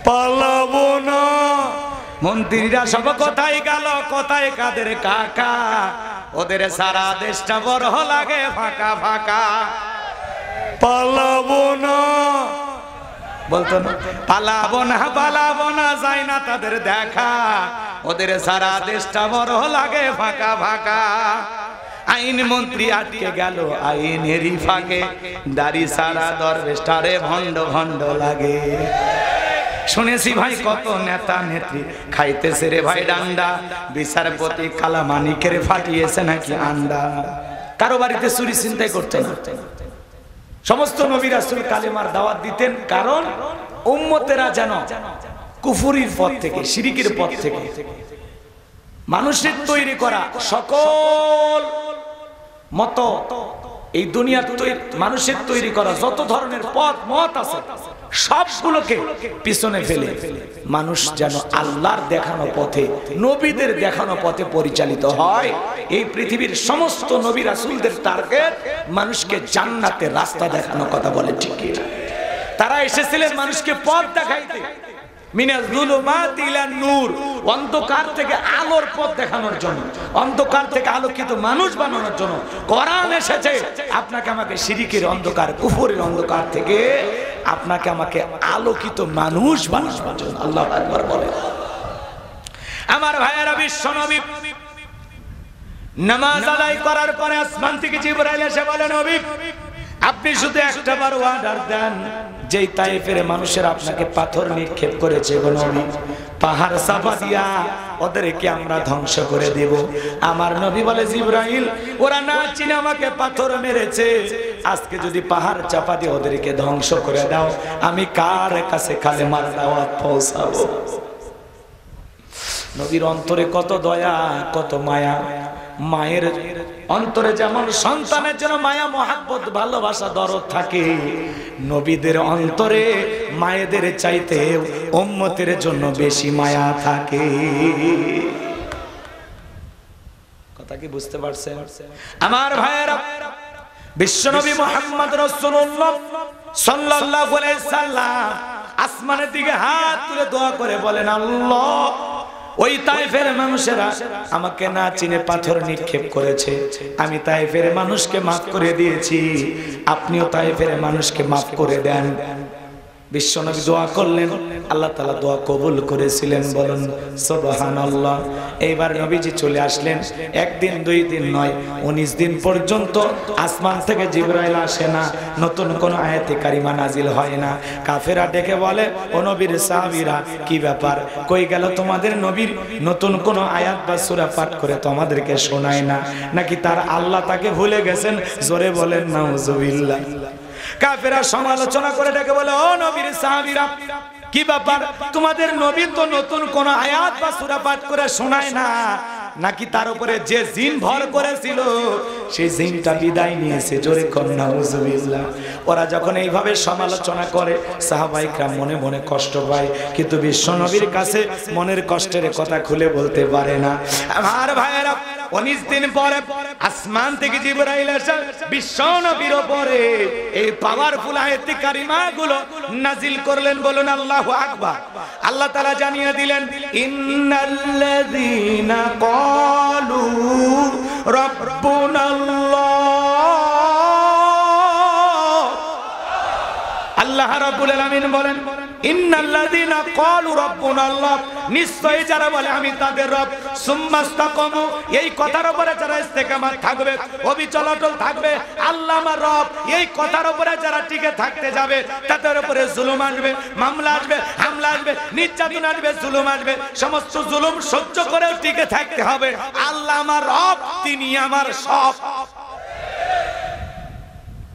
পালাবো না। মন্ত্রীরা সব কোথায় গেল, কোথায় কাদের কাকা, ওদের সারা দেশটা বড় লাগে ফাঁকা ফাঁকা। পালাবো না বলতো না, পালাবো না পালাবো না, যায় না তাদের দেখা, ওদের সারা দেশটা বড় লাগে ফাঁকা ফাঁকা। আইন মন্ত্রী আটকে গেল আইনেরই ফাঁকে, দাড়ি সারা দরবেশটারে ভণ্ড ভণ্ড লাগে। শুনেছি ভাই কত নেতা নেত্রী খাইতেছে রে ভাই ডান্ডা, বিচারপতি কালামানিকের ফাটিয়েছে নাকি আন্ডা। কারো বাড়িতে চুরি চিন্তাই করতে না। সমস্ত নবী রাসূল কালেমার দাওয়াত দিতেন, কারণ উম্মতেরা যেন কুফরির পথ থেকে, শিরিকের পথ থেকে, মানুষের তৈরি করা সকল মত, এই দুনিয়ার মানুষের তৈরি করা যত ধরনের পথ মত আছে সবগুলোকে পিছনে ফেলে মানুষ যেন আল্লাহর দেখানো পথে, নবীদের দেখানো পথে পরিচালিত হয়। এই পৃথিবীর সমস্ত নবী রাসূলদের টার্গেট মানুষকে জান্নাতের রাস্তা দেখানোর কথা বলে, ঠিক কি? তারা এসেছিলেন মানুষকে পথ দেখাইতে, মিনাজ যুলুমাতি ইলান নূর, অন্ধকার থেকে আলোর পথ দেখানোর জন্য, অন্ধকার থেকে আলোকিত মানুষ বানানোর জন্য কোরআন এসেছে। আপনাকে আমাকে শিরিকের অন্ধকার, কুফরের অন্ধকার থেকে আপনাকে আমাকে আলোকিত মানুষ বানানোর জন্য। আল্লাহু আকবার বলে। আমার ভাইয়েরা, বিশ্ব নবী নামাজ আদায় করার পরে আসমান থেকে জিবরাইল এসে বলে, নবী আপনি শুধু একটা বার অর্ডার দেন, যেই তায়েফের মানুষের আপনাকে পাথর নিক্ষেপ করেছে গো নবী, পাহাড় চাপা দিয়া ওদেরকে আমরা ধ্বংস করে দেব। আমার নবী বলে, জিবরাইল ওরা না চিনে আমাকে পাথর মেরেছে, আজকে যদি পাহাড় চাপা দিয়ে ওদেরকে ধ্বংস করে দাও, আমি কার কাছে কালেমার দাওয়াত পৌঁছাবো? নবীর অন্তরে কত দয়া, কত মায়া। মায়ের অন্তরে যেমন সন্তানের জন্য মায়া, মহাব্বত, ভালোবাসা, দরদ থাকে, নবীদের অন্তরে মায়েদের চাইতে উম্মতের জন্য বেশি মায়া থাকে। কথা কি বুঝতে পারছেন আমার ভাইয়েরা? বিশ্বনবী মুহাম্মদ রাসূলুল্লাহ সাল্লাল্লাহু আলাইহি সাল্লাম আসমানের দিকে হাত তুলে দোয়া করে বলেন, আল্লাহ ওই তায়েফের মানুষেরা আমাকে না চিনে পাথর নিক্ষেপ করেছে, আমি তায়েফের মানুষকে মাফ করে দিয়েছি, আপনিও তায়েফের মানুষকে মাফ করে দেন। বিশ্বনবী দোয়া করলেন, আল্লাহ তাআলা দোয়া কবুল করেছিলেন, বলুন সুবহানাল্লাহ। এইবার নবীজি চলে আসলেন, একদিন দুই দিন নয়, 19 দিন পর্যন্ত আসমান থেকে জিবরাইল আসে না, নতুন কোন আয়াতে কারিমা নাজিল হয় না। কাফেরা ডেকে বলে, ও নবীর সাহাবীরা কি ব্যাপার, কই গেল তোমাদের নবীর নতুন কোন আয়াত বা সূরা পাঠ করে তোমাদেরকে শোনায় না, নাকি তার আল্লাহ তাকে ভুলে গেছেন? জোরে বলেন নাউজুবিল্লাহ। কাফেরা সমালোচনা করে ডেকে বলে, ও নবীর সাহাবীরা কি ব্যাপার, তোমাদের নবী তো নতুন কোন আয়াত বা সূরা পাঠ করে শোনায় না, নাকি তার উপরে যে জিন ভর করেছিল সেই জিনটা বিদায় নিয়েছে? জোরে কর নাউজুবিল্লাহ। ওরা যখন এইভাবে সমালোচনা করে, সাহাবায়ে কেরাম মনে মনে কষ্ট পায়, কিন্তু বিশ্ব নবীর কাছে মনের কষ্টের কথা খুলে বলতে পারে না। আমার ভাইয়েরা, 19 দিন পরে আসমান থেকে জিবরাইল এসে বিশ্ব নবীর উপরে এই পাওয়ারফুল আয়াতে কারিমা গুলো নাজিল করলেন। বলুন আল্লাহু আকবার। আল্লাহ তাআলা জানিয়ে দিলেন, ইন্নাল্লাযীনা ক্বালু রাব্বুনাল্লাহ, আল্লাহ রাব্বুল আলামিন বলেন, ইন্নাল্লাযীনা ক্বালু রাব্বুনাল্লাহ, নিশ্চয়ই যারা বলে আমি তাদের রব, সুম্মাস্তাকামু, এই কথার উপরে যারা ইস্তেকামাত থাকবে, অবিচল অটল থাকবে, আল্লাহ আমার রব, এই কথার উপরে যারা টিকে থাকতে যাবে, তাদের উপরে জুলুম আসবে, মামলা আসবে, হামলা আসবে, নির্যাতন আসবে, জুলুম আসবে, সমস্ত জুলুম সহ্য করেও টিকে থাকতে হবে। আল্লাহ আমার রব, তিনি আমার সব।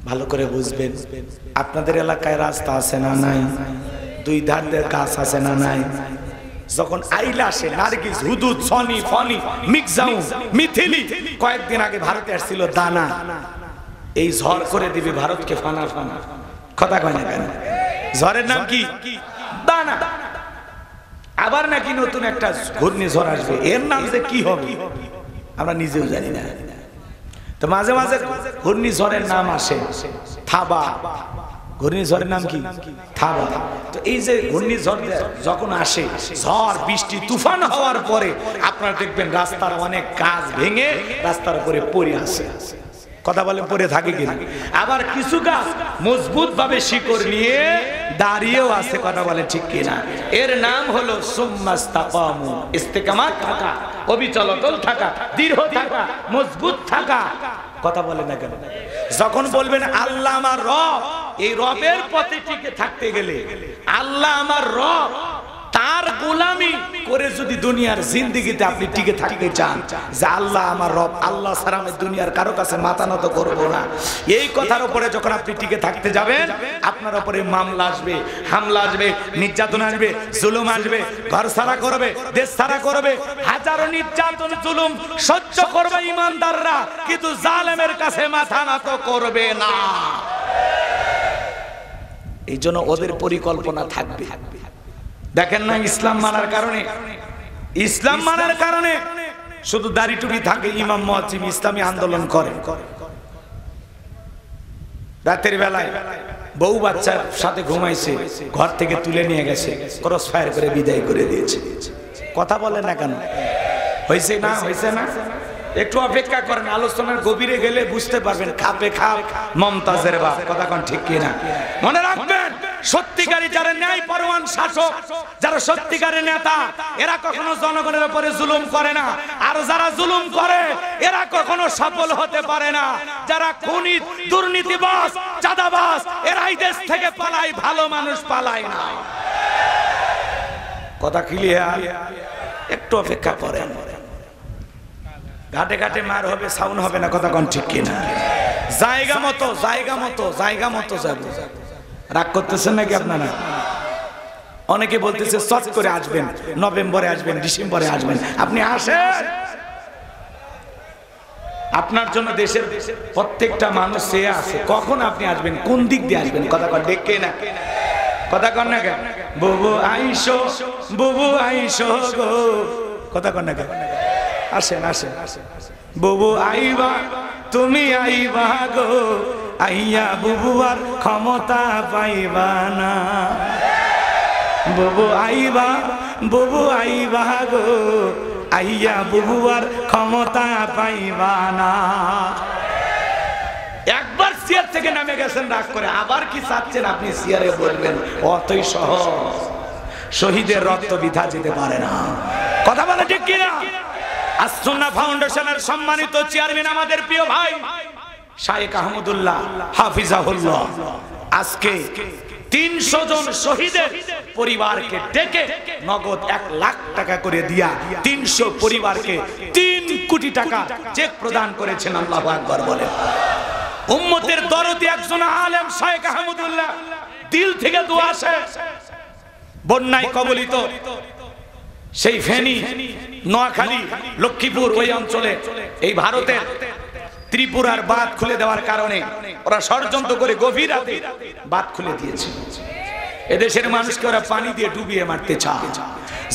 ভালো করে বুঝবেন, আপনাদের এলাকায় রাস্তা আছে না নাই? দুই ধারের গাছ আছে না নাই? যখন আইলা আসে নারগিস, হুদুদ, সনি, ফনি, মিক্সাউ, মিথিলি, কয়েকদিন আগে ভারতে আসছিল দানা, এই ঝড় করে দিবে ভারতকে ফানা ফানা। কথা কয় না কেন? ঝড়ের নাম কি? দানা। আবার নাকি নতুন একটা ঘূর্ণিঝড় আসবে, এর নাম যে কি হবে আমরা নিজেও জানি না। তো মাঝে মাঝে ঘূর্ণিঝড়ের নাম আসে থাবা, ঘূর্ণিঝড়ের নাম কি? থাবা। তো এই যে ঘূর্ণিঝড় যখন আসে, ঝড় বৃষ্টি তুফান হওয়ার পরে আপনারা দেখবেন রাস্তার অনেক গাছ ভেঙে রাস্তার উপরে পড়ে আসে। কথা বলে পড়ে থাকে কিনা? আবার কিছু গাছ মজবুত ভাবে শিকড় নিয়ে দাঁড়িয়েও আছে। কথা বলে ঠিক কিনা? এর নাম হলো সুম্মাস্তাকামু, ইস্তেকামাত থাকা, অবিচল থাকা, দৃঢ় থাকা, মজবুত থাকা। কথা বলে না কেন? যখন বলবেন আল্লাহ আমার রব, এই রবের পথে টিকে থাকতে গেলে আল্লাহ আমার রব, তার গোলামি করে যদি দুনিয়ার জিন্দেগিতে আপনি টিকে থাকতে চান, যে আল্লাহ আমার রব, আল্লাহ ছাড়া আমি দুনিয়ার কারো কাছে মাথা নত করব না, এই কথার উপরে যখন আপনি টিকে থাকতে যাবেন, আপনার উপরে মামলা আসবে, হামলা আসবে, নির্যাতন আসবে, জুলুম আসবে, ঘর ছাড়া করবে, দেশ ছাড়া করবে, হাজারো নির্যাতন জুলুম সহ্য করবে ইমানদাররা, কিন্তু জালেমের কাছে মাথা নত করবে না। এই জন্য ওদের পরিকল্পনা থাকবে। দেখেন না, ইসলাম মানার কারণে, ইসলাম মানার কারণে শুধু দাড়ি টুপি থাকে, ইমাম মুয়াজ্জিম ইসলামী আন্দোলন করে। রাতের বেলায় বউ বাচ্চার সাথে ঘুমাইছে, ঘর থেকে তুলে নিয়ে গেছে, ক্রস ফায়ার করে বিদায় করে দিয়েছে। কথা বলে না কেন? হয়েছে না? হয়েছে না? একটু অপেক্ষা করেন, আলোচনার গভীরে গেলে বুঝতে পারবেন। খাপে খাপ মমতাজের বাপ। কথা কোন ঠিক কিনা? মনে রাখবেন, সত্যিকারী যারা ন্যায়পরায়ণ শাসক, যারা সত্যিকারের নেতা, এরা কখনো জনগণের উপরে জুলুম করে না। আর যারা জুলুম করে এরা কখনো সফল হতে পারে না। যারা খুনি, দুর্নীতিবাজ, চাঁদাবাজ, এরাই দেশ থেকে পালায়, ভালো মানুষ পালায় না। কথা ক্লিয়ার? একটু অপেক্ষা করেন, ঘাটে ঘাটে মার হবে, সাউন্ড হবে না। কথা কোন ঠিক কিনা? জায়গা মতো, জায়গা মতো, জায়গা মতো যাবে। রাগ করতেছেন নাকি আপনারা? অনেকে বলতেছে চট করে আসবেন, নভেম্বরে আসবেন, ডিসেম্বরে আসবেন। আপনি আসেন, আপনার জন্য দেশের প্রত্যেকটা মানুষ চেয়ে আছে কখন আপনি আসবেন, কোন দিক দিয়ে আসবেন। কথা কন দেখে না? কথা কন না কেন? বুবু আইসো, বুবু আইসো গো। কথা কন না কেন? আসেন, আসেন, বুবু আইবা, তুমি আইবা গো, আইয়া বুবু আর ক্ষমতা পাইবা না। বুবু আইবা, বুবু আইবা গো, আইয়া বুবু আর ক্ষমতা পাইবা না। একবার চেয়ার থেকে নামে গেছেন রাগ করে, আবার কি চাচ্ছেন আপনি চেয়ারে বলবেন? অতই সহজ। শহীদের রক্ত বৃথা যেতে পারে না। কথা বলে ঠিক কিনা? আস-সুন্নাহ ফাউন্ডেশনের সম্মানিত চেয়ারম্যান আমাদের প্রিয় ভাই শাইখ আহমদুল্লাহ হাফিজাহুল্লাহ আজকে 300 জন শহীদের পরিবারকে ডেকে নগদ 1 লাখ টাকা করে দিয়া 300 পরিবারকে 3 কোটি টাকা চেক প্রদান করেছেন। আল্লাহু আকবার বলেন। উম্মতের দরদি একজন আলেম শাইখ আহমদুল্লাহ দিল থেকে দোয়া আসে। বন্যায় কবলিত সেই ফেনী, নোয়াখালী, লক্ষ্মীপুর ওই অঞ্চলে এই ভারতের ত্রিপুরার বাঁধ খুলে দেওয়ার কারণে ওরা ষড়যন্ত্র করে গভীর রাতে বাঁধ খুলে দিয়েছে। এদেশের মানুষকে ওরা পানি দিয়ে ডুবিয়ে মারতে চায়।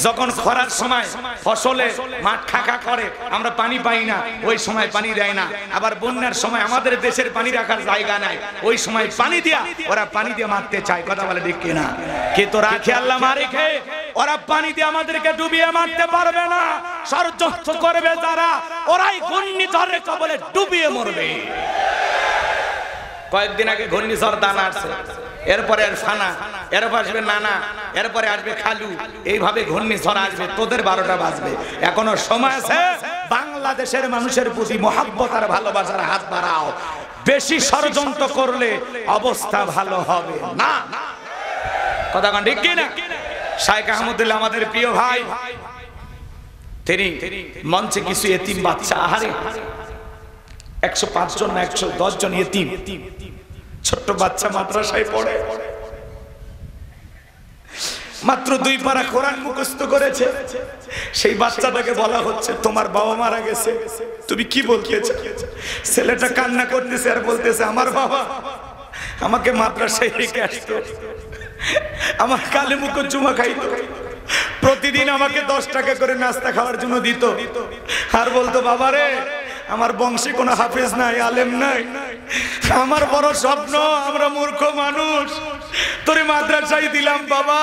যখন খরার সময় ফসলে মাঠ খাকা করে, আমরা পানি পাই না, ওই সময় পানি দেয় না। আবার বন্যার সময় আমাদের দেশের পানি রাখার জায়গা নাই, ওই সময় পানি দিয়া ওরা পানি দিয়ে মারতে চায়। কথা বলে ঠিক কিনা? কে তো রাখে আল্লাহ মারে খেয়ে, ওরা পানি দিয়ে আমাদেরকে ডুবিয়ে মারতে পারবে না। ষড়যন্ত্র করবে যারা, ওরাই ঘূর্ণিঝড়ের কবলে ডুবিয়ে মরবে। কয়েকদিন আগে ঘূর্ণিঝড় দানা আসছে, এরপরে ফানা, এরপর আসবে নানা, এরপরে আসবে খালু, এইভাবে ঘূর্ণিঝড় আসবে। তোদের 12টা বাজবে। এখনো সময় আছে। বাংলাদেশের মানুষের প্রতি মহব্বত আর ভালোবাসার হাত বাড়াও। বেশি ষড়যন্ত্র করলে অবস্থা ভালো হবে না। কথা কোন ঠিক কিনা? শাইখ আহমদুল্লাহ আমাদের প্রিয় ভাই, তিনি মঞ্চে কিছু এতিম বাচ্চা, আহারে 105 জন না 110 জন এতিম ছোট্ট বাচ্চা মাদ্রাসায় পড়ে, মাত্র 2 পারা কোরআন মুখস্থ করেছে। সেই বাচ্চাটাকে বলা হচ্ছে তোমার বাবা মারা গেছে, তুমি কি বলতে চাও? ছেলেটা কান্না করতেছে আর বলতেছে আমার বাবা আমাকে মাদ্রাসায় রেখে আসতো, আমার কালে মুখ জুমা খাইতো, প্রতিদিন আমাকে 10 টাকা করে নাস্তা খাওয়ার জন্য দিত, আর বলতো বাবা রে আমার বংশে কোনো হাফেজ নাই, আলেম নাই, আমার বড় স্বপ্ন, আমরা মূর্খ মানুষ, তোরে মাদ্রাসায় দিলাম বাবা,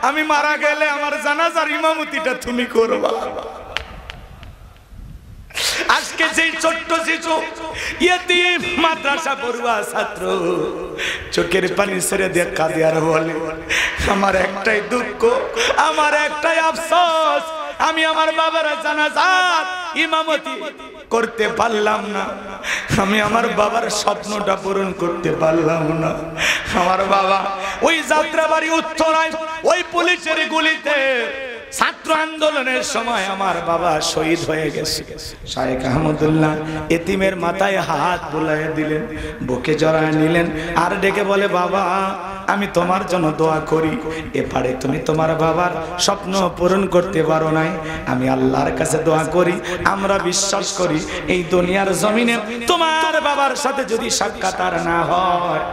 আমি মারা গেলে আমার জানাজার ইমামতিটা তুমি করবা। আজকে যেই ছোট্ট শিশু ইয়েতিম মাদ্রাসা পড়ুয়া ছাত্র চোখের পানি ছেড়ে দিয়ে কাঁদে আর বলে, আমার একটাই দুঃখ, আমার একটাই আফসোস, আমি আমার বাবার জানাজার ইমামতি করতে পারলাম না, আমি আমার বাবার স্বপ্নটা পূরণ করতে পারলাম না। আমার বাবা ওই যাত্রাবাড়ি উত্তরায় ওই পুলিশের গুলিতে ছাত্র আন্দোলনের সময় আমার বাবা শহীদ হয়ে গেছে। শায়েখ আহমদুল্লাহ এতিমের মাথায় হাত বুলাইয়া দিলেন, বুকে জড়ায় নিলেন, আর ডেকে বলে, বাবা আমি তোমার জন্য দোয়া করি, এপারে তুমি তোমার বাবার স্বপ্ন পূরণ করতে পারো নাই, আমি আল্লাহর কাছে দোয়া করি, আমরা বিশ্বাস করি এই দুনিয়ার জমিনে তোমার বাবার সাথে যদি সাক্ষাৎ আর না হয়,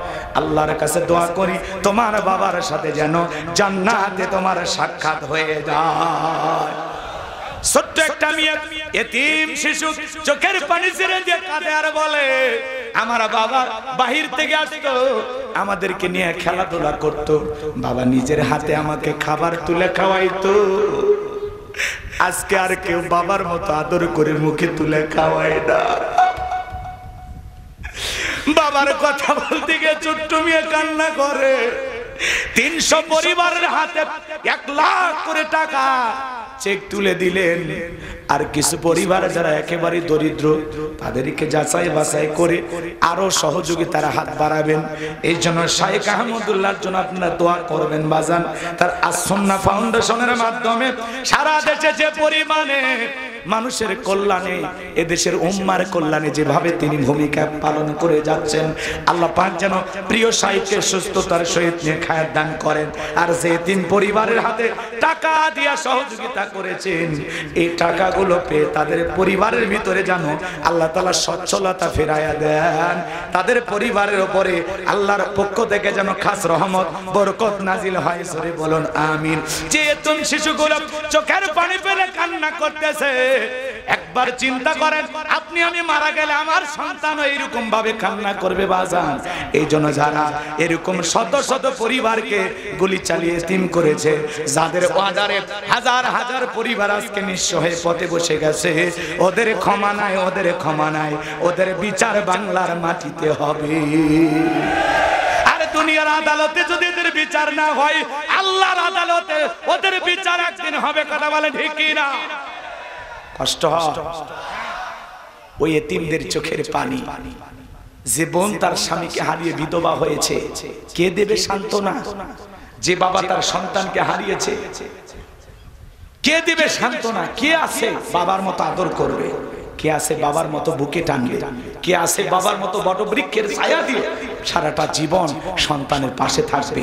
আল্লাহর কাছে দোয়া করি তোমার বাবার সাথে যেন জান্নাতে তোমার সাক্ষাৎ হয়ে যায়। ছোট্ট একটা মেয়ে এতিম শিশু চোখের পানি ছেড়ে দিয়ে কাঁদে আর বলে, আমার বাবা বাহির থেকে আসতো, আমাদেরকে নিয়ে খেলাধুলা করতো, বাবা নিজের হাতে আমাকে খাবার তুলে খাওয়াইতো, আজকে আর কেউ বাবার মতো আদর করে মুখে তুলে খাওয়ায় না। বাবার কথা বলতে গিয়ে ছোট্ট মেয়ে কান্না করে। 300 পরিবারের হাতে 1 লাখ করে টাকা চেক তুলে দিলেন, আর কিছু পরিবার যারা একেবারে দরিদ্র তাদেরকে যাচাই বাছাই করে আরো সহযোগিতার হাত বাড়াবেন। এই জন্য শায়েখ আহমদুল্লাহর জন্য আপনারা দোয়া করবেন বাজান। তার আস-সুন্নাহ ফাউন্ডেশনের মাধ্যমে সারা দেশে যে পরিমাণে মানুষের কল্যাণে, এদেশের উম্মার কল্যাণে যেভাবে তিনি ভূমিকা পালন করে যাচ্ছেন, আল্লাহ পাক যেন প্রিয় শাইখকে সুস্থতার সহিত নেখায়াত দান করেন। আর যে 3 পরিবারের হাতে টাকা দিয়া সহযোগিতা করেছেন, এই টাকাগুলো পেয়ে তাদের পরিবারের ভিতরে যেন আল্লাহ তাআলা সচ্ছলতা ফেরাইয়া দেন, তাদের পরিবারের উপরে আল্লাহর পক্ষ থেকে যেন খাস রহমত বরকত নাজিল হয়। সরে বলুন আমিন। যে এতিম শিশুগুলো চোখের পানি ফেলে কান্না করতেছে, একবার চিন্তা করেন, আপনি আমি মারা গেলে আমার সন্তানও এরকম ভাবে কান্না করবে বাজান। এই জন্য যারা এরকম শত শত পরিবারকে গুলি চালিয়ে এতিম করেছে, যাদের বাজারে হাজার হাজার পরিবার আজকে নিঃস্ব হয়ে পথে বসে গেছে, ওদের ক্ষমা নাই, ওদের ক্ষমা নাই, ওদের বিচার বাংলার মাটিতে হবে। আর দুনিয়ার আদালতে যদি এদের বিচার না হয়, আল্লাহর আদালতে ওদের বিচার একদিন হবে। কথা বলে ঠিক কি না? কষ্ট হয় ওই এতিমদের চোখের পানি। যে বোন তার স্বামীকে হারিয়ে বিধবা হয়েছে, কে দেবে সান্ত্বনা? যে বাবা তার সন্তানকে হারিয়েছে, কে দেবে সান্ত্বনা? কে আছে বাবার মতো আদর করবে? কে আছে বাবার মতো বুকে টানবে? কে আছে বাবার মতো বটবৃক্ষের ছায়া দিয়ে সারাটা জীবন সন্তানের পাশে থাকবে?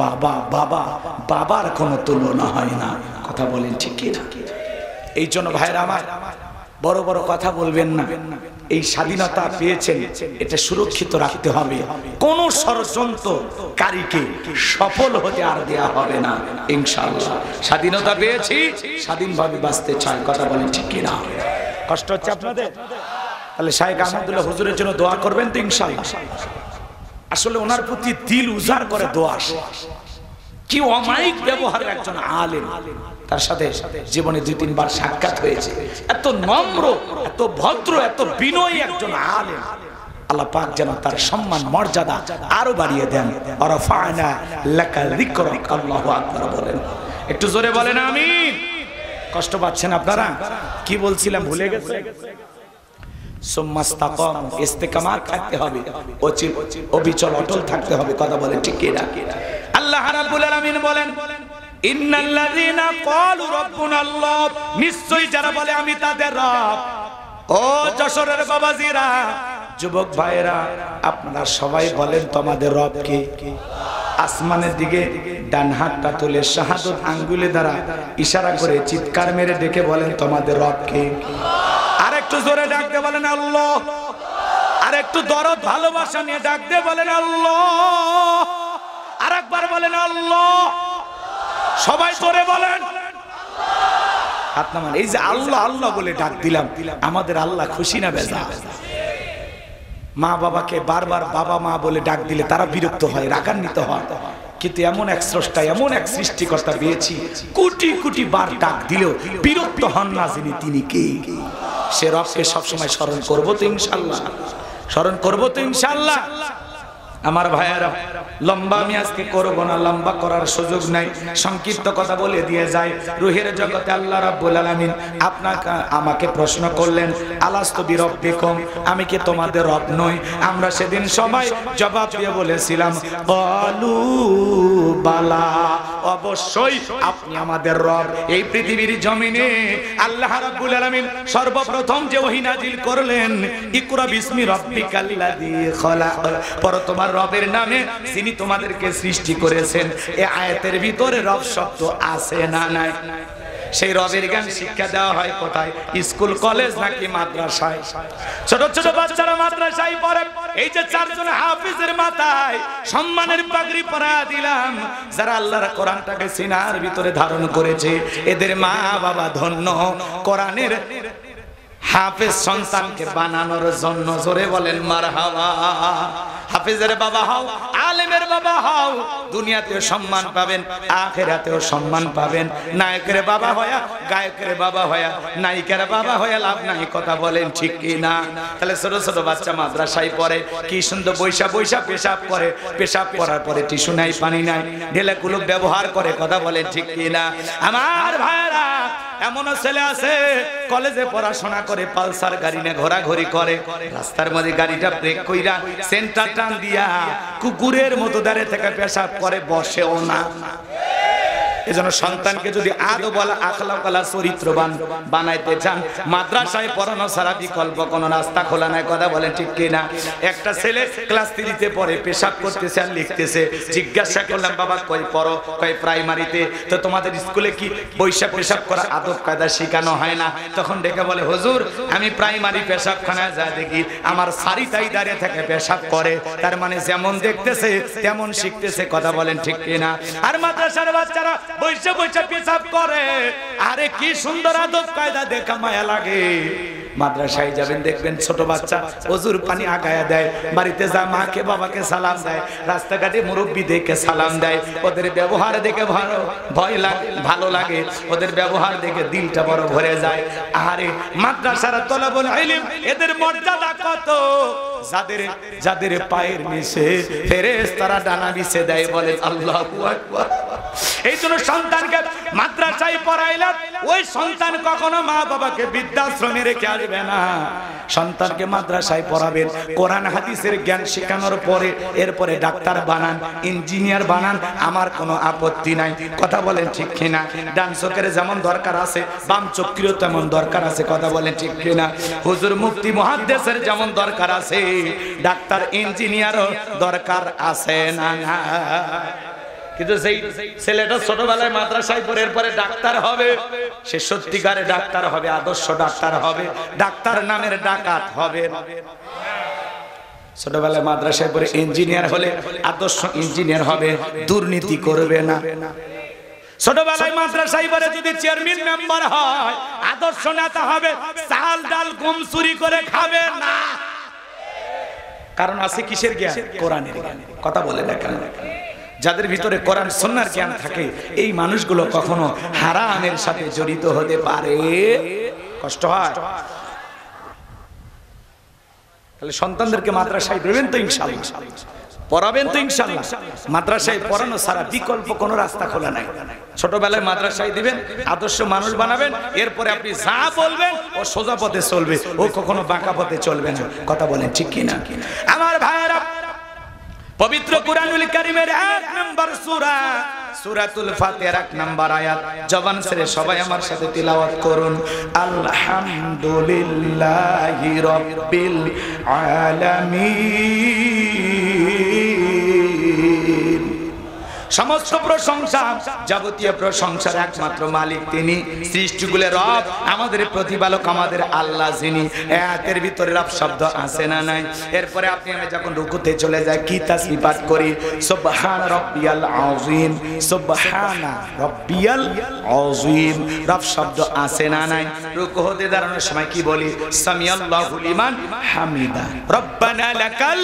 বাবা বাবা বাবার কোনো তুলনা হয় না। কথা বলেন ঠিক কি না? এই জন্য ভাইরা আমার, বড় বড় কথা বলবেন না। এই স্বাধীনতা পেয়েছেন, এটা সুরক্ষিত রাখতে হবে। কোন ষড়যন্ত্রকারীকে সফল হতে আর দেয়া হবে না ইনশাআল্লাহ। স্বাধীনতা পেয়েছি, স্বাধীনভাবে বাঁচতে চাই। কথা বলেন ঠিক কি না? কষ্ট হচ্ছে আপনাদের? তাহলে শায়েখ আহমদুল্লাহ হুজুরের জন্য দোয়া করবেন তো ইনশাআল্লাহ। আসলে ওনার প্রতি দিল উজাড় করে দোয়া আসে। কি অমায়িক ব্যবহারের একজন আলেম, তার সাথে জীবনে 2-3 বার সাক্ষাৎ হয়েছে। এত নম্র, এত ভদ্র, এত বিনয়ী একজন আলেম। আল্লাহ পাক যেন তার সম্মান মর্যাদা আরো বাড়িয়ে দেন। ওয়ারাফা'না লাকা যিকরাক। আল্লাহু আকবার বলেন, একটু জোরে বলেন আমিন। কষ্ট পাচ্ছেন আপনারা? কি বলছিলাম ভুলে গেছেন? সুম্মাস্তাকাম, ইস্তেকামাত থাকতে হবে, অবিচল অটল থাকতে হবে। কথা বলেন ঠিক কি না? আল্লাহ রাব্বুল আলামিন বলেন, ইন্নাল্লাযীনা ক্বালু রাব্বুনাল্লাহ, নিশ্চয়ই যারা বলে আমি তাদের রব। ও যশোরের বাবাজিরা, যুবক ভাইরা, আপনারা সবাই বলেন তোমাদের রব কে? আসমানের দিকে ডান হাতটা তুলে শাহাদাত আঙ্গুলে দ্বারা ইশারা করে চিৎকার মেরে ডেকে বলেন তোমাদের রব কে? আর একটু জোরে ডাকতে বলেন আল্লাহ। আর একটু দরদ ভালোবাসা নিয়ে ডাকতে বলেন আল্লাহ। আর একবার বলেন আল্লাহ। সবাই জোরে বলেন হাত নামান। এই যে আল্লাহ আল্লাহ বলে ডাক দিলাম, আমাদের আল্লাহ খুশি না বেজা? মা বাবাকে বারবার বাবা মা বলে ডাক দিলে তারা বিরক্ত হয়, রাগান্বিত হয়। কিন্তু এমন এক স্রষ্টা, এমন এক সৃষ্টিকর্তা পেয়েছি, কোটি কোটি বার ডাক দিলেও বিরক্ত হন না যিনি, তিনি কে? সে রবকে সবসময় স্মরণ করবো তো ইনশাল্লাহ, স্মরণ করবো তো ইনশাল্লাহ। আমার ভাইয়েরা, লম্বা আমি আজকে করবো না, লম্বা করার সুযোগ নাই, সংক্ষিপ্ত কথা বলে দিয়ে যায়। রুহের জগতে আল্লাহ রাব্বুল আলামিন আপনাকে আমাকে প্রশ্ন করলেন, আলাস্তু বিরব্বিকুম, আমি কি তোমাদের রব নই? আমরা সেদিন সবাই জবাব দিয়ে বলেছিলাম ক্বালু বালা, অবশ্যই আপনি আমাদের রব। এই পৃথিবীর জমিনে আল্লাহ রাব্বুল আলামিন সর্বপ্রথম যে ওহী নাজিল করলেন, ইকরা বিসমি রাব্বিকাল্লাযী খলাক, পর তোমার রবের নামে যিনি তোমাদেরকে সৃষ্টি করেছেন। এই আয়াতের ভিতরে রব শব্দ আছে না নাই? সেই রবের জ্ঞান শিক্ষা দেওয়া হয় কোথায়? স্কুল, কলেজ নাকি মাদ্রাসায়? ছোট ছোট বাচ্চারা মাদ্রাসায় পড়ে। এই যে চারজন হাফিজের মাথায় সম্মানের পাগড়ি পরা দিলাম, যারা আল্লাহর কোরআনটাকে সিনার ভিতরে ধারণ করেছে, এদের মা বাবা ধন্য। কোরআনের হাফেজ সন্তানকে বানানোর জন্য জোরে বলেন মারহাবা। হাফেজের বাবা হও, আলেমের বাবা হও, দুনিয়াতেও সম্মান পাবেন, আখিরাতেও সম্মান পাবেন। নায়কের বাবা হয়া, গায়কের বাবা হয়া, নায়িকার বাবা হয়া লাভ নাই, কথা বলেন ঠিক কি না? তাহলে ছোট ছোট বাচ্চা মাদ্রাসায় পড়ে, কি সুন্দর বৈশা বৈশা পেশাব করে, পেশাব করার পরে টিস্যু নাই, পানি নাই, ঢেলে কুলুপ ব্যবহার করে, কথা বলেন ঠিক কি না? আমার ভাইরা, এমনও ছেলে আছে কলেজে পড়াশোনা করে, পালসার গাড়ি নিয়ে ঘোরাঘুরি করে, রাস্তার মধ্যে গাড়িটা ব্রেক কইরা সেন্টার টান দিয়া কুকুরের মতো দাঁড়িয়ে থেকে পেশাব করে, বসেও না। এজন্য সন্তানকে যদি আদব আখলাকালা চরিত্রবান বানাইতে চান, মাদ্রাসায় পড়ানো ছাড়া বিকল্প কোনো রাস্তা খোলা নাই, কথা বলেন ঠিক কিনা? একটা ছেলে ক্লাস 3-তে পড়ে, পেশাব করতেছে আর লিখতেছে। জিজ্ঞাসা করলাম, বাবা কই পড়ো? কই প্রাইমারিতে। তো তোমাদের স্কুলে কি বৈশা পেশাব করা আদব কায়দা শেখানো হয় না? তখন ডেকে বলে, হুজুর আমি প্রাইমারি পেশাবখানায় যা দেখি আমার সারিতাই দাঁড়িয়ে থেকে পেশাব করে, তার মানে যেমন দেখতেছে তেমন শিখতেছে, কথা বলেন ঠিক কিনা? আর মাদ্রাসার বাচ্চারা বৈশা বৈশা পেশাব করে, আরে কি সুন্দর আদব কায়দা, দেখা মায়া লাগে। মাদ্রাসায় যাবেন দেখবেন ছোট বাচ্চা ওযুর পানি আগায়া দেয়, বাড়িতে যা মাকে বাবাকে সালাম দেয়, রাস্তাঘাটে মুরব্বি দেখে সালাম দেয়। ওদের ব্যবহার দেখে ভয় লাগে, ভালো লাগে, ওদের ব্যবহার দেখে দিলটা বড় ভরে যায়। আরে মাদ্রাসার তলাবুল ইলম, এদের মর্যাদা কত! যাদের যাদের পায়ের নিচে ফেরেশতারা ডানা বিছে দেয়, বলে আল্লাহু আকবার। এই জন্য সন্তানকে মাদ্রাসায় পড়াইলে ওই সন্তান কখনো মা বাবাকে বৃদ্ধাশ্রমে রেখে আসবে না। সন্তানকে মাদ্রাসায় পড়াবেন, কোরআন হাদিসের জ্ঞান শেখানোর পরে এরপরে ডাক্তার বানান, ইঞ্জিনিয়ার বানান, আমার কোনো আপত্তি নাই, কথা বলেন ঠিক কিনা? ডান চোখের যেমন দরকার আছে, বাম চোখেরও তেমন দরকার আছে, কথা বলেন ঠিক কিনা? হুজুর মুফতি মুহাদ্দিসের যেমন দরকার আছে, ডাক্তার ইঞ্জিনিয়ারও দরকার আছে না? কিন্তু সেই ছেলেটা ছোটবেলায় মাদ্রাসায় পড়ে এরপরে ডাক্তার হবে, সে সত্যিকারে ডাক্তার হবে, আদর্শ ডাক্তার হবে, ডাক্তার নামের ডাকাত হবে। ছোটবেলায় মাদ্রাসায় পড়ে ইঞ্জিনিয়ার হলে আদর্শ ইঞ্জিনিয়ার হবে, দুর্নীতি করবে না। ছোটবেলায় মাদ্রাসায় পড়ে যদি চেয়ারম্যান মেম্বার হয়, আদর্শ নেতা হবে, চাল ডাল গম চুরি করে খাবে না। কারণ আছে কিসের জ্ঞান? কোরআনের জ্ঞান, কথা বলে দেখেন। যাদের ভিতরে কোরআন সুন্নাহর জ্ঞান থাকে, এই মানুষগুলো কখনো হারামের সাথে জড়িত হতে পারে? কষ্ট হয়। তাহলে সন্তানদেরকে মাদ্রাসায় দেবেন তো ইনশাআল্লাহ, পড়াবেন তো ইনশাআল্লাহ। মাদ্রাসায় পড়ানো ছাড়া বিকল্প কোনো রাস্তা খোলা নাই। ছোটবেলায় মাদ্রাসায় দিবেন, আদর্শ মানুষ বানাবেন, এরপরে আপনি যা বলবেন ও সোজা পথে চলবে, ও কখনো বাঁকা পথে চলবে না, কথা বলেন ঠিক কিনা? আমার ভাইয়েরা, পবিত্র কুরআনুল কারীমের 1 নম্বর সূরা সূরাতুল ফাতিহার 1 নম্বর আয়াত, জবান ছেড়ে সবাই আমার সাথে তিলাওয়াত করুন। আলহামদুলিল্লাহি রাব্বিল আলামিন। সমস্ত প্রশংসা, যাবতীয় প্রশংসার একমাত্র মালিক তিনি, সৃষ্টিগুলোর রব, আমাদের প্রতিপালক, আমাদের আল্লাহ যিনি। আয়াতের ভিতরে রব শব্দ আছে না নাই? এরপরে আপনি আমি যখন রুকুতে চলে যাই কি তাসবিহ পাঠ করি? সুবহান রাব্বিয়াল আযীম, সুবহান রাব্বিয়াল আযীম। রব শব্দ আছে না নাই? রুকু হতে দাঁড়ানোর সময় কি বলি? সামিআল্লাহু লিমান হামিদা, রব্বানা লাকাল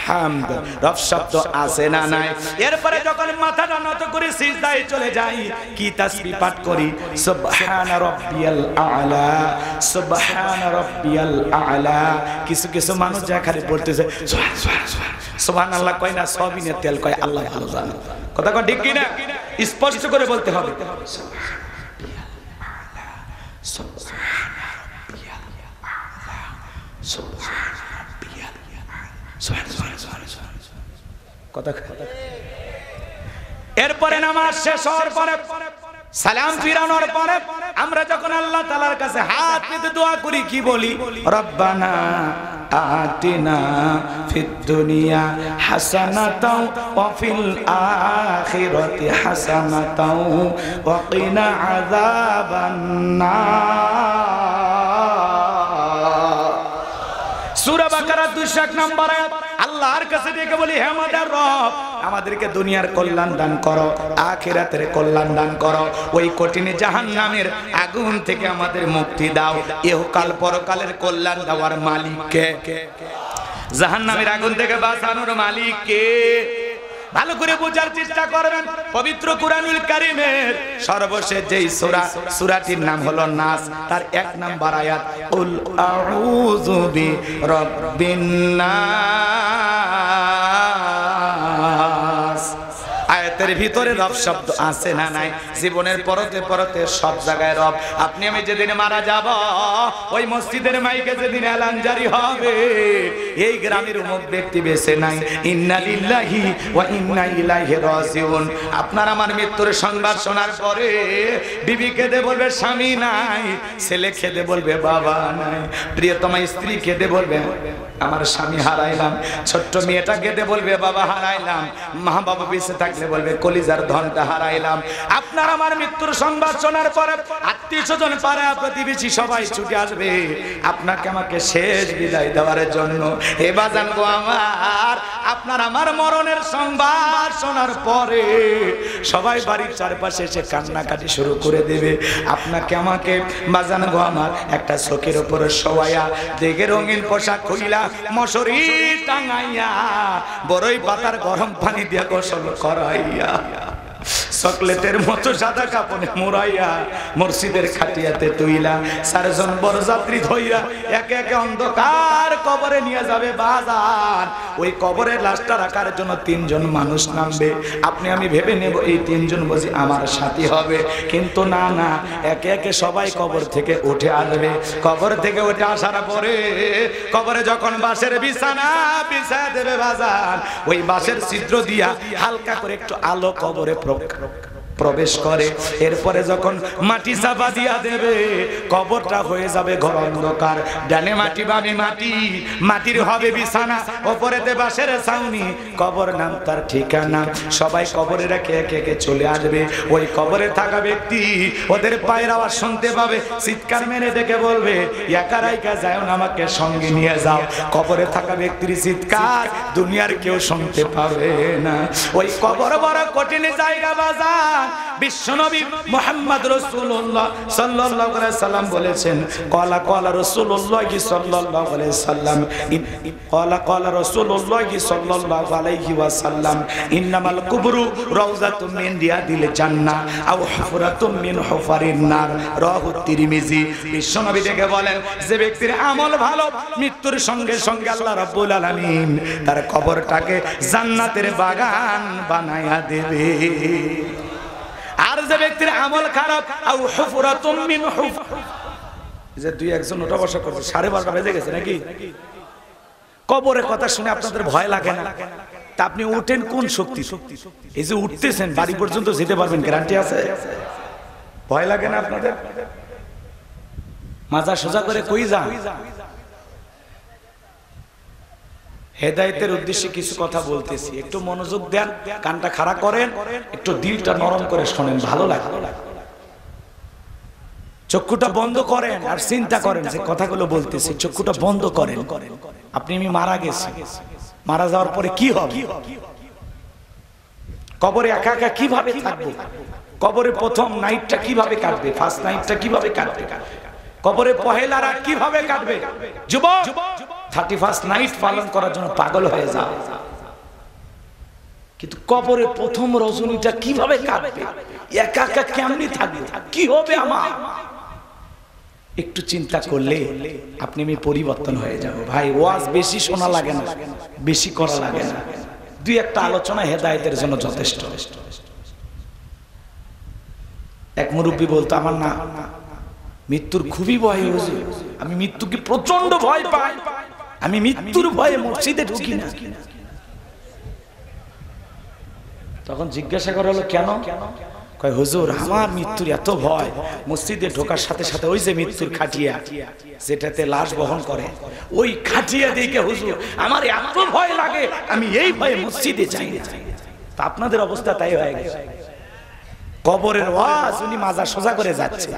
হামদ। রব শব্দ আছে না নাই? এরপরে যখন মাথাটা নত করে সিজদায় চলে যাই কি তাসবিহ পাঠ করি? সুবহান রাব্বিয়াল আ'লা, সুবহান রাব্বিয়াল আ'লা। কিছু কিছু মানুষ যা খালি বলতেছে সুবহানাল্লাহ কয় না, সবিনের তেল কয়, আল্লাহ ভালো জানে। কথা কয় ঠিক কি না? স্পষ্ট করে বলতে হবে। এরপরে নামাজ শেষ হওয়ার পরে, সালাম ফিরানোর পরে আমরা যখন আল্লাহ তাআলার কাছে হাত পেতে দোয়া করি কি বলি? রব্বানা আতিনা ফিদ দুনিয়া হাসানাতাও ওয়া ফিল আখিরাতি হাসানাতাও ওয়া কিনা আযাবান নার। সূরা বাকারা 201 নম্বর আয়াত। আল্লাহর কাছে ডেকে বলি, হে আমাদের রব, আমাদেরকে দুনিয়ার কল্যাণ দান করো, আখিরাতের কল্যাণ দান করো, ওই কঠিন জাহান্নামের আগুন থেকে আমাদের মুক্তি দাও। ইহকাল পরকালের কল্যাণ দেওয়ার মালিক কে? জাহান্নামের আগুন থেকে বাঁচানোর মালিক কে? ভালো করে বোঝার চেষ্টা করবেন। পবিত্র কুরআনুল কারীমের সর্বশেষ যেই সূরা, সূরাটির নাম হলো নাস, তার 1 নম্বর আয়াত, কুল আউযু বিরাব্বিন নাস। আয়াতের ভিতরে রব শব্দ আছে না নাই? জীবনের পরতে পরতে সব জায়গায় রব। আপনি আমি যেদিন মারা যাব, ওই মসজিদের মাইকে যেদিন এলান জারি হবে, এই গ্রামের অমুক ব্যক্তি বেঁচে নাই, ইন্না লিল্লাহি ওয়া ইন্না ইলাইহি রাজিউন। আপনার আমার মৃত্যুর সংবাদ শোনার পরে বিবি কেঁদে বলবে স্বামী নাই, ছেলে কেঁদে বলবে বাবা নাই, প্রিয়তমা স্ত্রী কেঁদে বলবে আমার স্বামী হারাইলাম, ছোট্ট মেয়েটা কেঁদে বলবে বাবা হারাইলাম, মা বাবা বেঁচে থাকলে বলবে কলিজার ধনটা হারাইলাম। আপনার আমার মৃত্যুর সংবাদ শোনার পরে আত্মীয় স্বজন, পাড়া প্রতিবেশী সবাই ছুটে আসবে আপনাকে আমাকে শেষ বিদায় দেওয়ার জন্য। হে বাজান গো আমার, আপনার আমার মরণের সংবাদ শোনার পরে সবাই বাড়ির চারপাশে এসে কান্নাকাটি শুরু করে দেবে। আপনাকে আমাকে বাজান গো আমার একটা চোখের উপরে শোয়াইয়া, দেখে রঙিন পোশাক খুইলা, মশারি টাঙাইয়া, বড়ই পাতার গরম পানি দিয়া গোসল করাইয়া, চকলেটের মতো সাদা কাপড়ে মোড়াইয়া, মসজিদের খাটিয়াতে তুইলা, 4 জন বরযাত্রী ধইরা একে একে অন্ধকার কবরে নিয়ে যাবে বাজার। ওই কবরের লাশটা রাখার জন্য 3 জন মানুষ নামবে। আপনি আমি ভেবে নেব এই 3 জন বুঝি আমার সাথী হবে, কিন্তু না না, একে একে সবাই কবর থেকে উঠে আসবে। কবর থেকে উঠে আসার পরে কবরে যখন বাঁশের বিছানা বিছায়া দেবে বাজার, ওই বাঁশের ছিদ্র দিয়া হালকা করে একটু আলো কবরে প্রবেশ করে। এরপরে যখন মাটি চাপা দিয়া দেবে, কবরটা হয়ে যাবে ঘর অন্ধকার। ডানে মাটি বামে মাটি, মাটির হবে বিছানা, ওপরেতে বাঁশের ছাউনি, কবর নাম তার ঠিকানা। সবাই কবরে রেখে একে একে চলে আসবে। ওই কবরে থাকা ব্যক্তি ওদের পায়ের আওয়াজ শুনতে পাবে, চিৎকার মেরে ডেকে বলবে একা রাইকা যাও না, আমাকে সঙ্গে নিয়ে যাও। কবরে থাকা ব্যক্তির চিৎকার দুনিয়ার কেউ শুনতে পাবে না। ওই কবর বড় কঠিন জায়গা বাজার। বিশ্বনবী মুহাম্মদ রাসূলুল্লাহ সাল্লাল্লাহু আলাইহি সাল্লাম বলেছেন, ক্বালা ক্বালা রাসূলুল্লাহ সাল্লাল্লাহু আলাইহি সাল্লাম, ক্বালা ক্বালা রাসূলুল্লাহ সাল্লাল্লাহু আলাইহি ওয়াসাল্লাম, ইন্নামাল কুবরু রাউযাতুম মিন রিয়াদিল জান্নাহ আও হুফরাতুম মিন হুফারিন নার। রাহু তিরমিজি। বিশ্বনবী ডেকে বলেন, যে ব্যক্তির আমল ভালো, মৃত্যুর সঙ্গে সঙ্গে আল্লাহ রাব্বুল আলামিন তার কবরটাকে জান্নাতের বাগান বানায়া দেবে। আর যে ব্যক্তির আমল খারাপ, আও হুফরাতুম মিন হুফ, যে 2-1 ওটা বসা করছে, 12:30 বেজে গেছে নাকি? কবরের কথা শুনে আপনাদের ভয় লাগে না? তা আপনি উঠেন কোন শক্তি? এই যে উঠতেছেন, বাড়ি পর্যন্ত যেতে পারবেন, গ্যারান্টি আছে? ভয় লাগে না আপনাদের? মাজা সোজা করে কই যান? হেদায়েতের উদ্দেশ্যে কিছু কথা বলতেছি, একটু মনোযোগ দেন, কানটা খাড়া করেন, একটু দিলটা নরম করে শোনেন, ভালো লাগে। চক্ষুটা বন্ধ করেন আর চিন্তা করেন যে কথাগুলো বলতেছি, চক্ষুটা বন্ধ করেন। আপনি আমি মারা গেছি, মারা যাওয়ার পরে কি হবে? কবরে একা একা কিভাবে থাকবো? কবরে প্রথম নাইটটা কিভাবে কাটবে? ফার্স্ট নাইটটা কিভাবে কাটবে? কবরে পহেলা রাত কিভাবে কাটবে? যুবক 31st নাইট পালন করার জন্য পাগল হয়ে যাও, কিন্তু কবরে প্রথম রজনীটা কিভাবে কাটবে? একা একা কেমনি থাকবে? কি হবে আমার? একটু চিন্তা করলে আপনি আমি পরিবর্তন হয়ে যাব। ভাই ওয়াজ বেশি শোনা লাগে না, বেশি করা লাগে না, দুই একটা আলোচনা হেদায়েতের জন্য যথেষ্ট। এক মুরব্বী বলতো, আমার না মৃত্যুর খুবই ভয় হয়েছে, আমি মৃত্যুকে প্রচন্ড ভয় পাই, আমি মৃত্যুর ভয়ে মসজিদে ঢুকি না। তখন জিজ্ঞাসা করা হলো কেন? কয় হুজুর আমার মৃত্যুর এত ভয়, মসজিদে ঢোকার সাথে সাথে ওই যে মৃত্যুর খাটিয়া যেটাতে লাশ বহন করে, ওই খাটিয়া দেখে হুজুর আমার এত ভয় লাগে, আমি এই ভয়ে মসজিদে যাই না। তা আপনাদের অবস্থা তাই হয়ে গেছে। কবরের ওয়াজ উনি মাজার সোজা করে যাচ্ছে,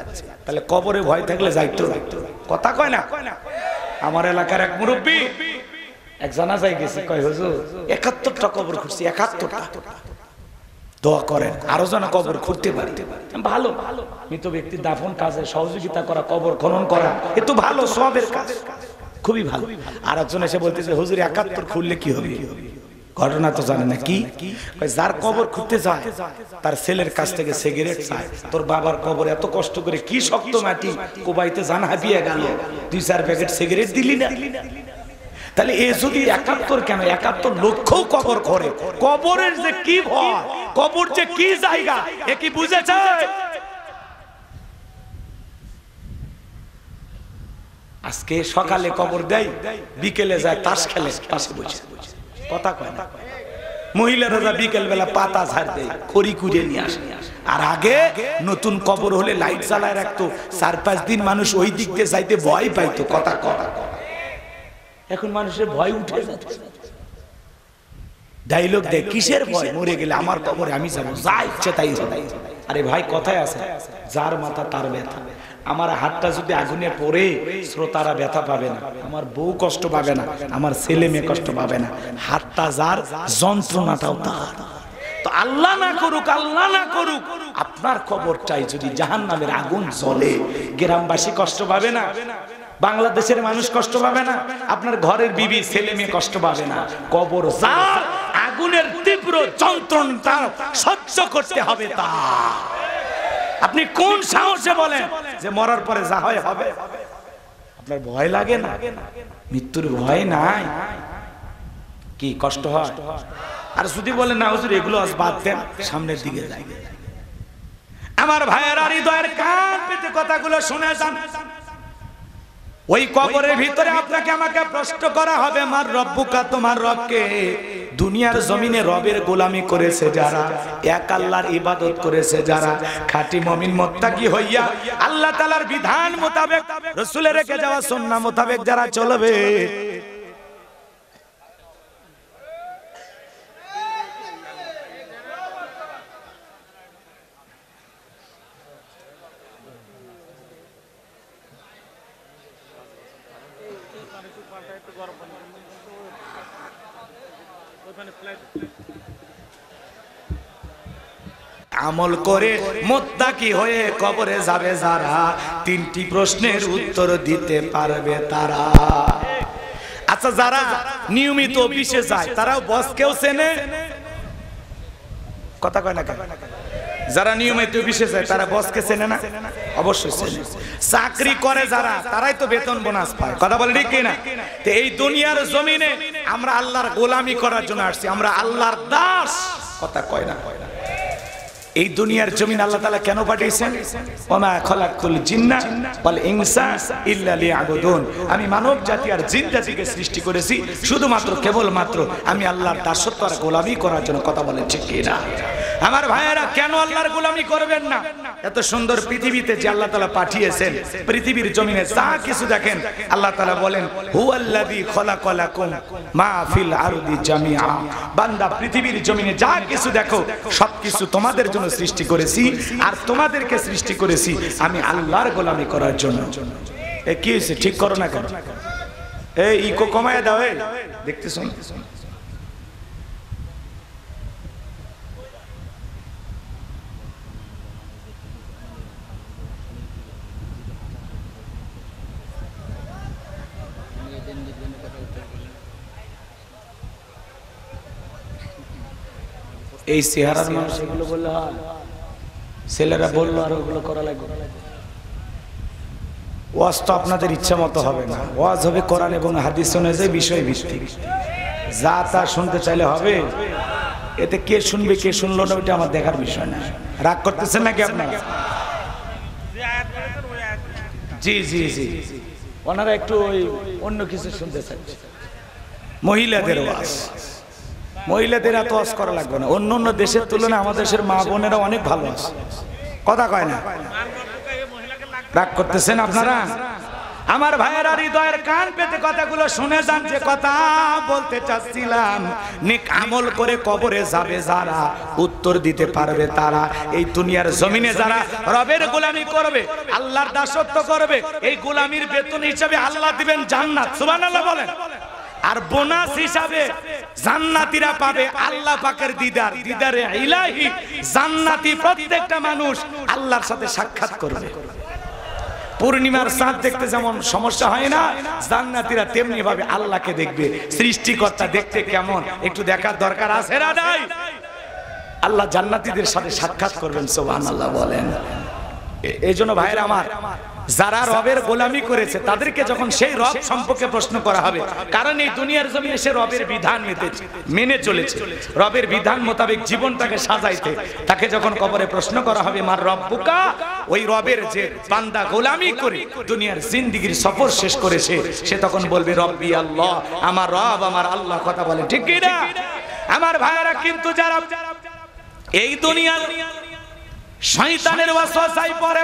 তাহলে কবরে ভয় থাকলে যাইতো? কথা কয় না। আমার এলাকার এক মুরব্বী এক জানাজায় গেছে, কয় হুজুর 71টা কবর খুঁড়ছি, 71টা, দোয়া করেন আরো যেন কবর খুঁড়তে পারি। ভালো, মৃত ব্যক্তির দাফন কাজে সহযোগিতা করা, কবর খনন করা, এ তো ভালো সওয়াবের কাজ, খুবই ভালো। আর একজন এসে বলতেছে হুজুর 71 খুললে কি হবে? ঘটনা তো জানে না কি? যার কবর খুঁড়তে যায় তার ছেলের কাছ থেকে সিগারেট চায়। তোর বাবার কবর এত কষ্ট করে কি শক্ত মাটি কোবাইতে জান হাবিয়ে গেল, 2-4 প্যাকেট সিগারেট দিলি না? তাহলে এ যদি 71 কেন 71 লক্ষ কবর করে, কবরের যে কি ভয়, কবর যে কি জায়গা, এ কি বুঝেছে? আজকে সকালে কবর দেয়, বিকেলে যায় তাস খেলে পাশে বসে, কথা কয় না। মহিলারা যা বিকেল বেলা পাতা ঝাড় দেয়, খড়ি কুড়িয়ে নিয়ে আসে। আর আগে নতুন কবর হলে লাইট জ্বালায় রাখতো, 4-5 দিন মানুষ ওই দিক দিয়ে যাইতে ভয় পাইতো, কথা কয়। এখন মানুষের ভয় উঠে যাচ্ছে, ডায়লগ দেয় কিসের ভয়? মরে গেলে আমার কবরে আমি যাবো, যা ইচ্ছে তাই হবে। আরে ভাই কথায় আছে, যার মাথা তার ব্যথা। আমার হাতটা যদি আগুনে পড়ে শ্রোতারা ব্যথা পাবে না, আমার বউ কষ্ট পাবে না, আমার ছেলে মেয়ে কষ্ট পাবে না, হাতটা যার যন্ত্রণাটাও তার। তো আল্লাহ না করুক, আল্লাহ না করুক, আপনার কবরটাই যদি জাহান্নামের আগুন জ্বলে, গ্রামবাসী কষ্ট পাবে না, বাংলাদেশের মানুষ কষ্ট পাবে না, আপনার ঘরের বিবি ছেলে মেয়ে কষ্ট পাবে না। কবর যার আগুনের তীব্র যন্ত্রণা সহ্য করতে হবে তা। আপনি কোন সাহসে বলেন যে মরার পরে যা হয় হবে? আপনার ভয় লাগে না? মৃত্যুর ভয় নাই? কি কষ্ট হয়? আর যদি বলেন না হুজুর এগুলো আজ বাদ দেন, সামনের দিকে যাই। আমার ভাইয়েরা হৃদয়ের কান পেতে কথাগুলো শুনে যান। ওই কবরের ভিতরে আপনাকে আমাকে প্রশ্ন করা হবে, মার রব্বুকা, তোমার রবকে? দুনিয়ার জমিনে রবের গোলামি করেছে যারা, এক আল্লাহর ইবাদত করেছে যারা, খাঁটি মুমিন মুত্তাকি হইয়া আল্লাহ তাআলার বিধান মোতাবেক, রাসূলের রেখে যাওয়া সুন্নাহ মোতাবেক যারা চলবে, আমল করে মুত্তাকি হয়ে কবরে যাবে যারা, 3টি প্রশ্নের উত্তর দিতে পারবে তারা। আচ্ছা, যারা নিয়মিত অফিসে যায় তারাও বসকেও চেনে, কথা কয় না কেন? যারা নিয়মিত অফিসে যায় তারা বসকে চেনে না? অবশ্যই চেনে। চাকরি করে যারা, তারাই তো বেতন বোনাস পায়, কথা বলে ঠিক কিনা? তো এই দুনিয়ার জমিনে আমরা আল্লাহর গোলামি করার জন্য আসছি, আমরা আল্লাহর দাস, কথা কয় না? এই দুনিয়ার জমিন আল্লাহ তাআলা কেন পাঠিয়েছেন? ওমা খালাকুল জিন্না ওয়াল ইনসা ইল্লা লিয়াবুদুন। আমি মানব জাতি আর জিন জাতিকে সৃষ্টি করেছি শুধুমাত্র কেবলমাত্র আমি আল্লাহর দাসত্ব আর গোলামি করার জন্য, কথা বলেন ঠিক কিনা? আমার ভাইয়েরা, কেন আল্লাহর গোলামি করবেন না? এত সুন্দর পৃথিবীতে যে আল্লাহ তাআলা পাঠিয়েছেন, পৃথিবীর জমিনে যা কিছু দেখেন আল্লাহ তাআলা বলেন হুয়াল্লাযী খলাকালাকুম মা ফিল আরদি জামিআ। বান্দা, পৃথিবীর জমিনে যা কিছু দেখো সবকিছু তোমাদের জন্য সৃষ্টি করেছি, আর তোমাদেরকে সৃষ্টি করেছি আমি আল্লাহর গোলামি করার জন্য। এ কি হয়েছে? ঠিক করো না কেন? এই ইকো কমায় দাও। এই দেখতেছো এই চেহারার মানুষ এগুলো বললে হয়? ছেলেরা বললো আর ওগুলো করা লাগবে। ওয়াজ তো আপনাদের ইচ্ছা মতো হবে না, ওয়াজ হবে কোরআন এবং হাদিস অনুযায়ী বিষয় ভিত্তিক। যা তা শুনতে চাইলে হবে, এতে কে শুনবে কে শুনলো না ওটা আমার দেখার বিষয় না। রাগ করতেছেন নাকি আপনারা? জি জি জি, ওনারা একটু ওই অন্য কিছু শুনতে চাইছে। মহিলাদের ওয়াজ, মহিলাদের এত ওয়াজ করা লাগবে না। অন্য অন্য দেশের তুলনায় আমাদের দেশের মা বোনেরা অনেক ভালো আছে, কথা কয় না। রাগ করতেছেন আপনারা? আমার ভাইয়েরা, হৃদয়ের কান পেতে কথাগুলো শুনে যান। যে কথা বলতে চাচ্ছিলাম, নেক আমল করে কবরে যাবে যারা, উত্তর দিতে পারবে তারা। এই দুনিয়ার জমিনে যারা রবের গোলামি করবে, আল্লাহর দাসত্ব করবে, এই গোলামির বেতন হিসাবে আল্লাহ দিবেন জান্নাত। সুবহানাল্লাহ বলেন। আর বোনাস হিসাবে জান্নাতীরা পাবে আল্লাহ পাকের দিদার, দিদারে ইলাহি। জান্নাতি প্রত্যেকটা মানুষ আল্লাহর সাথে সাক্ষাৎ করবে। পূর্ণিমার চাঁদ দেখতে যেমন সমস্যা হয় না, জান্নাতীরা তেমনি ভাবে আল্লাহকে দেখবে। সৃষ্টিকর্তা দেখতে কেমন একটু দেখার দরকার আছে না নাই? আল্লাহ জান্নাতীদের সাথে সাক্ষাৎ করবেন। সুবহানাল্লাহ বলেন। এই জন্য ভাইরা আমার, যারা রবের গোলামি করেছে তাদেরকে যখন সেই রব সম্পর্কে প্রশ্ন করা হবে, কারণ এই দুনিয়ার জমিনে সে রবের বিধান মেনে চলেছে, রবের বিধান মোতাবেক জীবনটাকে সাজাইতে, তাকে যখন কবরে প্রশ্ন করা হবে মার রব্বুকা, ওই রবের যে বান্দা গোলামি করে দুনিয়ার জিন্দেগীর সফর শেষ করেছে, সে তখন বলবে রব্বি আল্লাহ, আমার রব আমার আল্লাহ। কথা বলে ঠিক কি না আমার ভাইয়েরা? কিন্তু যারা এই দুনিয়ার শয়তানের ওয়াসওয়াসায় পড়ে,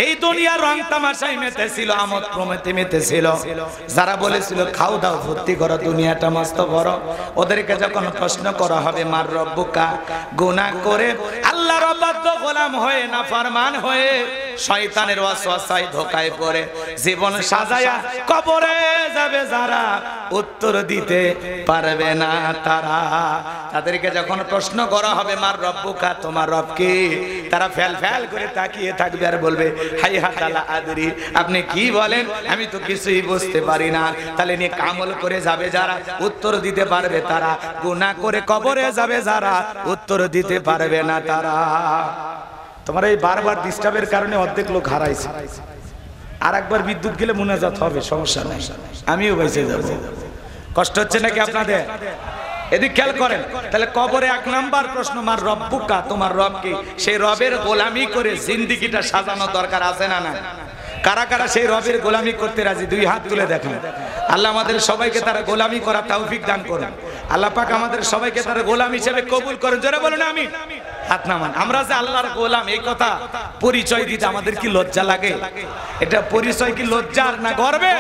এই দুনিয়ার রং তামাশায় মেতেছিল, আমোদ প্রমোদে মেতেছিল, যারা বলেছিল খাও দাও ভর্তি করো দুনিয়াটা মস্ত বড়, ওদেরকে যখন প্রশ্ন করা হবে মার রব্বুকা, গুনাহ করে আল্লাহর অবাধ্য গোলাম হয়ে নাফরমান হয়ে শয়তানের ওয়াসওয়াসায় ধোঁকায় পড়ে জীবন সাজায়া কবরে যাবে যারা, উত্তর দিতে পারবে না তারা। তাদেরকে যখন প্রশ্ন করা হবে মার রব্বুকা, তোমার রব কি, তারা ফেল ফেল করে তাকিয়ে থাকবে আর বলবে হাই হাতালা আদরি, আপনি কি বলেন, আমি তো কিছুই বুঝতে পারি না। তাহলে নিয়ে আমল করে যাবে যারা, উত্তর দিতে পারবে তারা, গুনাহ করে কবরে যাবে যারা, উত্তর দিতে পারবে না তারা। তোমার এই বারবার ডিস্টার্বের কারণে অর্ধেক লোক হারাইছে। আর একবার বিদ্যুৎ গেলে মুনাজাত হবে, সমস্যা নাই, আমিও বেঁচে যাব। কষ্ট হচ্ছে নাকি আপনাদের? এদিক খেয়াল করেন। তাহলে কবরে এক নাম্বার প্রশ্ন মার রব্বুকা, তোমার রব কি? সেই রবের গোলামি করে জিন্দেগিটা সাজানো দরকার আছে না না? কারা কারা সেই রবের গোলামি করতে রাজি? দুই হাত তুলে দেখেন। আল্লাহ আমাদের সবাইকে তারা গোলামি করা তৌফিক দান করুন। আল্লাহ পাক আমাদের সবাইকে তারা গোলাম হিসেবে কবুল করেন। জোরে বলুন আমিন। হাত নামান। আমরা যে আল্লাহর গোলাম, এই কথা পরিচয় দিতে আমাদের কি লজ্জা লাগে? এটা পরিচয় কি লজ্জার না গর্বের?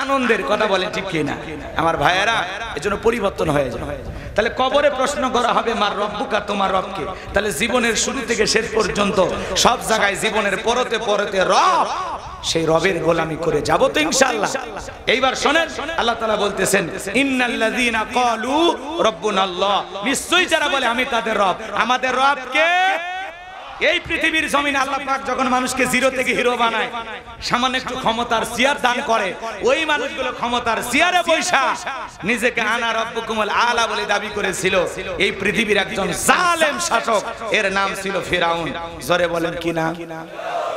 আনন্দের। কথা বলেন ঠিক কি না আমার ভাইয়েরা? এজন্য পরিবর্তন হয়ে যায়। তাহলে কবরে প্রশ্ন করা হবে মার রব্বুকা, তোমার রবকে। তাহলে জীবনের শুরু থেকে শেষ পর্যন্ত সব জায়গায় জীবনের পরতে পরতে রব, সেই রবের গোলামি করে যাব তো ইনশাআল্লাহ। এইবার শুনেন, আল্লাহ তাআলা বলতেছেন ইন্নাল্লাযীনা ক্বালু রাব্বুনাল্লাহ, নিশ্চয়ই যারা বলে আমি তাদের রব। আমাদের রব কে? এই পৃথিবীর জমিনে আল্লাহ পাক যখন মানুষকে জিরো থেকে হিরো বানায়, সামান্য একটু ক্ষমতার চেয়ার দান করে, ওই মানুষগুলো ক্ষমতার চেয়ারে বৈশা নিজেকে আনা রব্বুকুমুল আলা বলে দাবি করেছিল। এই পৃথিবীর একজন জালেম শাসক, এর নাম ছিল ফিরাউন। জোরে বলেন কি নাম?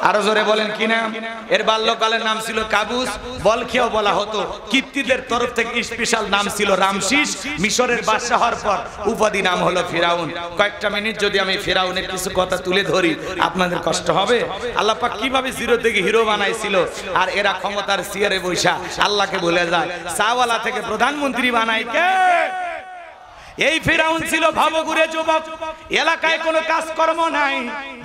আরো জোরে বলেন কি নাম? এর বাল্যকালের নাম ছিল কাবুস, বলখিয়াও বলা হতো। কিপ্তিদের তরফ থেকে স্পেশাল নাম ছিল রামসিস। মিশরের বাদশা হওয়ার পর উপাধি নাম হলো ফিরাউন। কয়েকটা মিনিট যদি আমি ফিরাউনের কিছু কথা তুলে ধরি, আপনাদের কষ্ট হবে। আল্লাহ পাক কিভাবে জিরো থেকে হিরো বানাইছিল, আর এরা ক্ষমতার চেয়ারে বৈশা আল্লাহকে ভুলে যায়। চাওয়ালা থেকে প্রধানমন্ত্রী বানায় কে? এই ফিরাউন ছিল ভবঘুরে যুবক, এলাকায় কোনো কাজকর্ম নাই।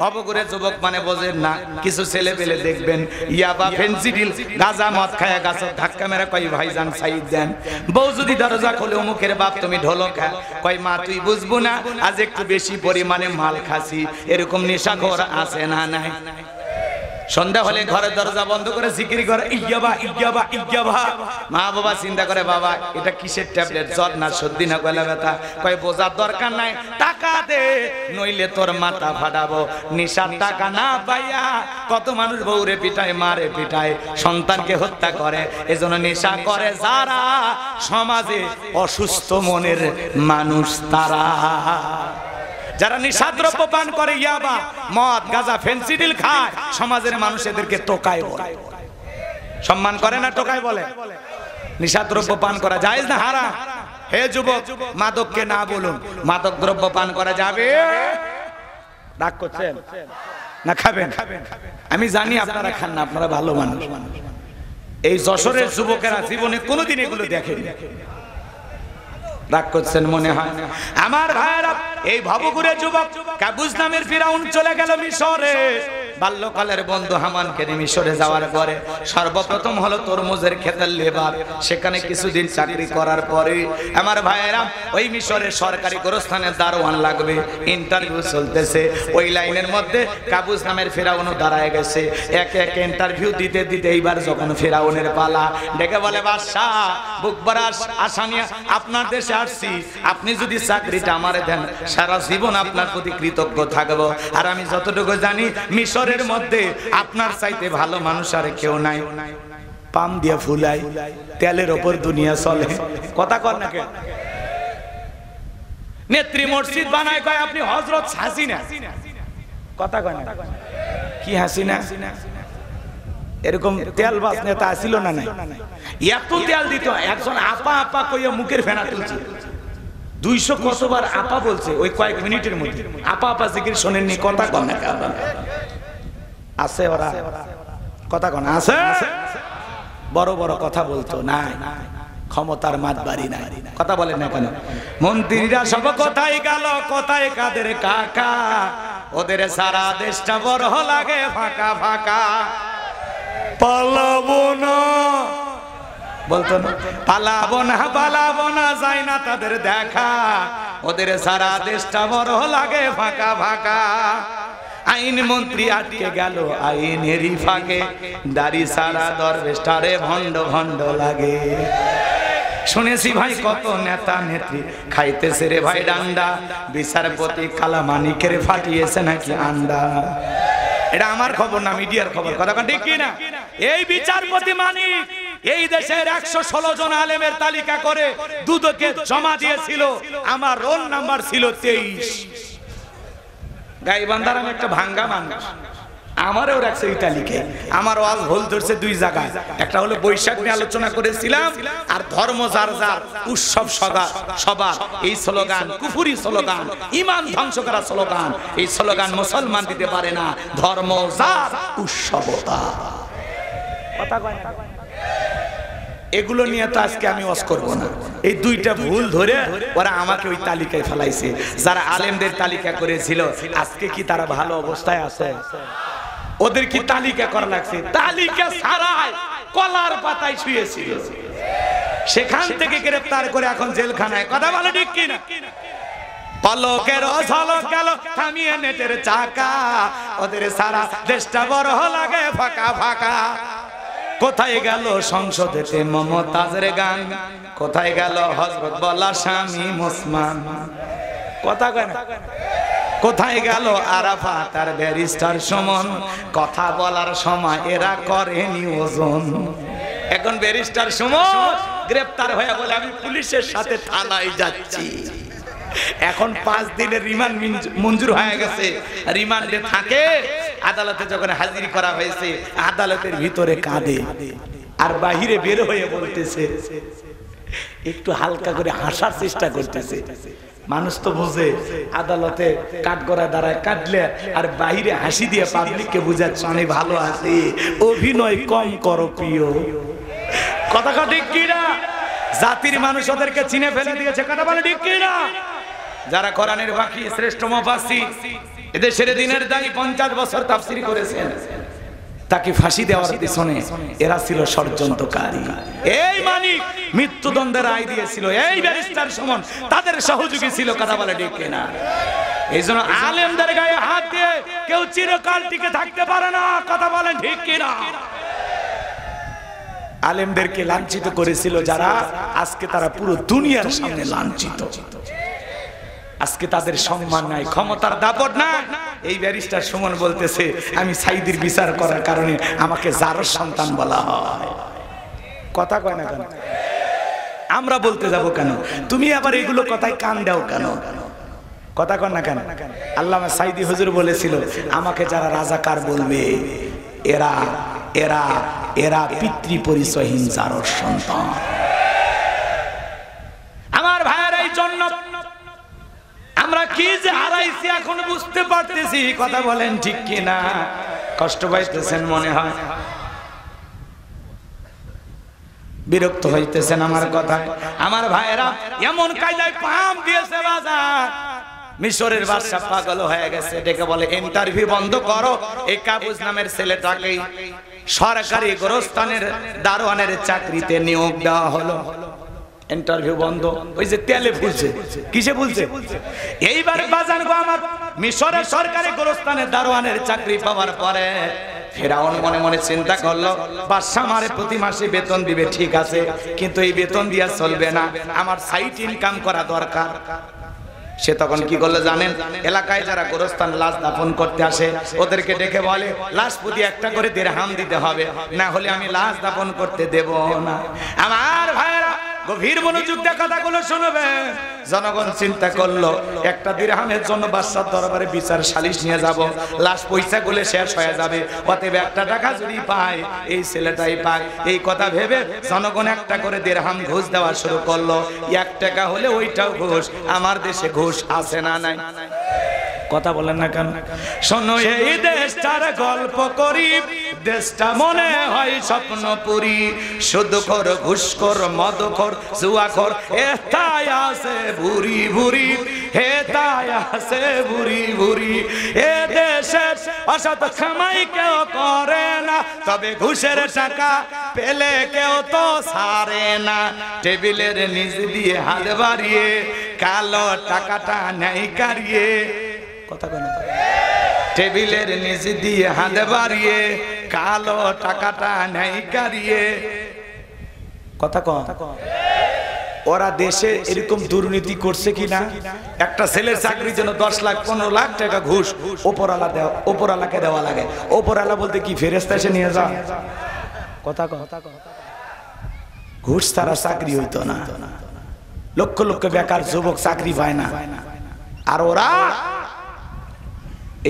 ভবঘুরে যুবক মানে বোঝেন না, কিছু ছেলে পেলে দেখবেন ইয়াবা ফেন্সিডিল গাঁজা মদ খায়া গাছের ধাক্কা মেরা কই ভাইজান সাইদ দেন। বউ যদি দরজা খোলে মুখের বাপ তুমি ঢোলক খা, কই মা তুই বুঝবো না আজ একটু বেশি পরিমাণে মাল খাসি। এরকম নেশাখোর আছে না নাই? সন্ধ্যা হলে ঘরের দরজা বন্ধ করে জিকির করে ইয়াবা ইয়াবা ইয়াবা। মা বাবা চিন্তা করে বাবা এটা কিসের ট্যাবলেট, জ্বর না সর্দি না গলা ব্যথা? কয় বোঝার দরকার নাই, টাকা দে নইলে তোর মাথা ফাটাবো। নেশার টাকা না পাইয়া কত মানুষ বউরে পিটায়, মারে পিটায়, সন্তানকে হত্যা করে। এজন্য নেশা করে যারা সমাজে অসুস্থ মনের মানুষ, তারা যারা নিশাদ্রব্য পান করে, ইয়াবা মদ গাঁজা ফেন্সিডিল খায়, সমাজের মানুষ এদেরকে টোকাই বলে। সম্মান করে না টোকাই বলে? নিশাদ্রব্য পান করা জায়েজ না হারাম? হে যুবক, মাদককে না বলুন, মাদক দ্রব্য পান করা যাবে? রাগ করছেন না? খাবেন? আমি জানি আপনারা খান না, আপনারা ভালো মানুষ। এই যশোরের যুবকেরা জীবনে কোনোদিন এগুলো দেখেনি। রাগ করছেন মনে হয়? আমার ভাইরা, এই ভবঘুরে যুবক কাবুস নামের ফিরাউন চলে গেল মিশরে। বাল্যকালের বন্ধু হামানকে নিয়ে মিশরে যাওয়ার পরে সর্বপ্রথম হলো তরমুজের ক্ষেতের লেবার। সেখানে কিছুদিন চাকরি করার পরে আমার ভাইয়েরা ওই মিশরের সরকারি গোরস্থানের দারোয়ান লাগবে, ইন্টারভিউ চলতেছে। ওই লাইনের মধ্যে কাবুস নামের ফিরাউনও দাঁড়ায় গেছে। এক এক ইন্টারভিউ দিতে দিতে এইবার যখন ফিরাউনের পালা, ডেকে বলে বাদশাহ বুকভরা আশা নিয়ে আপনার দেশে আসছি, আপনি যদি চাকরিটা আমারে দেন সারা জীবন আপনার প্রতি কৃতজ্ঞ থাকবো। আর আমি যতটুকু জানি মিশরের মধ্যে আপনার চাইতে ভালো মানুষ আর কেউ নাই। পাম দিয়া ফুলাই, তেলের ওপর দুনিয়া চলে। কথা কর না কে? নেত্রী মসজিদ বানায় কয় আপনি হযরত হাসিনা। কথা কয় না? কি হাসিনা? এরকম তেল বাস নেতা আসিল না? নাই, এত তেল দিত। একজন আপা আপা কইয়া মুখের ফেনা তুলছে। 200 কতবার আপা বলছে ওই কয়েক মিনিটের মধ্যে। আপা আপা জিকির শোনেননি? কথা কন না? আছে ওরা? কথা কন আছে? বড় বড় কথা বলতো নাই, ক্ষমতার মাত বাড়ি নাই। কথা বলেন না কেন? মন্ত্রীরা সব কোথায় গেল, কোথায় কাদের কাকা? ওদের সারা দেশটা বড় লাগে ফাঁকা ফাঁকা। পালাবো না বলতো না? পালাবো না পালাবো না, যায় না তাদের দেখা। ওদের সারা দেশটা বড় লাগে ফাঁকা ফাঁকা। আইন মন্ত্রী আটকে গেল আইনেরই ফাঁকে, দাড়ি সারা দরবেশটারে ভণ্ড ভণ্ড লাগে। শুনেছি ভাই কত নেতা নেত্রী খাইতেছে রে ভাই ডান্ডা, বিচারপতি কালামানিকের ফাটিয়েছে নাকি আন্ডা। এটা আমার খবর না, মিডিয়ার খবর। কথা ঠিক কি না? এই বিচারপতি মানিক এই দেশের 116 জন আলেমের তালিকা করে দুদকে জমা দিয়েছিল। আমার রোল নাম্বার ছিল 23। গাইবান্ধার আমি একটা ভাঙ্গা মানুষ, আমারও রাখছে এই তালিকায়। আমার ওয়াজ ভুল ধরছে 2 জায়গায়। একটা হলো বৈশাখ নিয়ে আলোচনা করেছিলাম, আর ধর্ম যার যার উৎসব সবার এই স্লোগান কুফুরি স্লোগান, ঈমান ধ্বংস করা স্লোগান। এই স্লোগান মুসলমান দিতে পারে না। ধর্ম যার উৎসবতা। কথা কয় না? এগুলো নিয়ে তো আজকে আমি ওয়াজ করব না। এই 2টা ভুল ধরে ওরা আমাকে ওই তালিকায় ফেলাইছে। যারা আলেমদের তালিকা করেছিল আজকে কি তারা ভালো অবস্থায় আছে? ওদের কি তালিকা করা লাগছে? তালিকা ছাড়াই কলার পাতায় শুয়েছিল, সেখান থেকে গ্রেফতার করে এখন জেলখানায়। কথা বলে ঠিক কি না? পলকের ঝলক গেল থামিয়ে নেটের চাকা, ওদের সারা দেশটা বড় লাগে ফাঁকা ফাঁকা। কোথায় গেল সংসদেতে মমতাজের গান? কোথায় গেল হযরত বলা স্বামী মুসলমান? কথা কয় না? কোথায় গেল আরাফাত আর ব্যারিস্টার সুমন? কথা বলার সময় এরা করেনি ওজন। এখন ব্যারিস্টার সুমন গ্রেফতার হয়ে বলে আমি পুলিশের সাথে থানায় যাচ্ছি। এখন 5 দিনের রিমান্ড মঞ্জুর হয়ে গেছে, রিমান্ডে থাকে। আদালতে যখন হাজির করা হয়েছে আদালতের ভিতরে কাঁদে, আর বাহিরে বের হয়ে বলতেছে, একটু হালকা করে হাসার চেষ্টা করতেছে। মানুষ তো বোঝে আদালতে কাঠগড়া দাঁড়ায় কাটলে, আর বাহিরে হাসি দিয়ে পাবলিককে বুঝাচ্ছে আমি ভালো আছি, অভিনয় কম করো প্রিয়। কথা ঠিক কি না? জাতির মানুষ ওদেরকে চিনে ফেলে দিয়েছে, কথা বলে ঠিক কি না? যারা কোরআনের বাকি শ্রেষ্ঠ মুফাসসির, এদেশের দিনের দাঁড়ি 50 বছর তাফসীর করেছেন, তাকে ফাঁসি দেওয়ার পিছনে এরা ছিল ষড়যন্ত্রকারী। এই মানিক মৃত্যুদণ্ডের রায় দিয়েছিল, এই ব্যারিস্টার সুমন তাদের সহযোগী ছিল, কথা বলে ঠিক কি না? এই জন্য আলেমদের গায়ে হাত দিয়ে কেউ চিরকাল টিকে থাকতে পারে না, কথা বলেন ঠিক কি না? আলেমদেরকে লাঞ্ছিত করেছিল যারা, আজকে তারা পুরো দুনিয়ার সামনে লাঞ্ছিত। আজকে তাদের সম্মান নাই, ক্ষমতার দাপট না। এই ব্যারিস্টার সুমন বলতেছে আমি সাইদির বিচার করার কারণে আমাকে জারর সন্তান বলা হয়। কথা কয় না কেন? আমরা বলতে যাব কেন? তুমি আবার এগুলো কথায় কান দাও কেন? কথা কয় না কেন? আল্লামা সাইদি হুজুর বলেছিল আমাকে যারা রাজাকার বলবে এরা এরা এরা পিতৃ পরিচয়হীন জারর সন্তান। আমার ভাইয়ের এই জন্য আমরা কি যে হারাইছি এখন বুঝতে পারতেছি, কথা বলেন ঠিক কি না? কষ্ট পাইতেছেন মনে হয়, বিরক্ত হইতেছেন আমার কথায়। আমার ভাইয়েরা এমন কায়দায় পাম দিয়েছে বাজার, মিশরের বাদশা পাগল হয়ে গেছে, ডেকে বলে ইন্টারভিউ বন্ধ করো। এই কাবুজ নামের ছেলেটাকে সরকারি গোরস্থানের দারোয়ানের চাকরিতে নিয়োগ দেওয়া হলো। ইন্টারভিউ বন্ধ, ওই যে তেলে ফুলছে, কিসে ফুলছে? এইবার বাজান গো আমার, মিশরের সরকারি গোরস্থানের দারোয়ানের চাকরি পাওয়ার পরে ফেরাউন মনে মনে চিন্তা করলো বাদশা আমারে প্রতি মাসে বেতন দিবে, ঠিক আছে, কিন্তু এই বেতন দিয়া চলবে না, আমার সাইড ইনকাম করা দরকার। সে তখন কি করলো জানেন? এলাকায় যারা গোরস্থান লাশ দাফন করতে আসে ওদেরকে ডেকে বলে লাশ প্রতি একটা করে দিরহাম দিতে হবে, না হলে আমি লাশ দাফন করতে দেব না। আমার ভাইরা গভীর মনোযোগ দিয়ে কথাগুলো শুনবেন। জনগণ চিন্তা করলো একটা দিরহামের জন্য বাদশার দরবারে বিচার সালিশ নিয়ে যাব, লাশ পয়সা গুলো শেষ হয়ে যাবে, অতএব একটা টাকা যদি পায় এই ছেলেটাই পায়। এই কথা ভেবে জনগণ একটা করে দিরহাম ঘুষ দেওয়া শুরু করলো। 1 টাকা হলে ওইটাও ঘুষ। আমার দেশে ঘুষ আছে না নাই? কথা বলেন না কেন? শোনো এই দেশটার গল্প করি, দেশটা মনে হয় স্বপ্নপুরী, সুদখোর ঘুষখোর মদখোর জুয়াখোর এটাই আছে ভুরি ভুরি, এটাই আছে ভুরি ভুরি। এ দেশে অসৎ কামাই কেউ করে না, তবে ঘুষের টাকা পেলে কেউ তো ছাড়ে না। টেবিলের নিচ দিয়ে হাত বাড়িয়ে কালো টাকাটা নেই কারিয়ে, কথা কয় না? টেবিলের নিচ দিয়ে হাত বাড়িয়ে কালো টাকাটা নেই কারিয়ে, কথা কয়। ওরা দেশে এরকম দুর্নীতি করছে কিনা? একটা ছেলের চাকরির জন্য 10 লাখ 15 লাখ টাকা ঘুষ ওপরওয়ালাকে দেওয়া লাগে। ওপরওয়ালা বলতে কি ফেরেশতা এসে নিয়ে যায়? কথা কয়। ঘুষ ছাড়া চাকরি হইতো না, লক্ষ লক্ষ বেকার যুবক চাকরি পায় না। আর ওরা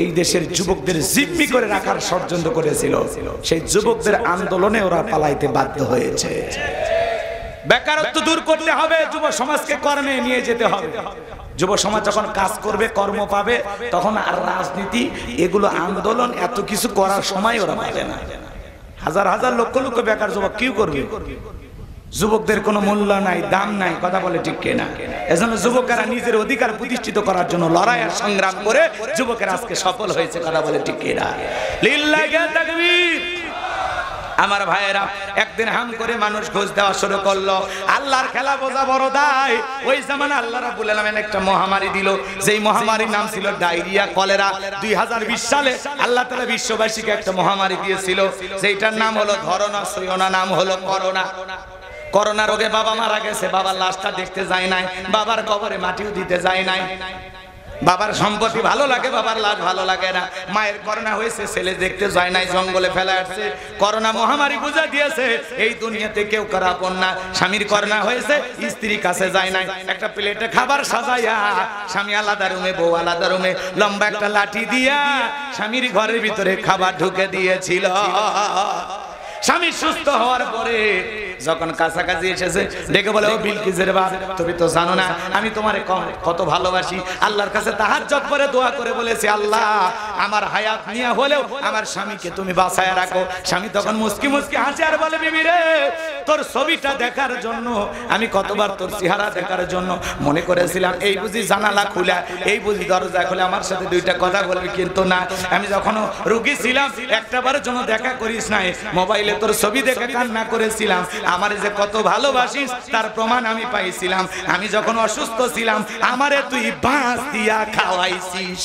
এই দেশের যুবকদের জিম্মি করে রাখার ষড়যন্ত্র করেছিল, সেই যুবকদের আন্দোলনে ওরা পালাইতে বাধ্য হয়েছে। বেকারত্ব দূর করতে হবে, যুব সমাজকে কর্মে নিয়ে যেতে হবে। যুব সমাজ যখন কাজ করবে, কর্ম পাবে, তখন আর রাজনীতি এগুলো আন্দোলন এত কিছু করার সময় ওরা পাবে না। হাজার হাজার লক্ষ লক্ষ বেকার যুবক কি করবে? যুবকদের কোনো মূল্য নাই, দাম নাই, কথা বলে ঠিক কিনা? এজন্য যুবকেরা নিজের অধিকার প্রতিষ্ঠিত করার জন্য লড়াই আর সংগ্রাম করে যুবকেরা আজকে সফল হয়েছে, কথা বলে ঠিক কিনা? লিল্লাহি তাকবীর। আমার ভাইয়েরা একদিন হাম করে মানুষ ঘুষ দেওয়া শুরু করলো। আল্লাহর খেলা বোঝা বড় দায়। ওই জামানে আল্লাহ রাব্বুল আলামিন একটা মহামারী দিল, যেই মহামারীর নাম ছিল ডায়রিয়া, কলেরা। 2020 সালে আল্লাহ তাআলা বিশ্ববাসীকে একটা মহামারী দিয়েছিল, যেটার নাম হলো ধরনা সইনা, নাম হলো করোনা। করোনা রোগে বাবা মারা গেছে, বাবার লাশটা দেখতে যায় নাই, বাবার কবরে মাটিও দিতে যায় নাই। বাবার সম্পত্তি ভালো লাগে, বাবার লাশ ভালো লাগে না। মায়ের করোনা হয়েছে, ছেলে দেখতে যায় নাই, জঙ্গলে ফেলে আসছে। করোনা মহামারী বুঝা দিয়েছে এই দুনিয়াতে কেউ কারো আপন না। স্বামীর করোনা হয়েছে, স্ত্রীর কাছে যায় নাই, একটা প্লেটে খাবার সাজাইয়া স্বামী আলাদা রুমে, বউ আলাদা রুমে, লম্বা একটা লাঠি দিয়া স্বামীর ঘরের ভিতরে খাবার ঢুকে দিয়েছিল। স্বামী সুস্থ হওয়ার পরে যখন কাছাকাছি এসেছে, ডেকে বলে ও বিলকিসের বাপ, তুমি তো জানো না আমি তোমারে কত ভালোবাসি। আল্লাহর কাছে তাহাজ্জুদ করে দোয়া করে বলেছি, আল্লাহ আমার হায়াত নিয়ে হলেও আমার স্বামীকে তুমি বাঁচায় রাখো। স্বামী তখন মুস্কি মুস্কি হাসে আর বলে, বিবি রে তোর ছবিটা দেখার জন্য, আমি কতবার তোর চেহারা দেখার জন্য মনে করেছিলাম এই বুঝি জানালা খোলা, এই বুঝি দরজা খোলা, আমার সাথে দুইটা কথা বলবি, কিন্তু না, আমি যখন রোগী ছিলাম একটাবারের জন্য দেখা করিস নাই, মোবাইলে তোর ছবি দেখে কান্না করেছিলাম, আমার যে কত ভালোবাসিস তার প্রমাণ আমি পাইছিলাম। আমি যখন অসুস্থ ছিলাম আমারে তুই বাঁশ দিয়া খাওয়াইছিস।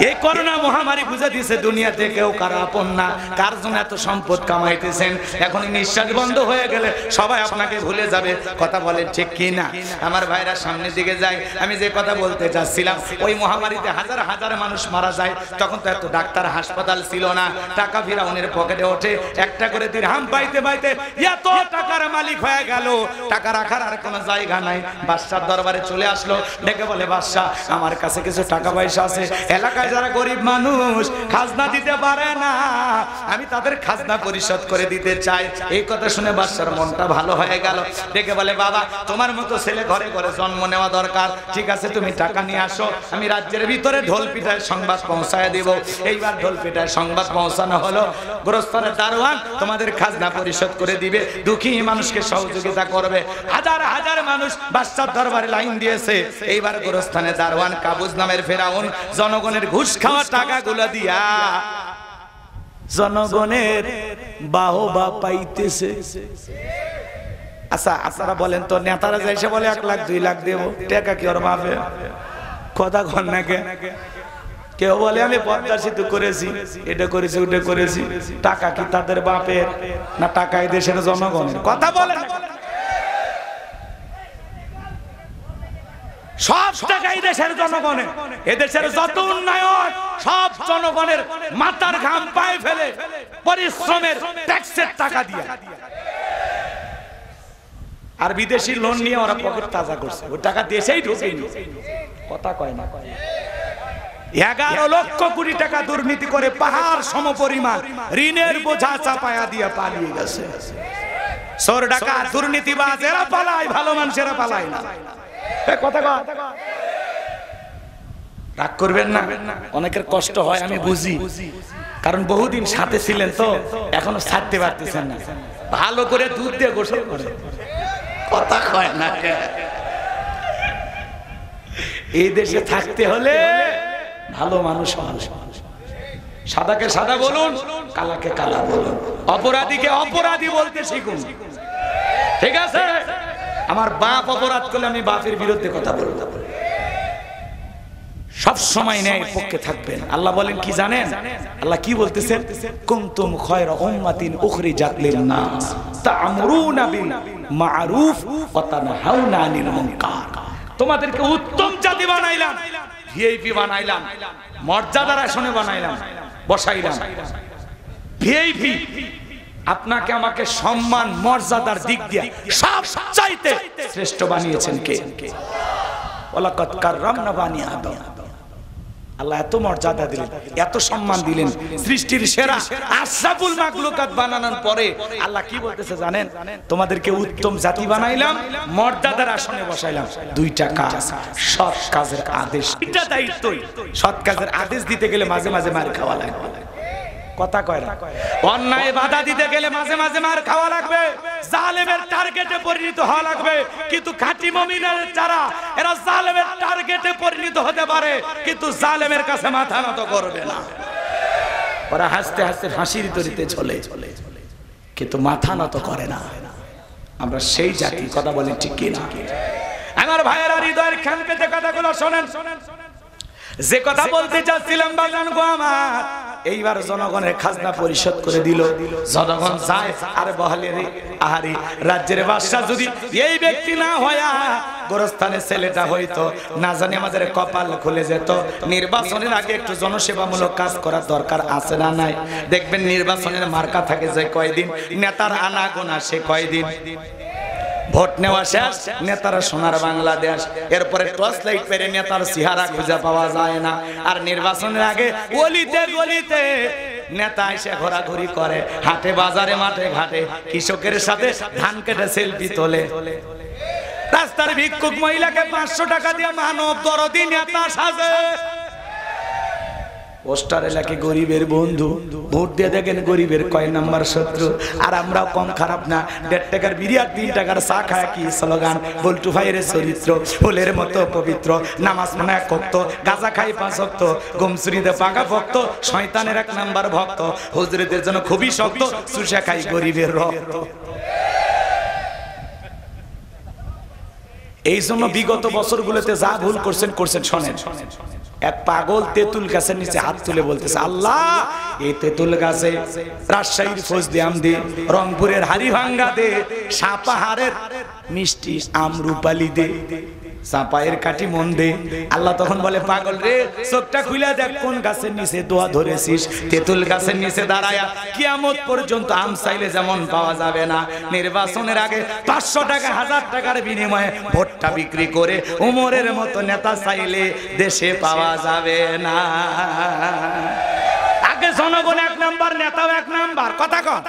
এই করোনা মহামারী বুঝে দিয়েছে দুনিয়াতে কেউ কারো আপন না, কার জন্য এত সম্পদ কামাইতেছেন, এখন নিঃশ্বাস বন্ধ হয়ে গেলে সবাই আপনাকে ভুলে যাবে। কথা বলেন ঠিক কি না? আমার ভাইরা সামনের দিকে যায়, আমি যে কথা বলতে চাচ্ছিলাম, ওই মহামারীতে হাজার হাজার মানুষ মারা যায়, তখন তো এত ডাক্তার হাসপাতাল ছিল না, টাকা ফিরাউনের পকেটে ওঠে, একটা করে দিরহাম পাইতে পাইতে এত টাকার মালিক হয়ে গেল, টাকা রাখার আর কোনো জায়গা নাই। বাদশার দরবারে চলে আসলো, ডেকে বলে বাদশাহ আমার কাছে কিছু টাকা পয়সা আছে, এলাকায় যারা গরিব মানুষ খাজনা দিতে পারে না, আমি তাদের খাজনা পরিশোধ করে দিতে চাই। এই কথা শুনে বাদশার মনটা ভালো হয়ে গেল, ডেকে বলে বাবা তোমার মতো ছেলে ঘরে ঘরে জন্ম নেওয়া দরকার, ঠিক আছে তুমি টাকা নিয়ে আসো, আমি রাজ্যের ভিতরে ঢোল পিটায় সংবাদ পৌঁছায় দেব। এইবার ঢোল পিটায় সংবাদ পৌঁছানো হলো, গোরস্থানের দারোয়ান তোমাদের খাজনা পরিশোধ করে দিবে, দুঃখী মানুষকে সহযোগিতা করবে। হাজার হাজার মানুষ বাদশার দরবারে লাইন দিয়েছে। এইবার গোরস্থানের দারোয়ান কাবুজ নামের ফেরাউন জনগণের ঘুষ খাওয়া টাকাগুলো দিয়া জনগণের বাহবা পাইতেছে। আচ্ছা আপনারা বলেন তো, নেতারা যাইছে বলে 1 লাখ 2 লাখ দেব, টাকা কি ওর মাপে? কথা কন না কে? কেউ বলে আমি পদ্মা সেতু করেছি, এটা করেছি ওটা করেছি, টাকা কি তাদের বাপের না টাকা এই দেশের জনগণের? কথা বলেন। সব টাকাই দেশের জনগণের, এদেশের যত উন্নয়ন সব জনগণের মাথার ঘাম পায়ে ফেলে পরিশ্রমের ট্যাক্সের টাকা দিয়ে, আর বিদেশি লোন নিয়ে ওরা পকেট তাজা করছে, ওই টাকা দেশেই ঢুকেনি। কথা কয় না? 11 লক্ষ কোটি টাকা দুর্নীতি করে পাহাড় সমপরিমাণ ঋণের বোঝা চাপায়া দিয়ে পালিয়ে গেছে। চোর ডাকাত দুর্নীতিবাজ এরা পালায়, ভালো মানুষেরা পালায় না। কথা কয়, রাগ করবেন না, অনেকের কষ্ট হয় আমি বুঝি, কারণ বহুদিন সাথে ছিলেন তো এখনো ছাড়তে পারতেছেন না, ভালো করে দুধ দিয়ে গোসল করে। কথা কয় না? এই দেশে থাকতে হলে ভালো মানুষ হন, সাদাকে সাদা বলুন, কালাকে কালা বলুন, অপরাধীকে অপরাধী বলতে শিখুন, ঠিক আছে? আমার বাপ অপরাধ করলে আমি বাপের বিরুদ্ধে কথা বলবো, সব সময় ন্যায়ের পক্ষে থাকবেন। আল্লাহ বলেন কি জানেন? আল্লাহ কি বলতেছেন? কুনতুম খায়রা উম্মাতিন উখরিজাত লিন-নাস তা'মুরুনা বিল মা'রুফ ওয়া তানহাউনা আনিল মুনকার। তোমাদেরকে উত্তম জাতি বানাইলাম, ভিআইপি বানাইলাম, মর্যাদার আসনে বানাইলাম, বসাইলাম। ভিআইপি আপনাকে আমাকে সম্মান মর্যাদার দিক দিয়ে সবচাইতে শ্রেষ্ঠ বানিয়েছেন কে? ওয়ালাকাদ কাররামনা বানি আদম। আল্লাহ এত মর্যাদা দিলেন, এত সম্মান দিলেন, সৃষ্টির সেরা আশরাফুল মাখলুকাত বানানোর পরে আল্লাহ কি বলতেছে জানেন? তোমাদেরকে উত্তম জাতি বানাইলাম, মর্যাদার আসনে বসাইলাম। দুইটা কাজ, সৎ কাজের আদেশ, এটা দায়িত্বই। সৎ কাজের আদেশ দিতে গেলে মাঝে মাঝে মার খাওয়া লাগবে। কথা কয় না? অন্যায় বাধা দিতে গেলে মাঝে মাঝে মার খাওয়া লাগবে, জালেমের টার্গেটে পরিণত হওয়া লাগবে। কিন্তু খাঁটি মুমিনের যারা, এরা জালেমের টার্গেটে পরিণত হতে পারে কিন্তু জালেমের কাছে মাথা নত করবে না। ওরা হাসতে হাসতে ফাঁসির দড়িতে চলে কিন্তু মাথা নত করে না। আমরা সেই জাতি। কথা বলেন ঠিক কি না? আমার ভাইয়েরা হৃদয়ের খেল পেতে কথাগুলো শোনেন। যে কথা বলতে চাচ্ছিলাম বাজান গো আমার, এইবার জনগণের খাজনা পরিশোধ করে দিল। জনগণ যায় আর বলে রে আহারি, রাজ্যের বাদশা যদি এই ব্যক্তি না হয়া গোরস্থানের ছেলেটা হইতো, না জানি আমাদের কপাল খুলে যেত। নির্বাচনের আগে একটু জনসেবামূলক কাজ করার দরকার আছে না নাই? দেখবেন নির্বাচনের মার্কা থাকে যে কয়দিন, নেতার আনাগোনা সে কয়দিন। ভোট নেওয়া শেষ, নেতারা সোনার বাংলাদেশ, এরপরে টর্চ লাইট পেরে নেতার চেহারা খুঁজে পাওয়া যায় না। আর নির্বাচনের আগে গলিতে গলিতে নেতা এসে ঘোরাঘুরি করে, হাটে বাজারে মাঠে ঘাটে কৃষকের সাথে ধান কেটে সেলফি তোলে। রাস্তার ভিক্ষুক মহিলাকে 500 টাকা দিয়ে মানব দরদি নেতা সাজে। পোস্টার এলাকে গরিবের বন্ধু, ভোট দিয়ে দেখেন গরিবের কয় নাম্বার শত্রু। আর আমরাও কম খারাপ না, 1.5 টাকার বিড়ি আর 3 টাকার চা খায় কি স্লোগান, বল্টু ভাইয়ের চরিত্র ফুলের মতো পবিত্র, নামাজ মানে 1 ওয়াক্ত, গাঁজা খাই 5 ওয়াক্ত, গমচুরিতে পাকা ভক্ত, শয়তানের 1 নাম্বার ভক্ত, হুজুরদের জন্য খুবই শক্ত, চুষা খাই গরিবের রক্ত। এই জন্য বিগত বছরগুলোতে যা ভুল করছেন শোনেন। এক পাগল তেঁতুল গাছের নিচে হাত তুলে বলতেছে, আল্লাহ এই তেঁতুল গাছে রাজশাহীর ফজলি আমদি, রংপুরের হাড়িভাঙ্গা দে, সাপাহারের মিষ্টি আমরুপালি দে, চাপায়ের কাটি মন দে। আল্লাহ তখন বলে, পাগল রে চোখটা খুলে দেখ কোন গাছের নিচে দোয়া ধরেছিস। তেঁতুল গাছের নিচে দাঁড়ায়া কিয়ামত পর্যন্ত আম চাইলে যেমন পাওয়া যাবে না, নির্বাচনের আগে 500 টাকা 1000 টাকার বিনিময়ে ভোটটা বিক্রি করে উমরের মতো নেতা চাইলে দেশে পাওয়া যাবে না। আগে জনগণ 1 নাম্বার, নেতাও 1 নাম্বার, কথা কন।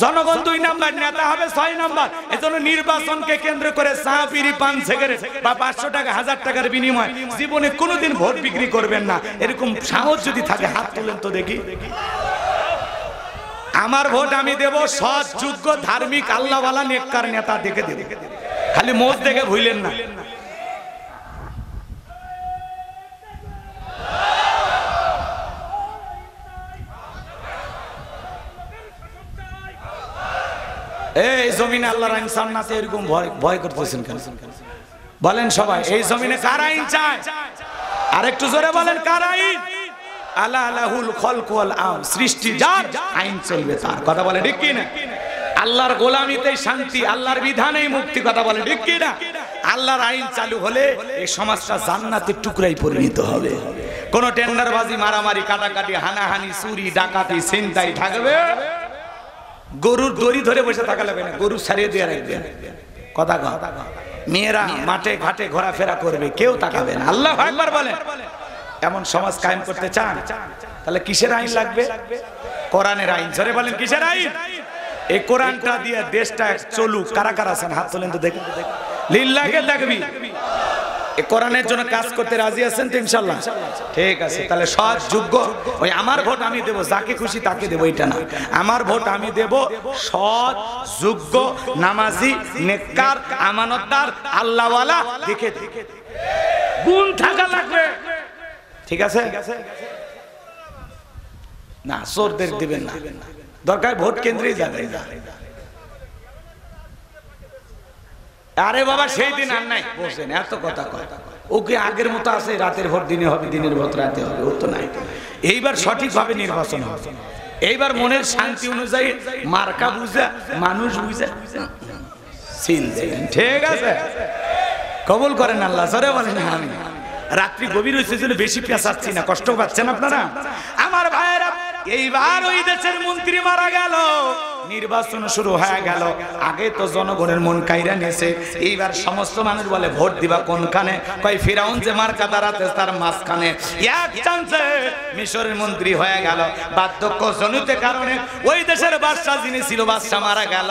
জনগণ 2 নাম্বার, নেতা হবে 6 নাম্বার। এজন্য নির্বাচনকে কেন্দ্র করে চা বিড়ি পান সিগারেট বা 500 টাকা 1000 টাকার বিনিময়ে জীবনে কোনোদিন ভোট বিক্রি করবেন না। এরকম সাহস যদি থাকে হাত তোলেন তো দেখি। আমার ভোট আমি দেব সৎ, যোগ্য, ধার্মিক, আল্লাহওয়ালা, নেককার নেতা দেখে দেব, খালি মোজ দেখে ভুলেন না। এই জমিনে আল্লাহর আইন চান না, এরকম ভয় করতেছেন কেন? বলেন সবাই, এই জমিনে কার আইন চায়? আর একটু জোরে বলেন, কার আইন? আলাহুল খলক ওয়াল আম, সৃষ্টি যার, আইন চলবে তার। কথা বলে ঠিক কি না? আল্লাহর গোলামিতেই শান্তি, আল্লাহর বিধানেই মুক্তি। কথা বলে ঠিক কি না? আল্লাহর আইন চালু হলে এই সমাজটা জান্নাতের টুকরাই পরিণত হবে। কোন টেন্ডারবাজি, মারামারি, কাটাকাটি, হানাহানি, চুরি, ডাকাতি, ছিনতাই থাকবে। গরুর দড়ি ধরে বসে থাকা লাগবে না, গরু ছাড়িয়ে দিয়ে রাখবেন। কথা কথা, মেয়েরা মাঠে ঘাটে ঘোরাফেরা করবে, কেউ তাকাবে না। আল্লাহু আকবার বলেন। এমন সমাজ কায়েম করতে চান? তাহলে কিসের আইন লাগবে? কোরআনের আইন। জোরে বলেন, কিসের আইন? এই কোরআনটা দিয়ে দেশটা চলুক। কারা কারা আছেন হাত তোলেন তো দেখি। লিল্লাহি তাকবীর। এই কোরআনের জন্য কাজ করতে রাজি আছেন তো ইনশাআল্লাহ? ঠিক আছে, তাহলে সৎ, যোগ্য, ওই আমার ভোট আমি দেব, যাকে খুশি তাকে দেব, এটা না। আমার ভোট আমি দেব সৎ, যোগ্য, নামাজি, নেককার, আমানতদার, আল্লাহওয়ালা দেখে দেখে গুণ থাকা লাগবে। ঠিক আছে না? চোরদের দিবেন না, দরকার ভোট কেন্দ্রেই যাবেন না। আরে বাবা সেই দিন আর নাই, বসেন, এত কথা কয়। ওকে আগের মতো আছে, রাতের ভোট দিনে হবে, দিনের ভোট রাতে হবে, ও তো নাই। এইবার সঠিকভাবে নির্বাচন হবে। এইবার মনের শান্তি অনুযায়ী মার্কা বুঝা, মানুষ বুঝা সিল দেবেন। ঠিক আছে, কবুল করেন আল্লাহ। সরে বলেন আমি। রাত্রি গভীর হয়েছে জন্য বেশি পেঁচাচ্ছি না, কষ্ট পাচ্ছেন আপনারা? আমার ভাইয়েরা, এইবার ওই দেশের মন্ত্রী মারা গেল, নির্বাচন শুরু হয়ে গেল। আগে তো জনগণের মন কাইরা নিয়েছে, এইবার সমস্ত মানুষ বলে ভোট দিবা কোনখানে? কয় ফিরাউন যে মার্কা দাঁড়াতে তার মাঝখানে। এক চান্সে মিশরের মন্ত্রী হয়ে গেল। বার্ধক্য জনিত কারণে ওই দেশের বাদশা যিনি ছিল, বাদশা মারা গেল।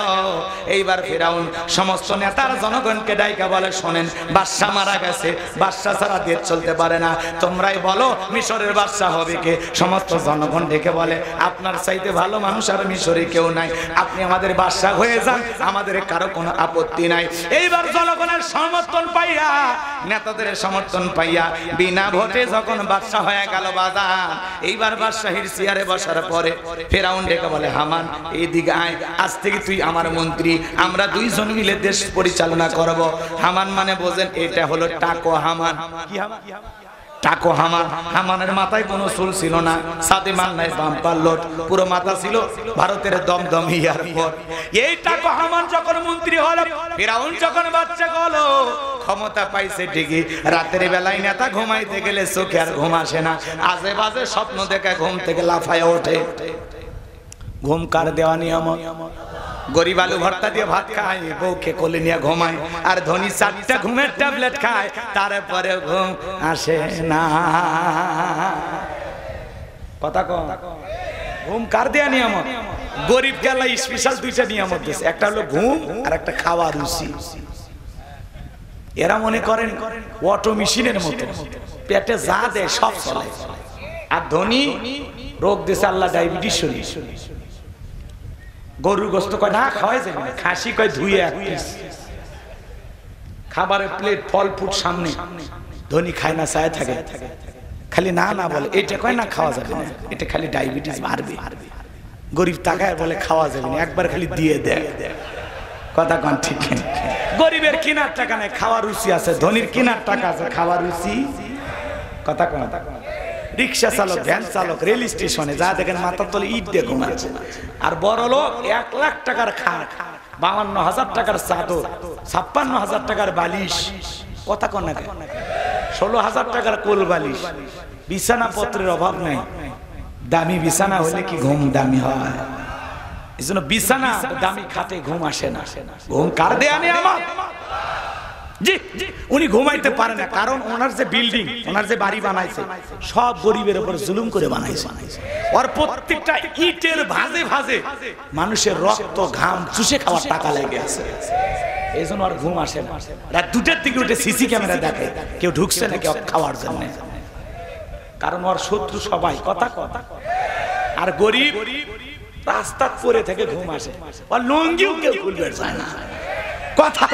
এইবার ফিরাউন সমস্ত নেতার জনগণকে ডাইকা বলে, শোনেন, বাদশা মারা গেছে, বাদশা ছাড়া দেশ চলতে পারে না, তোমরাই বলো মিশরের বাদশা হবে কে? সমস্ত জনগণ ডেকে বলে, আপনার চাইতে ভালো মানুষ আর মিশরে কেউ নাই, আপনি আমাদের বাদশা হয়ে যান, আমাদের কারো কোনো আপত্তি নাই। এইবার জনগণের সমর্থন পাইয়া, নেতাদের সমর্থন পাইয়া বিনা ভোটে যখন বাদশা হয়ে গেল বাজান, এইবার বাদশাহীর চেয়ারে বসার পরে ফেরাউন ডেকে বলে, হামান এইদিকে আয়, আজ থেকে তুই আমার মন্ত্রী, আমরা 2 জন মিলে দেশ পরিচালনা করব। হামান মানে বোঝেন, এটা হলো টাকো হামান। কি হামান? টাকো হামান। হামানের মাথায় কোনো চুল ছিল না, সাদে মান্নায় বাম্পার লোট, পুরো মাথা ছিল ভারতের দমদম এয়ারপোর্ট। এই টাকো হামান যখন মন্ত্রী হলো, ফিরাউন যখন বাচ্চা হলো, ক্ষমতা পাইছে ঠিকই, রাতের বেলায় নেতা ঘুমাইতে গেলে চোখে আর ঘুম আসে না, আজে বাজে স্বপ্ন দেখে ঘুম থেকে লাফায় ওঠে। ঘুম কার দেওয়া নিয়ামত? গরিব আলু ভর্তা দিয়ে ভাত খায়, বউকে কোলে নিয়ে ঘুমায়, আর ধনী 4টা ঘুমের ট্যাবলেট খায়, তারপরে ঘুম আসে না। কথা কম। ঘুম কার দেয়া নিয়ামত? গরিব গেলা স্পেশাল 2টা নিয়ামত দিয়েছে, একটা হলো ঘুম আর একটা খাওয়া রুচি। এরা মনে করেন অটো মেশিনের মতো, পেটে যা দেয় সব চলে। আর ধনী রোগ দিছে আল্লাহ ডায়াবেটিস শরীর। গরুর গোস্ত কয় না খাওয়াই যাবে না, খাসি কয় ধুয়ে এক পিস, খাবারের প্লেট ফল ফুট সামনে, ধনী খায় না, চায় থাকে, খালি না না বলে, এটা কয় না খাওয়া যাবে না, এটা খালি ডায়াবেটিস বাড়বে। গরিব তাকায় বলে খাওয়া যাবে না, একবার খালি দিয়ে দেয়। কথা কন ঠিক? গরিবের কিনার টাকা নেই, খাওয়ার রুচি আছে, ধনীর কিনার টাকা আছে, খাওয়ার রুচি। কথা কন? রিক্সা চালক, ভ্যান চালক, রেল স্টেশনে যা দেখেন মাথার তলে ইট দিয়ে ঘুমাচ্ছে, আর বড় লোক 1 লাখ টাকার খাট, 52,000 টাকার চাদর, 56,000 টাকার বালিশ। কথা কন না? 16,000 টাকার কোল বালিশ। বিছানা পত্রের অভাব নাই। দামি বিছানা হলে কি ঘুম দামি হয়? এই জন্য বিছানা দামি খাটে ঘুম আসে না। ঘুম কার দেয়া নেই আমার? জি, উনি ঘুমাইতে পারে না, কারণ ওনার যে বিল্ডিং, ওনার যে বাড়ি বানাইছে, সব গরিবের উপর জুলুম করে বানাইছে। আর প্রত্যেকটা ইটের ভাঁজে ভাঁজে মানুষের রক্ত ঘাম চুষে খাওয়ার টাকা লেগে আছে। এই জন্য আর ঘুম আসে না। রাত 2টার দিকে উঠে সিসি ক্যামেরা দেখে কেউ ঢুকছে নাকি খাওয়ার জন্য, কারণ ওর শত্রু সবাই। কথা কথা। আর গরিব রাস্তা পরে থেকে ঘুম আসে, আর লুঙ্গিও কেউ খুলবে চায় না। কথা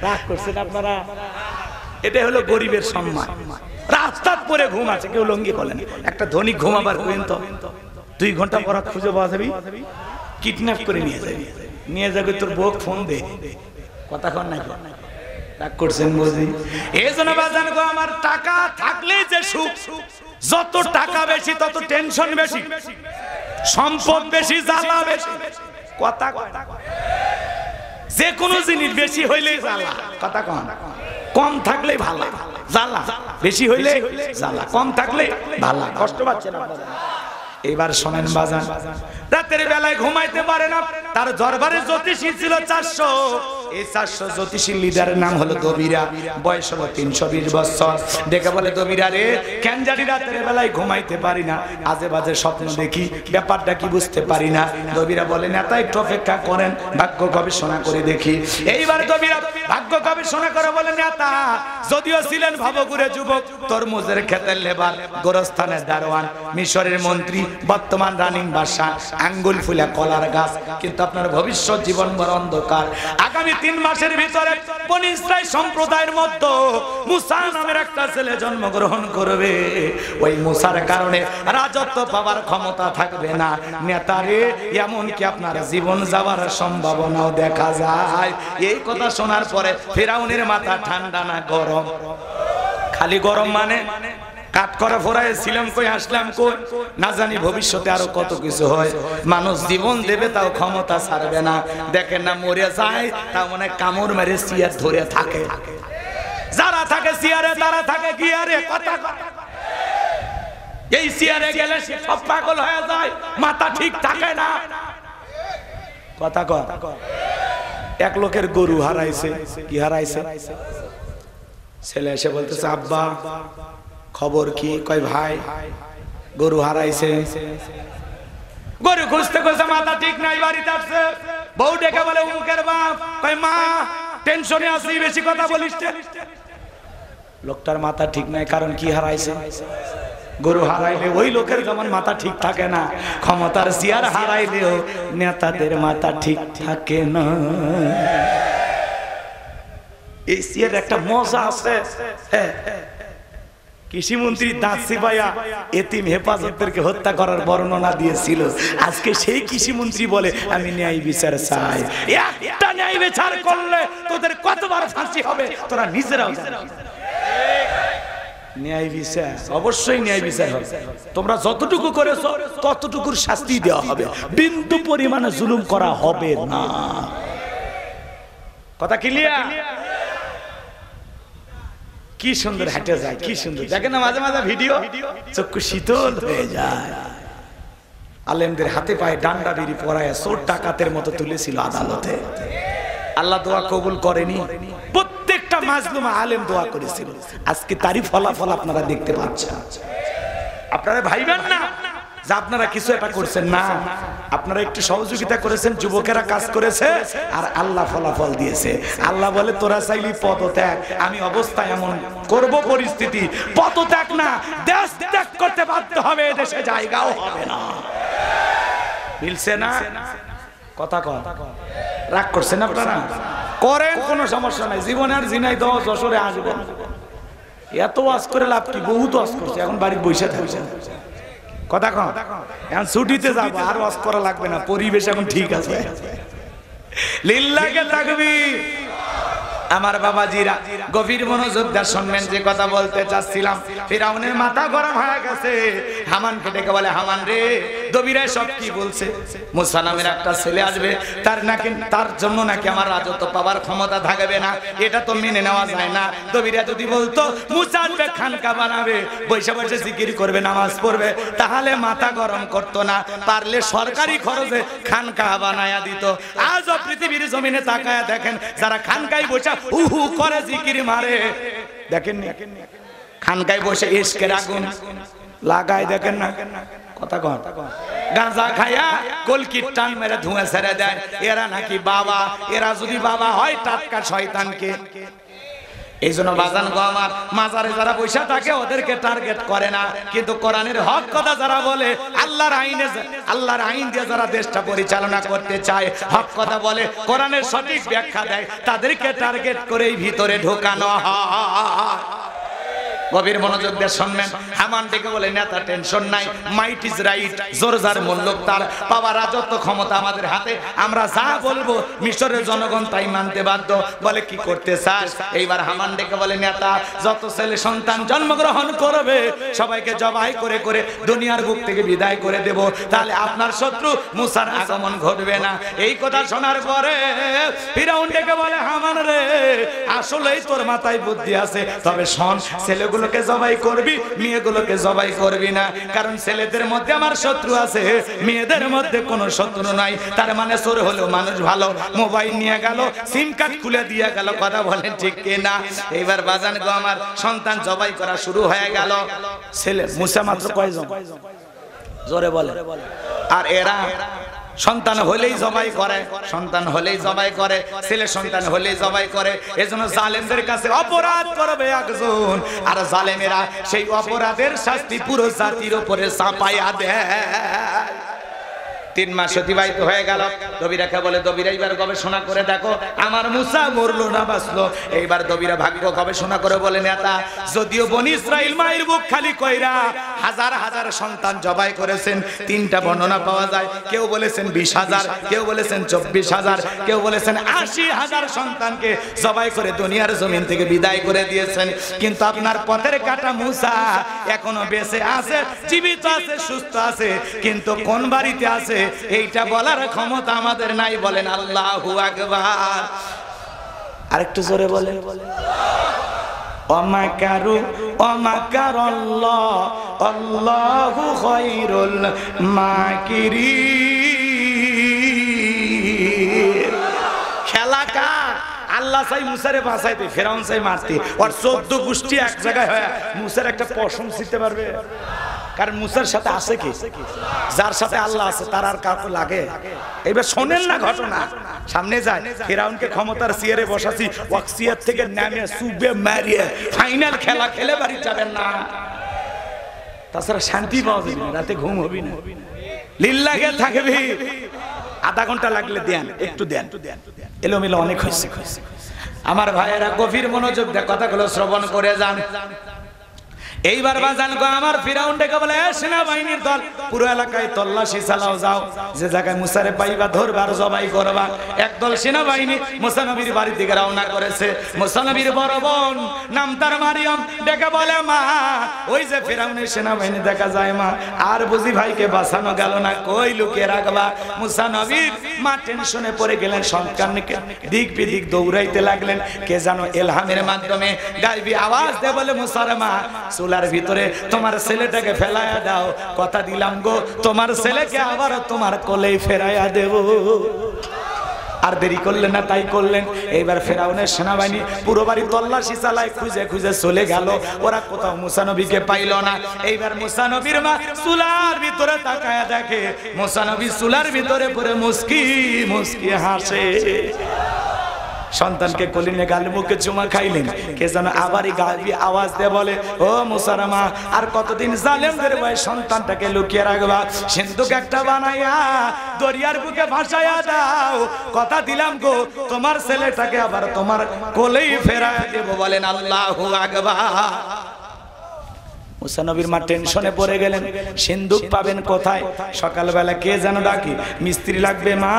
রাগ করছেন আপনারা? এটা হলো গরিবের সম্মান। রাস্তার পরে ঘুম আছে, কেউ লুঙ্গি খোলে না। একটা ধনী ঘুমাবার কইন তো 2 ঘন্টা পর খুঁজে পাওয়া যাবে, কিডন্যাপ করে নিয়ে যাবে তোর বউ, ফোন দে। কথা কন না? রাগ করছেন বুঝি? এই জন্য বাজান গো, আমার টাকা থাকলেই যে সুখ, যত টাকা বেশি তত টেনশন বেশি, সম্পদ বেশি জ্বালা বেশি। কথা কথা। যে কোনো জিনিস বেশি হইলেই জ্বালা। কথা কন? কম থাকলে ভালো, জ্বালা বেশি হইলে জ্বালা, কম থাকলে ভালো। কষ্ট পাচ্ছেন আপনারা? এবার শোনেন বাজান, রাতের বেলায় ঘুমাইতে পারে না, তার দরবারে জ্যোতিষী ছিল 400। এই 400 জ্যোতিষী লিডারের নাম হলো দবিরা। বয়স হলো 320 বছর। ডেকে বলে, দবিরা রে, কেন জানি রাতের বেলায় ঘুমাইতে পারি না, আজে বাজে স্বপ্ন দেখি, ব্যাপারটা কি বুঝতে পারি না। দবিরা বলে, নেতা একটু অপেক্ষা করেন, ভাগ্য গবেষণা করে দেখি। এইবার দবিরা ভাগ্য গবেষণা করে বলে, নেতা যদিও ছিলেন ভবঘুরে যুবক, তরমুজের ক্ষেতের লেবার, গোরস্থানের দারোয়ান, মিশরের মন্ত্রী, বর্তমান রানিং বাদশা, আঙ্গুল ফুলা কলার গাছ, কিন্তু আপনার ভবিষ্যৎ জীবন বড় অন্ধকার। আগামী 3 মাসের ভিতরে বনি ইসরাইল সম্প্রদায়ের মধ্যে মুসা নামের একটা ছেলে জন্মগ্রহণ করবে। ওই মুসার কারণে রাজত্ব পাওয়ার ক্ষমতা থাকবে না। নেতারে, এমন কি আপনার জীবন যাওয়ার সম্ভাবনাও দেখা যায়। এই কথা শোনার পরে ফিরাউনের মাথা ঠান্ডা না গরম? খালি গরম মানে কাট করা ফোরায় ছিলাম কই, আসলাম কই, না জানি ভবিষ্যতে আরো কত কিছু হয়। মানুষ জীবন দেবে তাও ক্ষমতা ছাড়বে না। দেখেন না, মরে যায় তাও মানে কামড় মেরে চেয়ার ধরে থাকে। যারা থাকে চেয়ারে তারা থাকে গিয়ারে। কথা এই চেয়ারে গেলে সে সব পাগল হয়ে যায়, মাথা ঠিক থাকে না। কথা কর। এক লোকের গরু হারাইছে। কি হারাইছে? ছেলে এসে বলতেছে, আব্বা খবর কি? কয় ভাই গরু হারাইছে। গরু খুঁজতে খুঁজতে মাথা ঠিক নাই, বাড়িতে আসছে। বউ ডেকে বলে, মুখের বাপ। কয় মা, টেনশনে আছি, বেশি কথা বলিস। লোকটার মাথা ঠিক নাই, কারণ কি হারাইছে? গরু হারাইলে ওই লোকের যেমন মাথা ঠিক থাকে না, ক্ষমতার চেয়ার হারাইলেও নেতাদের মাথা ঠিক থাকে না। এই চেয়ার একটা মজা আছে। হ্যাঁ, কৃষিমন্ত্রী দাঁত চিবাইয়া এতিম হেফাজতদেরকে হত্যা করার বর্ণনা দিয়েছিল। আজকে সেই কৃষিমন্ত্রী বলে, আমি ন্যায় বিচার চাই। একটা ন্যায় বিচার করলে তোদের কতবার ফাঁসি হবে তোরা নিজেরাও জানিস। ন্যায় বিচার, অবশ্যই ন্যায় বিচার হবে। তোমরা যতটুকু করেছো ততটুকুর শাস্তি দেওয়া হবে, বিন্দু পরিমাণে জুলুম করা হবে না। কথা ক্লিয়ার? কি সুন্দর হেঁটে যায়, কি সুন্দর। দেখেন না মাঝে মাঝে ভিডিও, চক্ষু শীতল হয়ে যায়। আলেমদের হাতে পায়ে ডান্ডা বিড়ি পরায় চোর ডাকাতের মতো তুলেছিল আদালতে। আল্লাহ দোয়া কবুল করেনি। প্রত্যেকটা মাজলুম আলেম দোয়া করেছিল। আজকে তারই ফলাফল আপনারা দেখতে পাচ্ছেন। আপনারা ভাইবেন না যে আপনারা কিছু একটা করছেন না, আপনারা একটু সহযোগিতা করেছেন, যুবকেরা কাজ করেছে আর আল্লাহ ফলাফল দিয়েছে। আল্লাহ বলে তোরা চাইলি পদত্যাগ, আমি অবস্থা এমন করব পরিস্থিতি পদত্যাগ না দেশ ত্যাগ করতে বাধ্য হবে, দেশে জায়গাও হবে না। মিলছে না কথা? কন রাগ করছেন আপনারা? করেন, কোনো সমস্যা নাই। জীবনে আর জিনাই 10 যশোরে আসবে, এত ওয়াজ করে লাভ কি? বহুত ওয়াজ করছে, এখন বাড়ি বসে থাকছে। কথা কন, এখন ছুটিতে যাবো, আর ওয়াজ করা লাগবে না, পরিবেশ এখন ঠিক আছে। লিল্লাহে তাকবীর। আমার বাবাজিরা গভীর মনোযোগ দিয়ে শুনবেন যে কথা বলতে চাচ্ছিলাম। ফিরাউনের মাথা গরম হয়ে গেছে, হামানকে ডেকে বলে, হামান রে, দবিরা সব কি বলছে? মুসা নামের একটা ছেলে আসবে, তার জন্য নাকি আমার রাজত্ব পাওয়ার ক্ষমতা থাকবে না, এটা তো মেনে নেওয়া যায় না। দবিরা যদি বলতো মুসা আসবে, খানকা বানাবে, বৈশা বসে জিকির করবে, নামাজ পড়বে, তাহলে মাথা গরম করতো না, পারলে সরকারি খরচে খানকা বানায়া দিত। আজও পৃথিবীর জমিনে তাকায়া দেখেন, যারা খানকায় বসে উহু করে জিকির মারে, দেখেন খানকায় বসে ইশকের আগুন লাগায়, দেখেন না কথা কন? গাঁজা খায়া কলকির টান মেরে ধুঁয়া ছেড়ে দেয়, এরা নাকি বাবা। এরা যদি বাবা হয় টাটকা শয়তানকে। এই জন্য বাজান গো আমার, মাজারে যারা পয়সা থাকে ওদেরকে টার্গেট করে না, কিন্তু কোরআনের হক কথা যারা বলে, আল্লাহর আইন দিয়ে যারা দেশটা পরিচালনা করতে চায়, হক কথা বলে, কোরআনের সঠিক ব্যাখ্যা দেয়, তাদেরকে টার্গেট করেই ভিতরে ঢোকানো হয়। গভীর মনোযোগ দিয়ে শুনবেন। হামান ডেকে বলে, নেতা টেনশন নাই, মাইট ইজ রাইট, জোর যার মূল্যক তার, পাওয়া রাজত্ব ক্ষমতা আমাদের হাতে, আমরা যা বলবো মিশরের জনগণ তাই মানতে বাধ্য। বলে কি করতে চাস? এইবার হামান ডেকে বলে, নেতা যত ছেলে সন্তান জন্মগ্রহণ করবে সবাইকে জবাই করে করে দুনিয়ার বুক থেকে বিদায় করে দেব, তাহলে আপনার শত্রু মুসার আগমন ঘটবে না। এই কথা শোনার পরে ফিরাউন ডেকে বলে, হামান রে, আসলেই তোর মাথায় বুদ্ধি আছে, তবে শোন, ছেলেগুলো গুলোকে জবাই করবি, মেয়েগুলোকে জবাই করবি না, কারণ ছেলেদের মধ্যে আমার শত্রু আছে, মেয়েদের মধ্যে কোনো শত্রু নাই। তার মানে চোর হলেও মানুষ ভালো, মোবাইল নিয়ে গেল, সিম কার্ড খুলে দিয়ে গেল, কথা বলেন ঠিক কিনা? এইবার বাজান গো আমার, সন্তান জবাই করা শুরু হয়ে গেল। ছেলে মুসা মাত্র কয়জন? জোরে বলে। আর এরা সন্তান হলেই জবাই করে, সন্তান হলেই জবাই করে, ছেলে সন্তান হলেই জবাই করে। এজন্য জালেমদের কাছে অপরাধ করবে একজন, আর জালেমেরা সেই অপরাধের শাস্তি পুরো জাতির উপরে চাপাইয়া দেয়। 3 মাস অতিবাহিত হয়ে গেল। দবিরাকে বলে, দবিরা এইবার গবেষণা করে দেখো আমার মুসা মরলো না বাঁচলো। এইবার দবিরা ভাগ্য গবেষণা করে বলে, নেতা যদিও বনি ইসরাইল মায়ের বুক খালি কইরা হাজার হাজার সন্তান জবাই করেছেন, 3টা বর্ণনা পাওয়া যায়। কেউ বলেছেন 20,000, কেউ বলেছেন 24,000, কেউ বলেছেন 80,000 সন্তানকে জবাই করে দুনিয়ার জমিন থেকে বিদায় করে দিয়েছেন। কিন্তু আপনার পথের কাটা মুসা এখনো বেঁচে আছে, জীবিত আছে, সুস্থ আছে, কিন্তু কোন বাড়িতে আছে এইটা বলার ক্ষমতা আমাদের নাই। বলেন আল্লাহু আকবার। আরেকটু জোরে বলে, ওমাকারু ওমাকারাল্লাহ আল্লাহু খায়রুল মাকিরিন। খেলা কার? আল্লাহ চাই মুসারে বাঁচাইতে, ফেরাউন চাই মারতে, আর 14 গোষ্ঠী এক জায়গায় হয় মুসার একটা পশম ছিঁড়তে পারবে? কারণ মুসার সাথে আছে কি? যার সাথে আল্লাহ আছে তার আর কাউকে লাগে? এবার শোনেন না ঘটনা, সামনে যায়। ফিরাউনকে ক্ষমতার চেয়ারে বসাছি, ওয়াকসিয়াত থেকে নামে সুবে মারিয়ে ফাইনাল খেলা খেলে বাড়ি যাবেন না, তাছাড়া শান্তি পাওয়া যাবে না, রাতে ঘুম হবে না, লিল্লাহে থাকবি। আধা ঘন্টা লাগলে দেন, একটু দেন, এলোমেলো অনেক হয়েছে। আমার ভাইয়েরা গভীর মনোযোগ দিয়ে কথাগুলো শ্রবণ করে যান। এইবার বাজান গো আমার, ফিরাউন ডেকে বলে, সেনাবাহিনীর দল পুরো এলাকায় তল্লাশি চালাও, যাও যে জায়গায় মুসারে পাইবা ধরবা আর জবাই করবা। একদল সেনাবাহিনী মুসা নবীর বাড়ির দিকে রওনা করেছে। মুসা নবীর বড় বোন নাম তার মারিয়াম ডেকে বলে, মা ওই যে ফিরাউনের সেনাবাহিনী দেখা যায় মা, আর বুঝি ভাইকে বাঁচানো গেল না, কই লুকিয়ে রাখবা? মুসা নবীর মা টেনশনে পড়ে গেলেন, সন্তানকে দিক বিদিক দৌড়াইতে লাগলেন। কে জানো এলহামের মাধ্যমে গায়বী আওয়াজ দিয়ে বলে, মুসার মা চুলার ভিতরে তোমার ছেলেটাকে ফেলাইয়া দাও, কথা দিলাম গো তোমার ছেলেকে আবার তোমার কোলেই ফেরাইয়া দেব। আর দেরি করলেন না, তাই করলেন। এইবার ফেরাউনের সেনাবাহিনী পুরো বাড়ি তল্লাশি চালায়, খুঁজে খুঁজে চলে গেল। ওরা কোথাও মুসা নবীকে পাইল না। এইবার মুসা নবীর মা চুলার ভিতরে তাকায়া দেখে মুসা নবী চুলার ভিতরে পড়ে মুস্কি মুস্কি হাসে। সন্তানকে কোলে গালে মুখে চুমা খাইলেন। কে যেন আবারই গালি আওয়াজ দিয়ে বলে, ও মুসার মা, আর কতদিন জালেমদের ভয়ে সন্তানটাকে লুকিয়ে রাখবা? সিন্ধুক একটা বানাইয়া দরিয়ার বুকে ভাসাইয়া দাও। কথা দিলাম গো, তোমার ছেলেটাকে আবার তোমার কোলেই ফেরায় দেব। বলেন আল্লাহু আকবার। মুসা নবীর মা টেনশনে পড়ে গেলেন, সিন্ধুক পাবেন কোথায়? সকালবেলা কে যেন ডাকি, মিস্ত্রি লাগবে মা,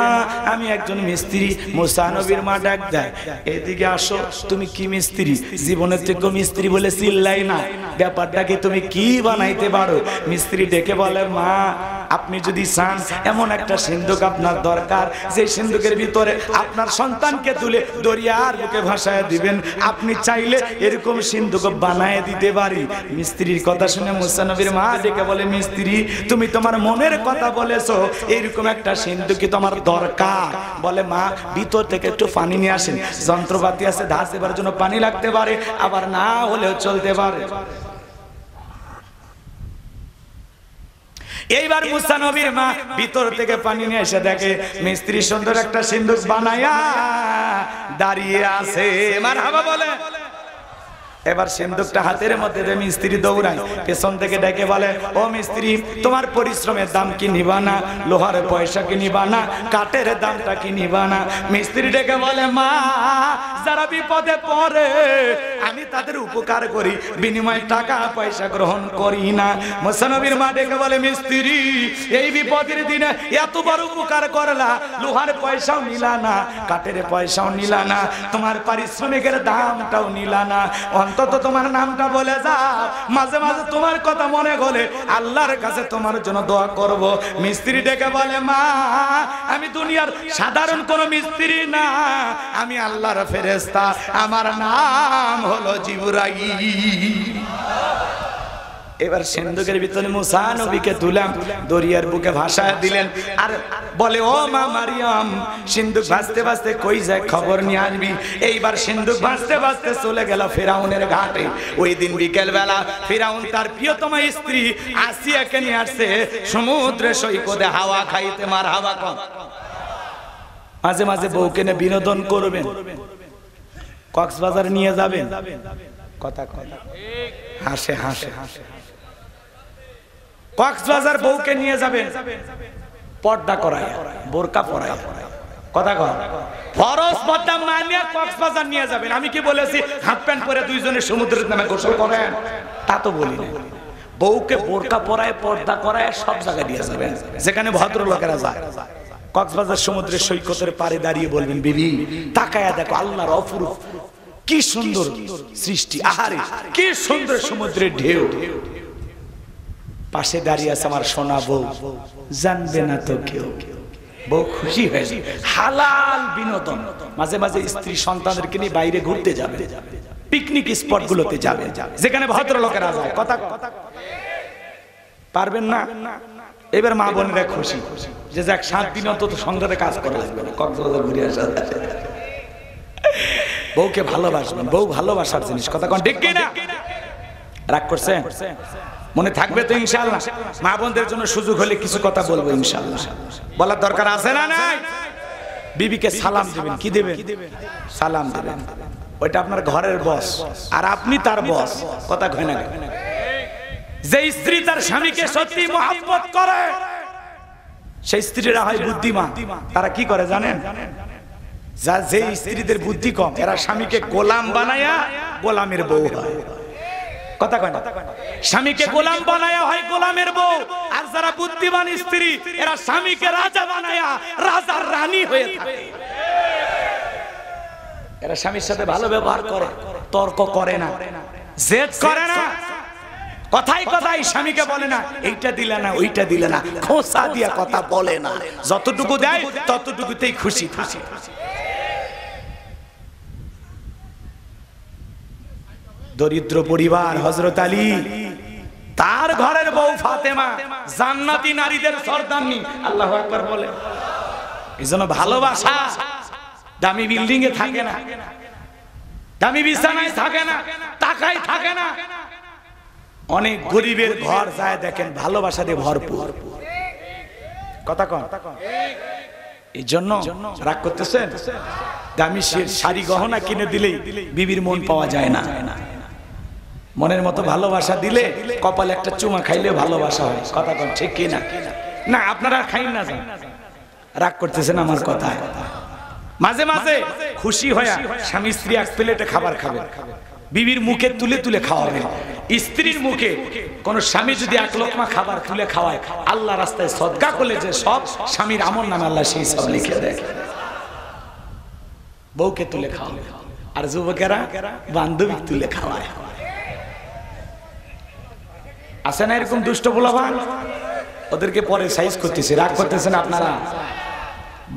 আমি একজন মিস্ত্রি। মুসা নবীর মা ডাক দেয়, এদিকে আসো। তুমি কি মিস্ত্রি? জীবনের থেকে মিস্ত্রি বলে চিল্লাই না, ব্যাপারটা কি তুমি কি বানাইতে পারো? মিস্ত্রি ডেকে বলে, মা আপনি যদি চান এমন একটা সিন্ধুক আপনার দরকার, যে সিন্ধুকের ভিতরে আপনার সন্তানকে তুলে দরিয়ার বুকে ভাসায় দিবেন, আপনি চাইলে এরকম সিন্ধুক বানায় দিতে পারি। মিস্ত্রির কথা শুনে মুসা নবীর মা ডেকে বলে, মিস্ত্রি তুমি তোমার মনের কথা বলেছো, এরকম একটা সিন্ধুক কি তোমার দরকার? বলে, মা ভিতর থেকে একটু পানি নিয়ে আসেন, যন্ত্রপাতি আছে ধার দেবার জন্য পানি লাগতে পারে, আবার না হলেও চলতে পারে। এইবার মুসা নবীর মা ভিতর থেকে পানি নিয়ে এসে দেখে মিস্ত্রি সুন্দর একটা সিন্ধুক বানায়া দাঁড়িয়ে আছে। মারহাবা বলে। এবার সিন্ধুকটা হাতের মধ্যে দিয়ে মিস্ত্রি দৌড়ায়, পেছন থেকে ডেকে বলে, ও মিস্ত্রি তোমার পরিশ্রমের দাম কি নিবা না? লোহার পয়সা কি নিবা না? কাঠের দামটা কি নিবা না? মিস্ত্রি ডেকে বলে, মা যারা বিপদে পড়ে আমি তাদের উপকার করি, বিনিময়ে টাকা পয়সা গ্রহণ করি না। মুসা নবীর মা ডেকে বলে, মিস্ত্রি এই বিপদের দিনে এত বড় উপকার করলা, লোহার পয়সাও নিলা না, কাঠের পয়সাও নিলা না, তোমার পারিশ্রমিকের দামটাও নিলা না, অন্তত তোমার নামটা বলে যাও, মাঝে মাঝে তোমার কথা মনে হলে আল্লাহর কাছে তোমার জন্য দোয়া করব। মিস্ত্রি ডেকে বলে, মা আমি দুনিয়ার সাধারণ কোন মিস্ত্রি না, আমি আল্লাহর ফেরেশতা, আমার নাম হলো জিবরাইল। এবার সিন্ধুকের ভিতরে মুসা নবীকে তুলাম, দরিয়ার বুকে ভাসায় দিলেন। আর বলে, ও মা মারিয়াম, সিন্ধুক ভাসতে ভাসতে কই যায় খবর নিয়ে আসবি। এইবার সিন্ধুক ভাসতে ভাসতে চলে গেল ফিরাউনের ঘাটে। ওই দিন বিকেল বেলা ফিরাউন তার প্রিয়তমা স্ত্রী আসিয়াকে নিয়ে আসছে সমুদ্রে সৈকতে হাওয়া খাইতে। মার হাওয়া কম। মাঝে মাঝে বউকে নিয়ে বিনোদন করবেন, কক্সবাজার নিয়ে যাবেন, কথা কথা হাসে হাসে হাসে কক্সবাজার বউকে নিয়ে যাবেন, পর্দা করায়, বোরকা পরায়, কথা কয় ফরজ পর্দা মানিয়ে কক্সবাজার নিয়ে যাবেন। আমি কি বলেছি হাফ প্যান্ট পরে দুইজনে সমুদ্রের নামে গোসল করেন? তা তো বলি না। বউকে বোরকা পরায়, পর্দা করায় সব জায়গায় দিয়ে যাবেন, যেখানে ভদ্রলোকেরা যায়। কক্সবাজার সমুদ্রের সৈকতের পারে দাঁড়িয়ে বলবেন, বিবি তাকায়া দেখো আল্লাহর অপরূপ কি সুন্দর সৃষ্টি, আহারে কি সুন্দর সমুদ্রের ঢেউ। পাশে দাঁড়িয়ে আছে আমার সোনা বউ, জানবে না তো কেউ। বউ খুশি হয়েছে, হালাল বিনোদন। মাঝে মাঝে স্ত্রী সন্তানদেরকে নিয়ে বাইরে ঘুরতে যাবে, পিকনিক স্পট গুলোতে যাবে, যেখানে ভদ্রলোকেরা যায়। কথা পারবেন না? এবার মা বোনেরা খুশি যে যাক 7 দিন অন্তত সংসারে কাজ করা লাগবে না, কক্সবাজার ঘুরে আসা। বউকে ভালোবাসবেন, বউ ভালোবাসার জিনিস, কথা কোন ঠিক কিনা? রাগ করছে? মনে থাকবে তো ইনশাআল্লাহ। মা বোনদের জন্য সুযোগ হলে কিছু কথা বলবো ইনশাআল্লাহ, বলার দরকার আছে না নাই? বিবিকে সালাম দিবেন, কি দিবেন? সালাম দিবেন। ওইটা আপনার ঘরের বস আর আপনি তার বস, কথা কয় না? যে স্ত্রী তার স্বামীকে সত্যি মহব্বত করে সেই স্ত্রীরা হয় বুদ্ধিমান। তারা কি করে জানেন? যে স্ত্রীদের বুদ্ধি কম, এরা স্বামীকে গোলাম বানায়া গোলামের বউ হয়, কথা কয় না? স্বামীকে গোলাম বানায়া হয় গোলামের বউ। আর যারা বুদ্ধিমান স্ত্রী, এরা স্বামীকে রাজা বানায়া রাজার রানী হয়ে থাকে। এরা স্বামীর সাথে ভালো ব্যবহার করে, তর্ক করে না, জেদ করে না, কথাই কথাই স্বামীকে বলে না এইটা দিলে না ওইটা দিলে না, খোঁচা দিয়া কথা বলে না, যতটুকু দেয় ততটুকুতেই খুশি থাকে। দরিদ্র পরিবার হযরত আলী, তার ঘরের বউ ফাতেমা জান্নাতি নারীদের সর্দারনি। আল্লাহু আকবার বলে। এইজন্য ভালোবাসা দামি বিল্ডিং এ থাকে না, দামি বিছানায় থাকে না, টাকায় থাকে না। অনেক গরিবের ঘর যায় দেখেন ভালোবাসা দিয়ে ভরপুর। কথা কন, এই জন্য রাগ করতেছেন? দামি শাড়ি গহনা কিনে দিলেই বিবির মন পাওয়া যায় না। মনের মতো ভালোবাসা দিলে কপালে একটা চুমা খাইলে ভালোবাসা হয়। কথা কন ঠিক কি না? না আপনারা খাইন না, রাগ করতেছেন আমার কথা। মাঝে মাঝে খুশি হয়ে স্বামী স্ত্রী এক প্লেটে খাবার খাবে, বিবির মুখে তুলে তুলে খাওয়াবে। স্ত্রীর মুখে কোন স্বামী যদি এক লোকমা খাবার তুলে খাওয়ায়, আল্লাহ রাস্তায় সদকা করলে যে সব স্বামীর আমল নামে আল্লাহ সেই সব লিখে দেয়। বউকে তুলে খাওয়াবে, আর যুবকেরা বান্ধবী তুলে খাওয়ায়। আছে না এরকম দুষ্ট পোলাপান? ওদেরকে পরে সাইজ করতেছে, রাগ করতেছেন আপনারা।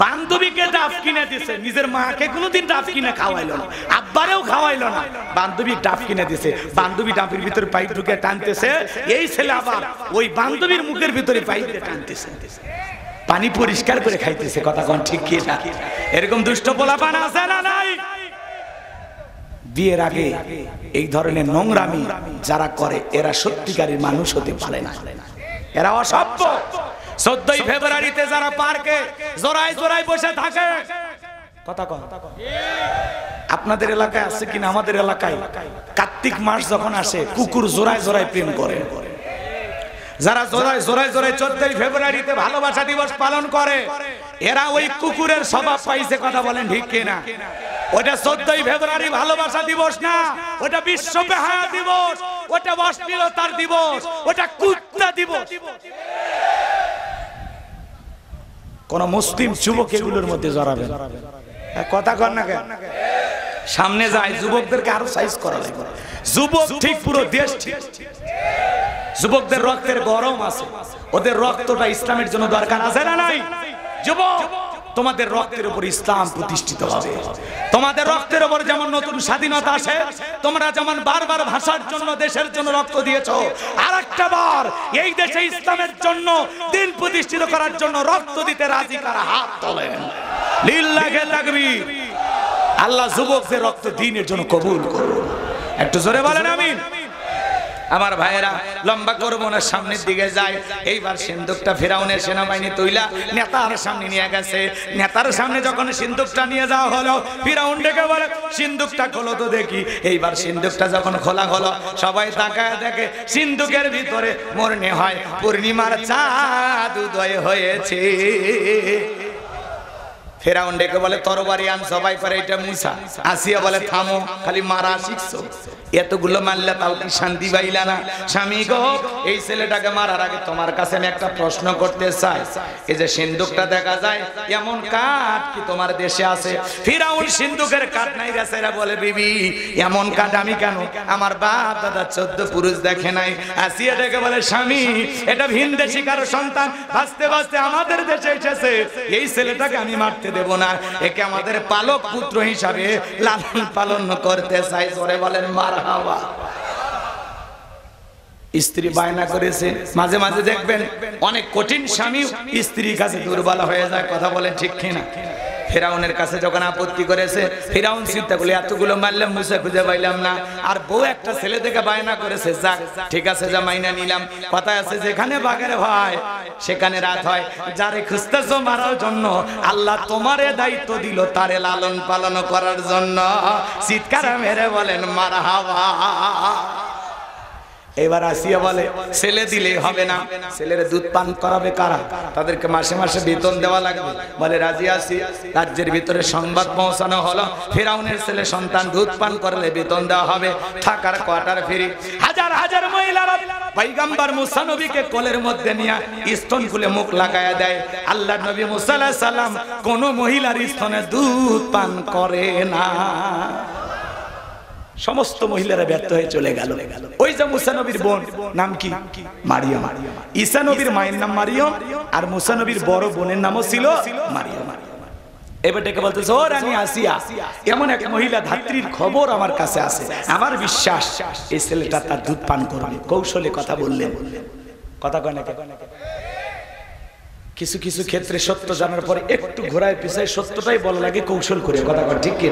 বান্ধবীকে ডাব কিনে দিছে, নিজের মাকে কোনোদিন ডাব কিনে খাওয়াইলো না, আব্বারেও খাওয়াইলো না। বান্ধবী ডাব কিনে দিছে, বান্ধবী ডাবের ভিতরে পাইপ ঢুকে টানতেছে, এই ছেলে আবার ওই বান্ধবীর মুখের ভিতরে পাইপ টানতেছে, পানি পরিষ্কার করে খাইতেছে। কথা কোন ঠিক কি না? এরকম দুষ্ট পোলাপান আছে না নাই? বিয়ের আগে এই ধরনের নোংরামি যারা করে এরা সত্যিকারের মানুষ হতে পারে না, এরা অসভ্য। 14ই ফেব্রুয়ারিতে যারা পার্কে জোড়ায় জোড়ায় বসে থাকে, কথা কন, আপনাদের এলাকায় আছে কিনা? আমাদের এলাকায় কার্তিক মাস যখন আসে কুকুর জোড়ায় জোড়ায় প্রেম করে। যারা জোড়ায় জোড়ায় জোড়ায় 14ই ফেব্রুয়ারিতে ভালোবাসা দিবস পালন করে, এরা ওই কুকুরের স্বভাব পাইছে। কথা বলেন ঠিক কিনা? ওটা 14ই ফেব্রুয়ারি ভালোবাসা দিবস না, ওটা বিশ্ব বেহায়া দিবস, ওটা অশ্লীলতার দিবস, ওটা কুত্তা দিবস। কোন মুসলিম যুবক এগুলোর মধ্যে জড়াবে? কথা কন না কেন? সামনে যায় যুবকদেরকে আরো সাইজ করা লাগবে। যুবক ঠিক, পুরো দেশ ঠিক। যুবকদের রক্তের গরম আছে, ওদের রক্তটা ইসলামের জন্য দরকার আছে না নাই? যুবক, তোমাদের রক্তের উপর ইসলাম প্রতিষ্ঠিত হবে। তোমাদের রক্তের উপর যেমন নতুন স্বাধীনতা আসে, তোমরা যেমন বারবার ভাষার জন্য দেশের জন্য রক্ত দিয়েছো, আরেকটা বার এই দেশে ইসলামের জন্য দিন প্রতিষ্ঠিত করার জন্য রক্ত দিতে রাজি কারা? হাত তোলেন। লিল্লাহি তাকবীর। আল্লাহ যুবকদের রক্ত দ্বীনের জন্য কবুল করুন। একটু জোরে বলেন আমিন। আমার ভাইয়েরা, লম্বা করবো না, সামনের দিকে যায়। এইবার সিন্দুকটা ফিরাউনের সেনাবাহিনী তুইলা নেতার সামনে নিয়ে গেছে। নেতার সামনে যখন সিন্দুকটা নিয়ে যাওয়া হলো, ফিরাউন ডেকে বলে সিন্দুকটা খোলো তো দেখি। এইবার সিন্দুকটা যখন খোলা হলো, সবাই তাকায় দেখে সিন্দুকের ভিতরে মনে হয় পূর্ণিমার চাঁদ উদয় হয়েছে। ফেরাউন ডেকে বলে তরবারি আন, সবাই পারে এটা মুসা। আসিয়া বলে থামো, খালি মারা শিখছো, এতগুলো মারলে তাও কি শান্তি পাইলা না? স্বামী গো, এই ছেলেটাকে মারার আগে তোমার কাছে আমি একটা প্রশ্ন করতে চাই। এই যে সিন্দুকটা দেখা যায়, এমন কাঠ কি তোমার দেশে আছে? ফিরাউন সিন্দুকের কাঠ নাই গেছে, এরা বলে বিবি এমন কাঠ আমি কেন, আমার বাপ দাদা 14 পুরুষ দেখে নাই। আসিয়া ডেকে বলে স্বামী, এটা ভিনদেশী কারো সন্তান, বাঁচতে বাঁচতে আমাদের দেশে এসেছে, এই ছেলেটাকে আমি মারতে দেব না, একে আমাদের পালক পুত্র হিসাবে লালন পালন করতে চাই। জোরে বলেন মারহাবা। স্ত্রী বায়না করেছে। মাঝে মাঝে দেখবেন অনেক কঠিন স্বামী স্ত্রীর কাছে দুর্বল হয়ে যায়। কথা বলেন ঠিক কিনা? ফেরাউনের কাছে যখন আপত্তি করেছে, ফেরাউন চিন্তা করলে এতগুলো মারলাম, মুসা খুঁজে পাইলাম না, আর বউ একটা ছেলে থেকে বায়না করেছে, যাক ঠিক আছে, যা মাইনা নিলাম। কথা আছে যেখানে বাঘের ভয় সেখানে রাত হয়। যারে খুঁজতেছো মারার জন্য, আল্লাহ তোমারে দায়িত্ব দিল তারে লালন পালন করার জন্য। চিৎকার মেরে বলেন মারহাবা। এবার আসিয়া বলে ছেলে দিলেই হবে না, ছেলের দুধ পান করাবে কারা? তাদেরকে মাসে মাসে বেতন দেওয়া লাগবে। বলে রাজি আছি। রাজ্যের ভিতরে সংবাদ পৌঁছানো হলো, ফিরাউনের ছেলে সন্তান দুধ পান করলে বেতন দেওয়া হবে, থাকার কোয়ার্টার ফ্রি। হাজার হাজার মহিলারা পয়গম্বর মুসা নবীকে কোলের মধ্যে নিয়ে স্তন খুলে মুখ লাগায়া দেয়। আল্লাহর নবী মুসা আলাইহিস সালাম কোন মহিলার স্তনে দুধ পান করে না। সমস্ত মহিলারা ব্যর্থ হয়ে চলে গেল। ওই যে মুসা নবীর বোন, নাম কি? মারিয়াম। ঈসা নবীর মায়ের নাম মারিয়াম, আর মুসা নবীর বড় বোনের নামও ছিল মারিয়াম। এবার ডেকে বলতেছে, ও রানী আসিয়া, এমন এক মহিলা ধাত্রীর খবর আমার কাছে আছে, আমার বিশ্বাস এই ছেলেটা তার দুধ পান করবে। কৌশলে কথা বললেন। কথা কয় না? কিছু কিছু ক্ষেত্রে সত্য জানার পরে একটু ঘোরায় পিছায় সত্যটাই বলা লাগে কৌশল করে, কথা কর ঠিক কি?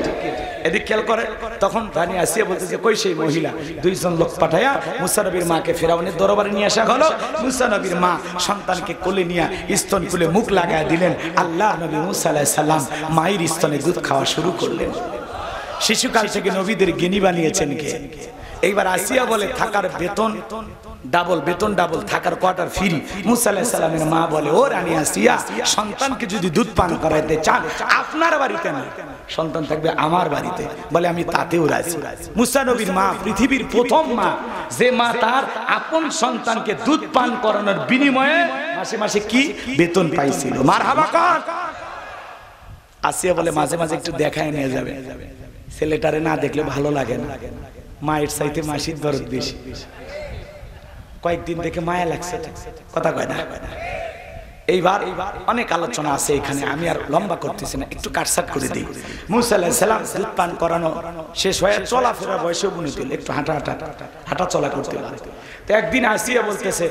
এদিক খেয়াল করে। তখন রানী আসিয়া বলতেছে কই সেই মহিলা? 2 জন লোক পাঠায়া মুসা নবীর মাকে ফিরাউনের দরবারে নিয়ে আসা হলো। মুসা নবীর মা সন্তানকে কোলে নিয়ে স্তন খুলে মুখ লাগায় দিলেন। আল্লাহ নবী মুসা আলাইহিস সালাম মায়ের স্তনে দুধ খাওয়া শুরু করলেন। শিশুকাল থেকে নবীদের জ্ঞানী বানিয়েছেন কে? এইবার আসিয়া বলে থাকার বেতন ডাবল, বেতন ডাবল, থাকার কোয়ার্টার ফ্রি। মুসা আলাইহিস সালামের মা বলে ও রানী আসিয়া, সন্তানকে যদি দুধ পান করাইতে চান আপনার বাড়িতে না, সন্তান থাকবে আমার বাড়িতে। বলে আমি তাতেও রাজি। মুসা নবীর মা পৃথিবীর প্রথম মা, যে মা তার আপন সন্তানকে দুধ পান করানোর বিনিময়ে মাসে মাসে কি বেতন পাইছিল। মারহাবা কর। আসিয়া বলে মাঝে মাঝে একটু দেখায় নিয়ে যাবে, ছেলেটারে না দেখলে ভালো লাগে না। মায়ের চাইতে মাসির দরদ বেশি। কয়েকদিন দেখে মায়া লাগছে, কথা কয় না। এইবার অনেক আলোচনা আছে এখানে, আমি আর লম্বা করতেছি না, একটু কাটসাট করে দিই। মুসা আলাইহিস সালাম দুধ পান করানো শেষ হয়ে চলাফেরা বয়সে উন্নতি হল, একটু হাঁটা চলা করতে পারে। তো একদিন আসিয়া বলতেছে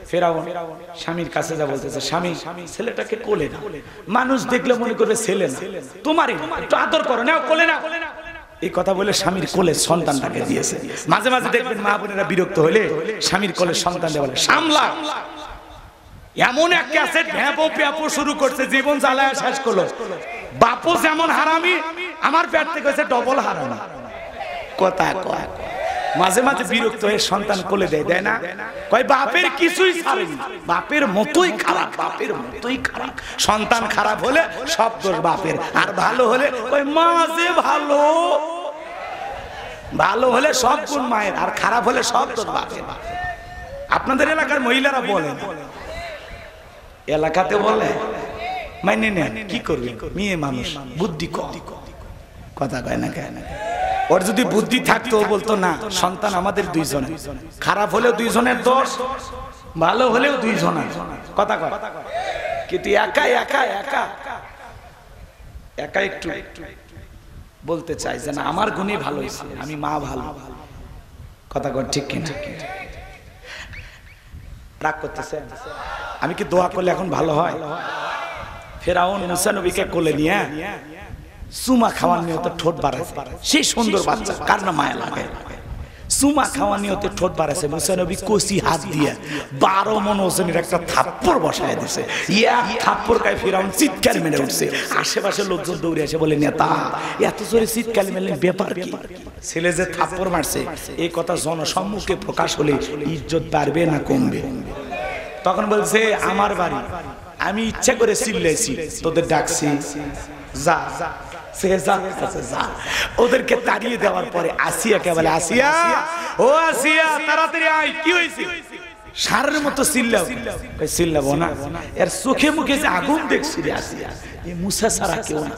ফেরাউন স্বামীর কাছে যা বলতেছে, স্বামী ছেলেটাকে কোলে না, মানুষ দেখলে মনে করবে ছেলে না, তোমারই, একটু আদর করো, নাও কোলে না। এই কথা বলে স্বামীর কোলে সন্তানটাকে দিয়েছে। মাঝে মাঝে দেখবেন মা বোনেরা বিরক্ত হলে স্বামীর কোলে সন্তান দেওয়া বলে সামলা। এমন এক ক্যাসেট ভ্যাপো প্যাপো শুরু করছে, জীবন জ্বালায় শেষ করলো। বাপও যেমন হারামি, আমার পেট থেকে হয়েছে ডবল হারামি। কথা কয় মাঝে মাঝে বিরক্ত হয়ে সন্তান কোলে দেয় না, কয় বাপের কিছুই ছাড়েনি, বাপের মতোই খারাপ, বাপের মতোই খারাপ। সন্তান খারাপ হলে সব দোষ বাপের, আর ভালো হলে কয় মা যে ভালো, ভালো হলে সব গুণ মায়ের, আর খারাপ হলে সব দোষ বাপের। আপনাদের এলাকার মহিলারা বলেন, এলাকাতে বলে মাইনে নেন, কি করবে, মেয়ে মানুষ বুদ্ধি কম, কথা কয় না কেন? ওর যদি বুদ্ধি থাকতো বলতো না, সন্তান আমাদের 2 জনের, খারাপ হলেও 2 জনের দোষ, ভালো হলেও 2 জনের, কথা কয়। কিন্তু একা একা একা একা একটু বলতে চাই যে না আমার গুণে ভালো হয়েছে, আমি মা ভালো, কথা কয় ঠিক কিনা? রাগ করতেছে? আমি কি দোয়া করলে এখন ভালো হয়? ফেরাউন মুসা নবীকে কোলে নিয়ে সুমা খাওয়ার নিয়তে ঠোঁট বাড়াইছে। সেই সুন্দর বাচ্চা, কার না মায়া লাগে? সুমা খাওয়ার নিয়তে ঠোঁট বাড়াইছে। মুসা নবী কষি হাত দিয়ে 12 মণ ওজনের একটা থাপ্পড় বসায় দিছে। এক থাপ্পড় খায় ফেরাউন চিৎকার মেরে উঠছে। আশেপাশে লোকজন দৌড়ে এসে বলে, নেতা এত জোরে চিৎকার মেরলেন, ব্যাপার কি? ছেলে যে থাপ্পড় মারছে এই কথা জনসম্মুখে প্রকাশ হলে ইজ্জত বাড়বে না কমবে? তখন বলছে আমার বাড়ি, আমি ইচ্ছা করে চিল্লাইছি, তোদের ডাকছি, যা ওদেরকে তাড়িয়ে দেওয়ার পরে আসিয়াকে বলে, আসিয়া ও আসিয়া তাড়াতাড়ি আয়, কি হয়েছে? সারের মতো চিল্লাবো না, এর চোখে মুখে যে আগুন দেখছি রে আসিয়া, এই মুসা ছাড়া কেউ না,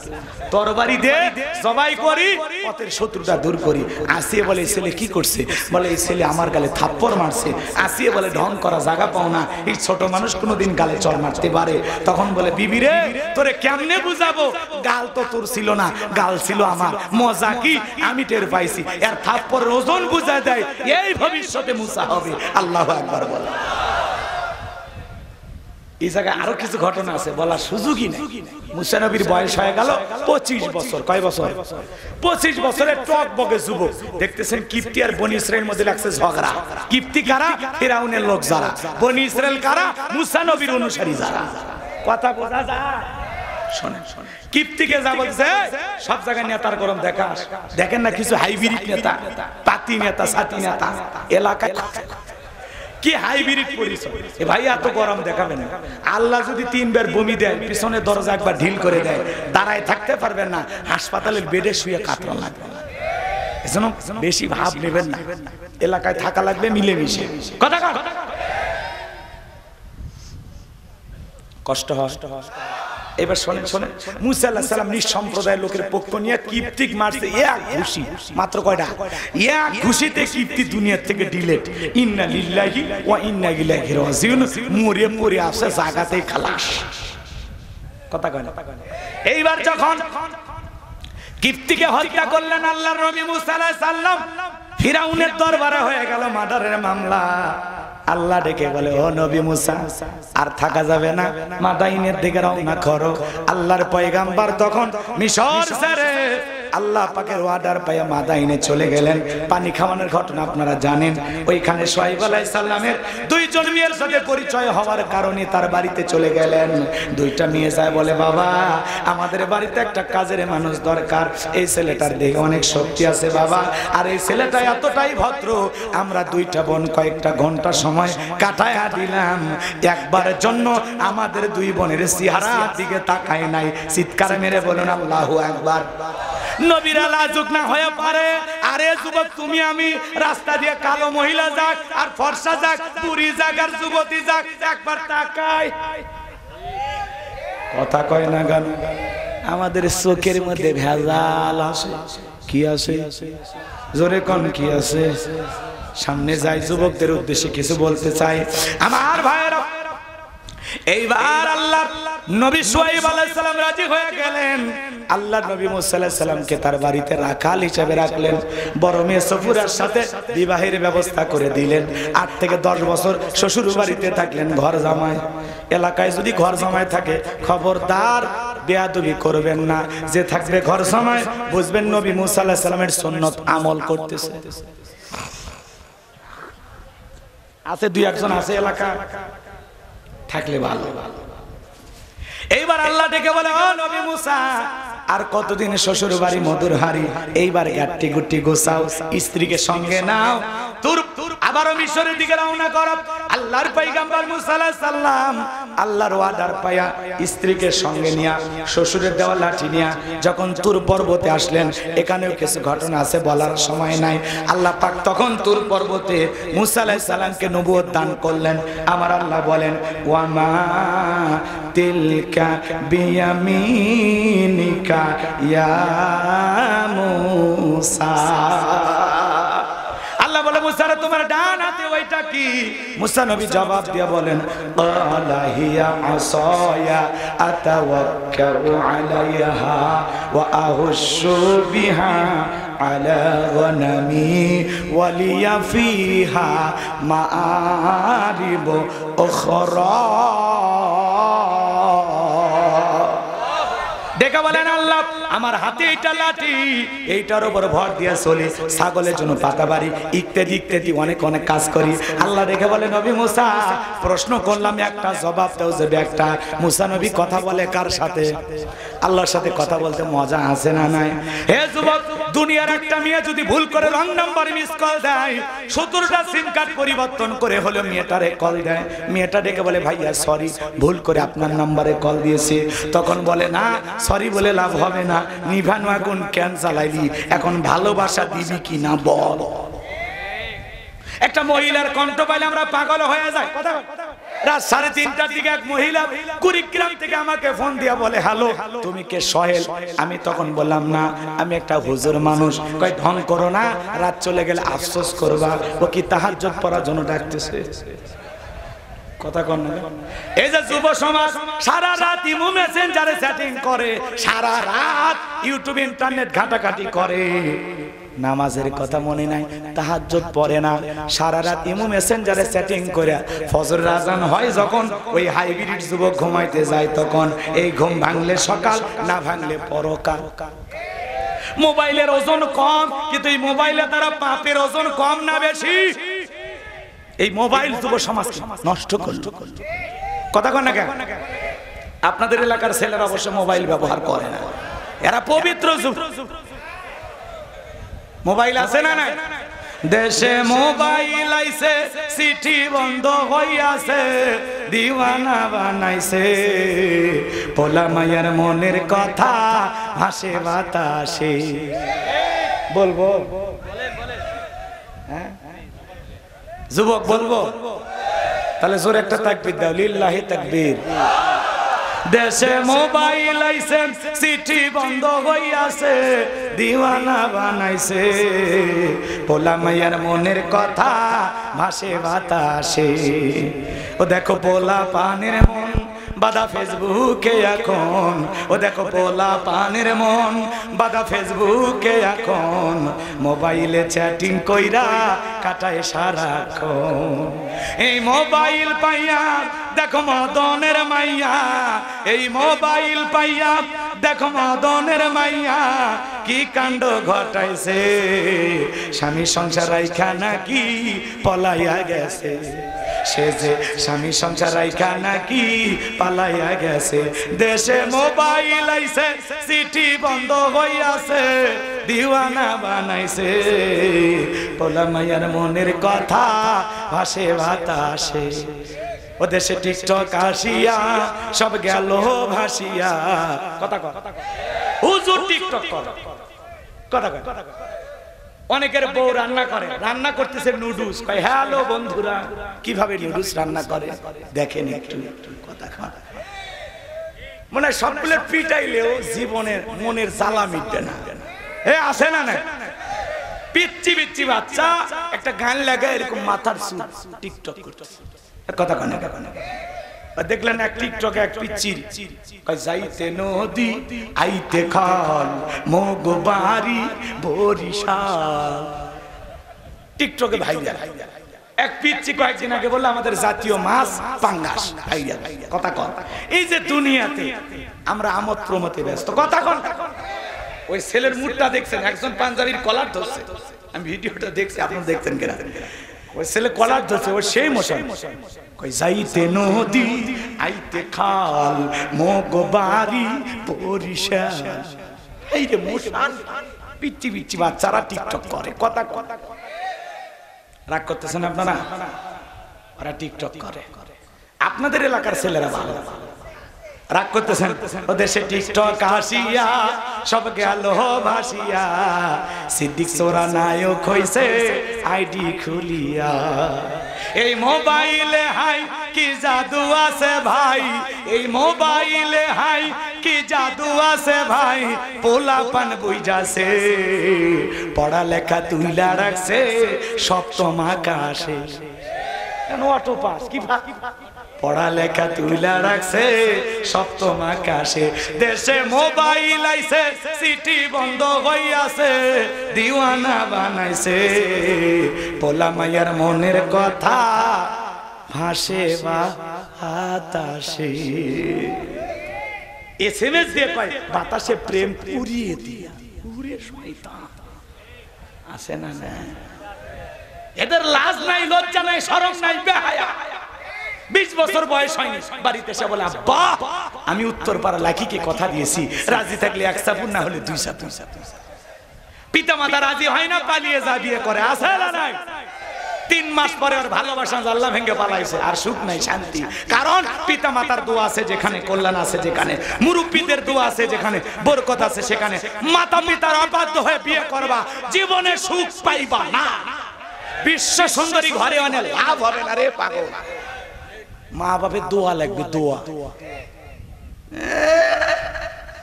তরবারি দে জবাই করি, পথের শত্রুতা দূর করি। আসিয়া বলে, এই ছেলে কি করছে? বলে এই ছেলে আমার গালে থাপ্পড় মারছে। আসিয়া বলে, ঢং করা জায়গা পাও না, এই ছোট মানুষ কোনোদিন গালে চড় মারতে পারে? তখন বলে, বিবি রে তোরে কেমনে বুঝাবো, গাল তো তোর ছিল না, গাল ছিল আমার। মজা কি আমি টের পাইছি, এর থাপ্পড়ের ওজন বুঝায় দেয় এই ভবিষ্যতে মুসা হবে। আল্লাহু আকবার বলে। এই জায়গায় আরো কিছু ঘটনা আছে, বলার সুযোগই নেই। মুসা নবীর বয়স হয়ে গেল 25 বছর। কয় বছর? 25 বছরের টক বগে যুবক। দেখতেছেন কিপ্তি আর বনি ইসরাইলের মধ্যে লাগছে ঝগড়া। কিপ্তি কারা? ফিরাউনের লোক যারা। বনি ইসরাইল কারা? মুসা নবীর অনুসারী যারা। কথা বোঝা যায়? শোনেন, কিপ্তিকে যা বলছে সব জায়গায় নেতার গরম দেখাস, দেখেন না কিছু হাইব্রিড নেতা, পাতি নেতা, সাথী নেতা এলাকায় কি হাইব্রিড পরিচয়। এ ভাই এত গরম দেখাবে না। আল্লাহ যদি 3 বার বমি দেয়, পিছনে দরজা একবার ঢিল করে দেয়, দাঁড়ায় থাকতে পারবেন না, হাসপাতালের বেডে শুয়ে কাতরা লাগবে। এজন্য বেশি ভাব নেবেন না, এলাকায় থাকা লাগবে মিলেমিশে। কথা কষ্ট হয়। এবার শোনেন, মুসা আলাইহিস সালাম নিঃসম্প্রদায়ের লোকের পক্ষ নিয়ে কিপ্তিক মারছে এক ঘুষি, মাত্র কয়টা? এক ঘুষিতে কিপ্তি দুনিয়া থেকে ডিলেট। ইন্না লিল্লাহি ওয়া ইন্না ইলাইহি রাজিউন। মরে মরে আসে জায়গাতেই খালাস। কথা কয় না? এইবার যখন কিপ্তিকে হত্যা করলেন আল্লাহর নবী মুসা আলাইহিস সালাম, ফিরাউনের দরবারে হয়ে গেল মার্ডারের মামলা। আল্লাহ ডেকে বলে ও নবী মুসা আর থাকা যাবে না, মাদাইনের দিকে রওনা করো। আল্লাহর পয়গাম্বর তখন মিশর ছেড়ে আল্লাহ পাকের ওয়ার্ডার পাইয়া মাদাইনে চলে গেলেন। পানি খাওয়ানোর ঘটনা আপনারা জানেন। ওইখানে শুআয়ব আলাইহিস সালামের দুইজন মেয়ের সাথে পরিচয় হওয়ার কারণে তার বাড়িতে চলে গেলেন। দুইটা মেয়ে যায় বলে বাবা আমাদের বাড়িতে একটা কাজের মানুষ দরকার, এই ছেলেটার দেখে অনেক শক্তি আছে বাবা, আর এই ছেলেটা এতটাই ভদ্র, আমরা দুইটা বোন কয়েকটা ঘন্টা সময় কাটায়া দিলাম, একবারের জন্য আমাদের দুই বোনের চেহারার দিকে তাকায় নাই। চিৎকার মেরে বলুন আল্লাহু আকবার। নবীরা লাজুক না হয়ে পারে। আরে যুবক তুমি আমি রাস্তা দিয়ে কালো মহিলা যাক আর ফর্সা যাক, বুড়ি যাক আর যুবতী যাক, একবার তাকাই, কথা কয় না গান। আমাদের চোখের মধ্যে ভেজাল আছে। কি আছে? জোরে কোন কি আছে? সামনে যাই যুবকদের উদ্দেশ্যে কিছু বলতে চাই। আমার ভাইরা এইবার আল্লাহ নবী শুআয়ব আলাইহিস সালাম রাজি হয়ে গেলেন। আল্লাহ নবী মুসা আলাইহিস সালামকে তার বাড়িতে রাখাল হিসেবে রাখলেন। বড় মেয়ে সফুরার সাথে বিবাহের ব্যবস্থা করে দিলেন। 8 থেকে 10 বছর শ্বশুর বাড়িতে থাকলেন ঘর জামাই। এলাকায় যদি ঘর জামাই থাকে খবরদার বেয়াদবি করবেন না। যে থাকবে ঘর জামাই বুঝবেন নবী মুসা আলাইহিস সালামের সুন্নাত আমল করতেছে। আছে দুই একজন আছে এলাকা থাকলে ভালো। এইবার আল্লাহ ডেকে বলে ও নবী মুসা আর কতদিন শ্বশুর বাড়ি মধুর হাড়ি, এইবার গাট্টি গুট্টি গোছাও, স্ত্রীকে সঙ্গে নাও, আবারও মিশরের দিকে রওনা করো। আল্লাহর পয়গম্বর মুসা আলাইহিস সালাম আল্লাহর ওয়াদার পায়া স্ত্রীকে সঙ্গে নিয়া শ্বশুরের দেওয়া লাঠি নিয়া যখন তুর পর্বতে আসলেন, এখানেও কিছু ঘটনা আছে বলার সময় নাই। আল্লাহ পাক তখন তুর পর্বতে মুসা আলাইহিস সালামকে নবুয়ত দান করলেন। আমার আল্লাহ বলেন ওয়া মা তিলকা বিয়ামিনিকা ইয়া মুসা। আল্লাহ বলে মুসা রে তোমার ডান হাতে ওইটা কি? মুসা নবী জবাব দিয়া বলেন ক্বালা হিয়া আসায়া আতাওয়াক্কালু আলাইহা ওয়া আহুশু বিহা আলা গনামি ওয়া লিয়া ফিহা মাআরিব উখরা। দেখা বলেন আল্লাহ আমার হাতে এইটা লাঠি, এইটার উপর ভর দিয়া চলি, ছাগলের জন্য পাতা বাড়ি, ইত্যাদি ইত্যাদি অনেক অনেক কাজ করি। আল্লাহ দেখে বলে নবী মুসা প্রশ্ন করলাম একটা, জবাব দাও যে একটা। মুসা নবী কথা বলে কার সাথে? আল্লাহর সাথে কথা বলতে মজা আছে না নাই? হে যুবক, দুনিয়ার একটা মেয়ে যদি ভুল করে রং নাম্বারে মিস কল দেয়, 17টা সিম কার্ড পরিবর্তন করে হলো মেয়েটারে কল দেয়, মেয়েটা ডেকে বলে ভাইয়া সরি ভুল করে আপনার নাম্বারে কল দিয়েছি। তখন বলে না সরি বলে লাভ হবে না, নিভানো আগুন কেন জ্বালাইলি, এখন ভালোবাসা দিবি কি না বল। একটা মহিলার কণ্ঠ পাইলে আমরা পাগল হয়ে যাই। কথা রাত 3:30টার দিকে এক মহিলা কুড়িগ্রাম থেকে আমাকে ফোন দিয়া বলে হ্যালো তুমি কে সোহেল? আমি তখন বললাম না আমি একটা হুজুর মানুষ। কয় ঢং করো না, রাত চলে গেলে আফসোস করবা। ও কি তাহাজ্জুদ পড়ার জন্য ডাকতেছে? কথা কন না। এই যে যুব সমাজ সারা রাত ইমো মেসেঞ্জারে চ্যাটিং করে, সারা রাত ইউটিউব ইন্টারনেট ঘাটাঘাটি করে, নামাজের কথা মনে নাই, তাহাজ্জুদ পড়ে না, সারা রাত ইমো মেসেঞ্জারে চ্যাটিং করে ফজরের আজান হয় যখন ওই হাইব্রিড যুবক ঘুমাইতে যায় তখন এই ঘুম ভাঙলে সকাল, না ভাঙলে পরকাল। মোবাইলের ওজন কম, কিন্তু এই মোবাইলে তারা পাপের ওজন কম না বেশি? এই মোবাইল যুব সমাজ নষ্ট করল। কথা কন না কেন? আপনাদের এলাকার ছেলেরা অবশ্য মোবাইল ব্যবহার করে না, এরা পবিত্র যুগ। মোবাইল আছে না নাই? দেশে মোবাইল আইছে, চিঠি বন্ধ হইয়াছে, দিওয়ানা বানাইছে, পোলা মায়ের মনের কথা হাসে বাতাসে। বলবো যুবক বলবো? তাহলে জোরে একটা তাকবীর দাও, লিল্লাহি তাকবীর। দেশে মোবাইল আইছে, চিঠি বন্ধ হইয়াছে, দিওয়ানা বানাইছে, পোলা মায়ের মনের কথা ভাসে বাতাসে। ও দেখো পোলা পানের মন বাদা ফেসবুকে এখন, ও দেখো পোলা পানের মন বাদা ফেসবুকে এখন, মোবাইলে চ্যাটিং কইরা কাটায় সারাক্ষণ। এই মোবাইল পাইয়া দেখো মদনের মাইয়া, এই মোবাইল পাইয়া দেখো মদনের মাইয়া কি কাণ্ড ঘটাইছে, স্বামী সংসার রাইখা নাকি পলাইয়া গেছে, সে যে স্বামী সংসার রাইখা নাকি পালাইয়া গেছে। দেশে মোবাইল আইছে চিঠি বন্ধ হইয়াছে, দিওয়ানা বানাইছে, পোলা মাইয়ার মনের কথা ভাসে বাতাসে। ও দেশে টিকটক আসিয়া সব গেল ভাসিয়া। কথা কর হুজুর টিকটক কর, কথা কর। অনেকের বউ রান্না করে, রান্না করতেছে নুডলস, কয় হ্যালো বন্ধুরা কিভাবে নুডলস রান্না করে দেখেন একটু। কথা কর মনে সব প্লেট পিটাইলেও জীবনের মনের জ্বালা মিটবে না। এ আসে না না পিচ্চি পিচ্চি বাচ্চা একটা গান লাগায় এরকম মাথার চুল টিকটক করতেছে। কথা কয় না, দেখলেন এক টিকটকে এক পিচ্চির যাইতে নদী আইতে খাল মগ বাড়ি বরিশাল, টিকটকে ভাইরাল। এক পিচ্চি কয়েকদিন আগে বললো আমাদের জাতীয় মাছ পাঙ্গাস ভাইরাল। কথা কন এই যে দুনিয়াতে আমরা আমোদ প্রমোদে ব্যস্ত। কথা কন ওই ছেলের মুডটা দেখছেন, একজন পাঞ্জাবির কলার ধরছে, আমি ভিডিওটা দেখছি, আপনারা দেখছেন কিনা? ওই ছেলে কলার ধরছে, ওই সেই মোশন কই যাইতে নদী আইতে খাল মগ বাড়ি বরিশাল। এই রে মোশন পিচ্চি পিচ্চি বাচ্চারা টিকটক করে। কথা কথা রাগ করতেছেন আপনারা? ওরা টিকটক করে, আপনাদের এলাকার ছেলেরা ভালো রাগ করতেছেন। ও দেশে টিকটক আসিয়া সব গেল ভাসিয়া, সিদ্দিক সোরা নায়ক হইছে আইডি খুলিয়া। এই মোবাইলে হাই কি জাদু আছে ভাই, এই মোবাইলে হাই কি জাদু আছে ভাই, পোলাপান বুইজাছে পড়ালেখা তুইলা রাখছে সপ্তম আকাশে। কেন অটো পাস কি পড়ালেখা তুইলা রাখছে সপ্তম আকাশে। দেশে মোবাইল আইছে সিটি বন্ধ হইয়াছে, দিওয়ানা বানাইছে, পোলা মাইয়ার মনের কথা ভাসে বাতাসে। এসএমএস দিয়ে কয় বাতাসে প্রেম পুরিয়ে দিয়া। পুরে শয়তান আছে না না? এদের লাজ নাই, লজ্জা নাই, শরম নাই, বেহায়া। 20 বছর বয়স হয়নি, বাড়িতে এসে বলে আব্বা আমি উত্তর পাড়া লাকিকে কথা দিয়েছি, রাজি থাকলে 1 সাপুর না হলে 2 সাপুর। পিতা মাতা রাজি হয় না, পালিয়ে যা বিয়ে করে। আসে না নাই? 3 মাস পরে ওর ভালোবাসা জানলা ভেঙে পালাইছে, আর সুখ নাই, শান্তি। কারণ পিতা মাতার দোয়া আছে যেখানে, কল্যাণ আছে যেখানে, মুরব্বীদের দোয়া আছে যেখানে, বরকত আছে সেখানে। মাতা পিতার অবাধ্য হয়ে বিয়ে করবা, জীবনে সুখ পাইবা না। বিশ্ব সুন্দরী ঘরে অনেক লাভ হবে না রে পাগল। মা বাপের দোয়া লাগবে, দোয়া।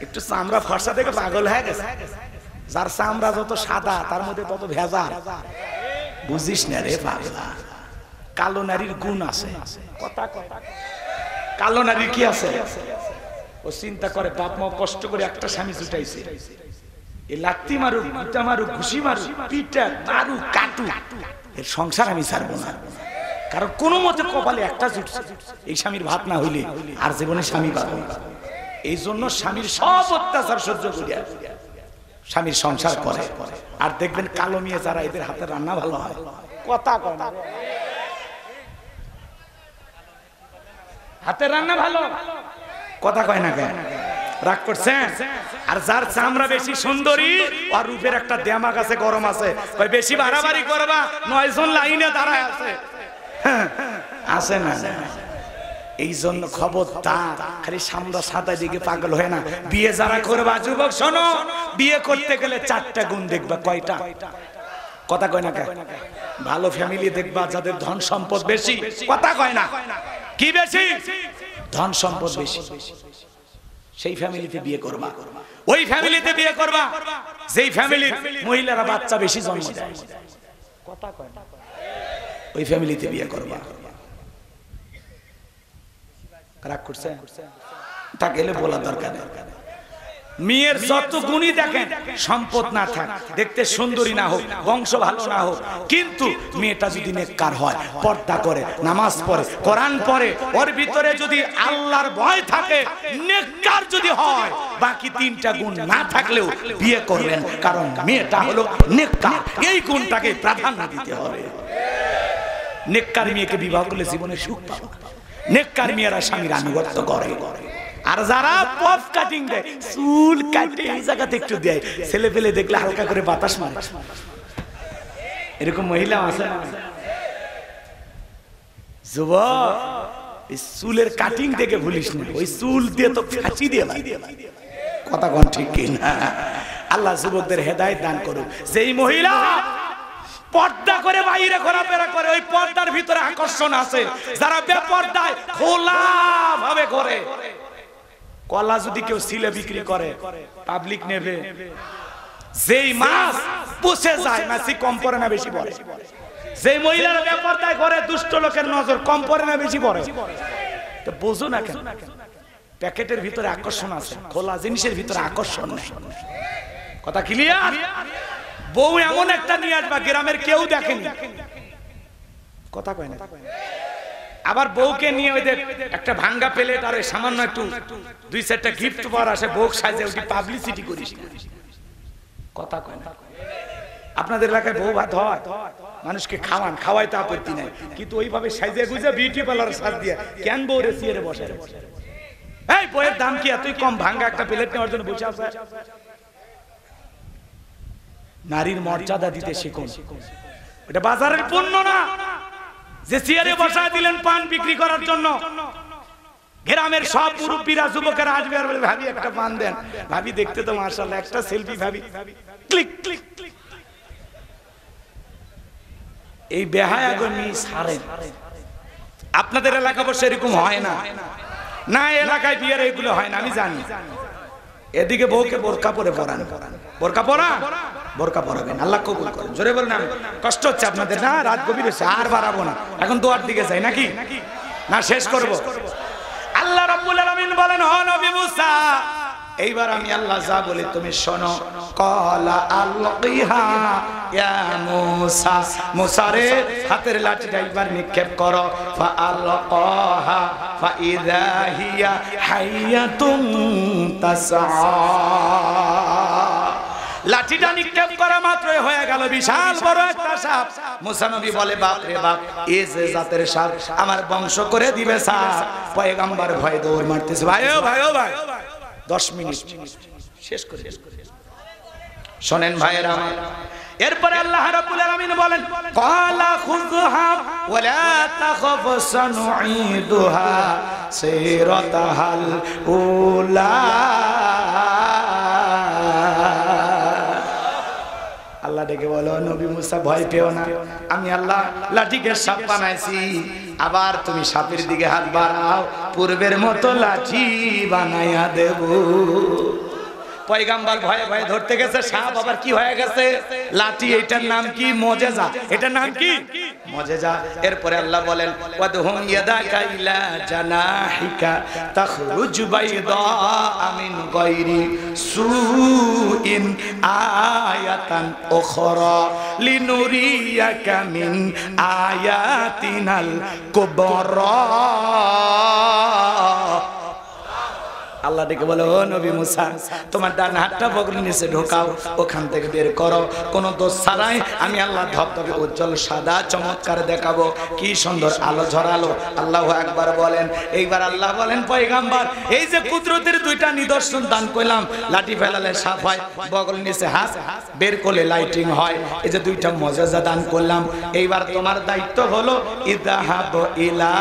একটু চামড়া ফর্সা দেখে পাগল হয়ে গেছে। যার চামড়া যত সাদা তার মধ্যে তত ভেজাল, বুঝিস না রে পাগলা। কালো নারীর গুণ আছে। কথা কথা কালো নারীর কি আছে? ও চিন্তা করে বাপ মা কষ্ট করে একটা স্বামী জুটাইছে, এই লাত্তি মারুক, পিটা মারুক, ঘুষি মারুক, পিটা মারুক, কাটু, এর সংসার আমি ছাড়বো না। কারণ কোন মতে কপালে একটা জুটছে, এই স্বামীর ভাত না হইলে আর জীবনে স্বামী পাবো না। এই জন্য স্বামীর সব অত্যাচার সহ্য করিয়া স্বামীর সংসার করে। আর দেখবেন কালো মেয়ে যারা, এদের হাতে রান্না ভালো হয়। কথা কয় না, হাতে রান্না ভালো, কথা কয় না কেন? রাগ করছেন? আর যার চামড়া বেশি সুন্দরী, আর রূপের একটা দেমাগ আছে, গরম আছে, বেশি বাড়াবাড়ি করবা, 9 জন লাইনে দাঁড়ায় আছে। আছে না? এই জন্য খবরদার, খালি সামরা সাদা দিকে পাগল হয় না। বিয়ে যারা করবা যুবক শোনো, বিয়ে করতে গেলে 4টা গুণ দেখবা। কয়টা? কথা কয় না কেন? ভালো ফ্যামিলি দেখবা যাদের ধন সম্পদ বেশি। কথা কয় না? কি বেশি? ধন সম্পদ বেশি, সেই ফ্যামিলিতে বিয়ে করবা। ওই ফ্যামিলিতে বিয়ে করবা যেই ফ্যামিলির মহিলারা বাচ্চা বেশি জন্ম দেয়। কথা কয় না? ওই ফ্যামিলিতে বিয়ে করবা। রাগ করছে তা গেলে বলা দরকার নেই। মেয়ের যত গুণই দেখেন, সম্পদ না থাক, দেখতে সুন্দরী না হোক, বংশ ভালো না হোক, কিন্তু মেয়েটা যদি নেককার হয়, পর্দা করে, নামাজ পড়ে, কোরআন পড়ে, ওর ভিতরে যদি আল্লাহর ভয় থাকে, নেককার যদি হয়, বাকি তিনটা গুণ না থাকলেও বিয়ে করবেন, কারণ মেয়েটা হলো নেককার। এই গুণটাকে প্রাধান্য দিতে হবে। নেককার মেয়েকে বিবাহ করলে জীবনে সুখ পাবে। নেককার মেয়েরা স্বামীর আনুগত্য করে। আর যারা পপ কাটিং দেয়, চুল কাটে এই জায়গাতে একটু দেয়, ছেলে পেলে দেখলে হালকা করে বাতাস মারে, এরকম মহিলা আছে না? যুবক, এই চুলের কাটিং দেখে ভুলিস না, ওই চুল দিয়ে তো ফাঁসি দিয়ে কথা কোন ঠিক কিনা? আল্লাহ যুবকদের হেদায়েত দান করুক। যেই মহিলা পর্দা করে বাইরে ঘোরাফেরা করে, ওই পর্দার ভিতরে আকর্ষণ আছে। যারা বেপর্দায় খোলা ভাবে করে, কলা যদি কেউ সিলে বিক্রি করে, পাবলিক নেবে। যেই মাছ পুষে যায়, মাছি কম পড়ে না বেশি পড়ে? যেই মহিলারা বেপর্দায় করে, দুষ্ট লোকের নজর কম পড়ে না বেশি পড়ে? তো বোঝো না কেন? প্যাকেটের ভিতরে আকর্ষণ আছে, খোলা জিনিসের ভিতরে আকর্ষণ নেই। কথা ক্লিয়ার? বউ এমন একটা নিয়ে আসবা গ্রামের কেউ দেখেনি, কথা কয় না। আবার বউকে নিয়ে ওই একটা ভাঙ্গা প্লেট আর সামান্য একটু দুই চারটা গিফট পাওয়ার আসে, বউ সাজে, ওটি পাবলিসিটি করিস, কথা কয় না। আপনাদের এলাকায় বউ ভাত হয়, মানুষকে খাওয়ান, খাওয়াই তো আপত্তি নাই, কিন্তু ওইভাবে সাজে গুজে বিউটি পার্লার সাজ দিয়ে কেন বউ রে সিয়ারে বসে? এই বউয়ের দাম কি এতই কম ভাঙ্গা একটা প্লেট নেওয়ার জন্য বসে আছে? নারীর মর্যাদা দিতে শিখুন। এটা বাজারের পণ্য না যে চেয়ারে বসায় দিলেন পান বিক্রি করার জন্য। গ্রামের সব মুরব্বীরা যুবকেরা আসবে আর বলে, ভাবি একটা পান দেন। ভাবি দেখতে তো মাশাআল্লাহ, একটা সেলফি, ভাবি ক্লিক ক্লিক ক্লিক। এই বেহায়াগনি ছাড়েন। আপনাদের এলাকা অবশ্য এরকম হয় না, না এলাকায় বিয়ের এগুলো হয় না, আমি জানি। এদিকে বউকে বোরকা পরে পরান, বোরকা পরা, বোরকা পরাবেন, আল্লাহ কবুল করেন। জোরে বলেন আমি। কষ্ট হচ্ছে আপনাদের না? রাত গভীর হচ্ছে, আর বাড়াবো না, এখন দোয়ার দিকে যাই নাকি না শেষ করব? আল্লাহ রাব্বুল আলামিন বলেন, ও নবী মুসা, এইবার আমি আল্লাহ যা বলি তুমি শোনো। ক্বালা আলকিহা ইয়া মুসা, মুসা রে হাতের লাঠিটা একবার নিক্ষেপ করো। ফাআলকাহা ফাইযা হিয়া হাইয়াতুন তাসআ। লাঠিটা নিক্ষেপ করা মাত্রই হয়ে গেল বিশাল বড় একটা সাপ। মুসা নবী বলে, বাপ রে বাপ, এই যে জাতের সাপ, আমার বংশ করে দিবে সাপ। পয়গম্বর ভয় দৌড় মারতেছে। ভাই ও ভাই ও ভাই, 10 মিনিট শেষ করে শোনেন ভাইয়েরা আমার। এরপরে আল্লাহ রাব্বুল আলামিন বলেন, ক্বালা খুযহা ওয়া লা তাখাফ সানুঈদুহা সিরাতাহাল উলা। আল্লাহ ডেকে বলো, নবী মুসা ভয় পেও না, আমি আল্লাহ লাঠিকে সাপ বানাইছি, আবার তুমি সাপের দিকে হাত বাড়াও, পূর্বের মতো লাঠি বানাইয়া দেব। পয়গম্বর ভয়ে ভয়ে ধরতে গেছে, সাপ আবার কি হয়ে গেছে? লাঠি। এটার নাম কি? মুজিজা। এটার নাম কি? মুজিজা। এরপরে আল্লাহ বলেন, ওয়াদহুম ইয়াদাকা ইলা জানাহিকা তাখরুজ বাইদা মিন গায়রি সুইন আয়াতান উখরা লিনুরিয়াকা মিন আয়াতিনাল কুবরা। আল্লাহ ডেকে বলে, ও নবী মুসা, তোমার ডান হাতটা বগলের নিচে ঢোকাও, ওখান থেকে বের করো, কোনো দোষ ছাড়াই আমি আল্লাহ ধবধবে উজ্জ্বল সাদা চমৎকার দেখাবো। কি সুন্দর আলো ঝরালো। আল্লাহু আকবার বলেন। এইবার আল্লাহ বলেন, পয়গম্বর, এই যে কুদরতের দুইটা নিদর্শন দান করলাম, লাঠি ফেলালে সাপ হয়, বগলের নিচে হাত বের করলে লাইটিং হয়, এই যে দুইটা মুজিজা দান করলাম, এইবার তোমার দায়িত্ব হলো ইযহাব ইলা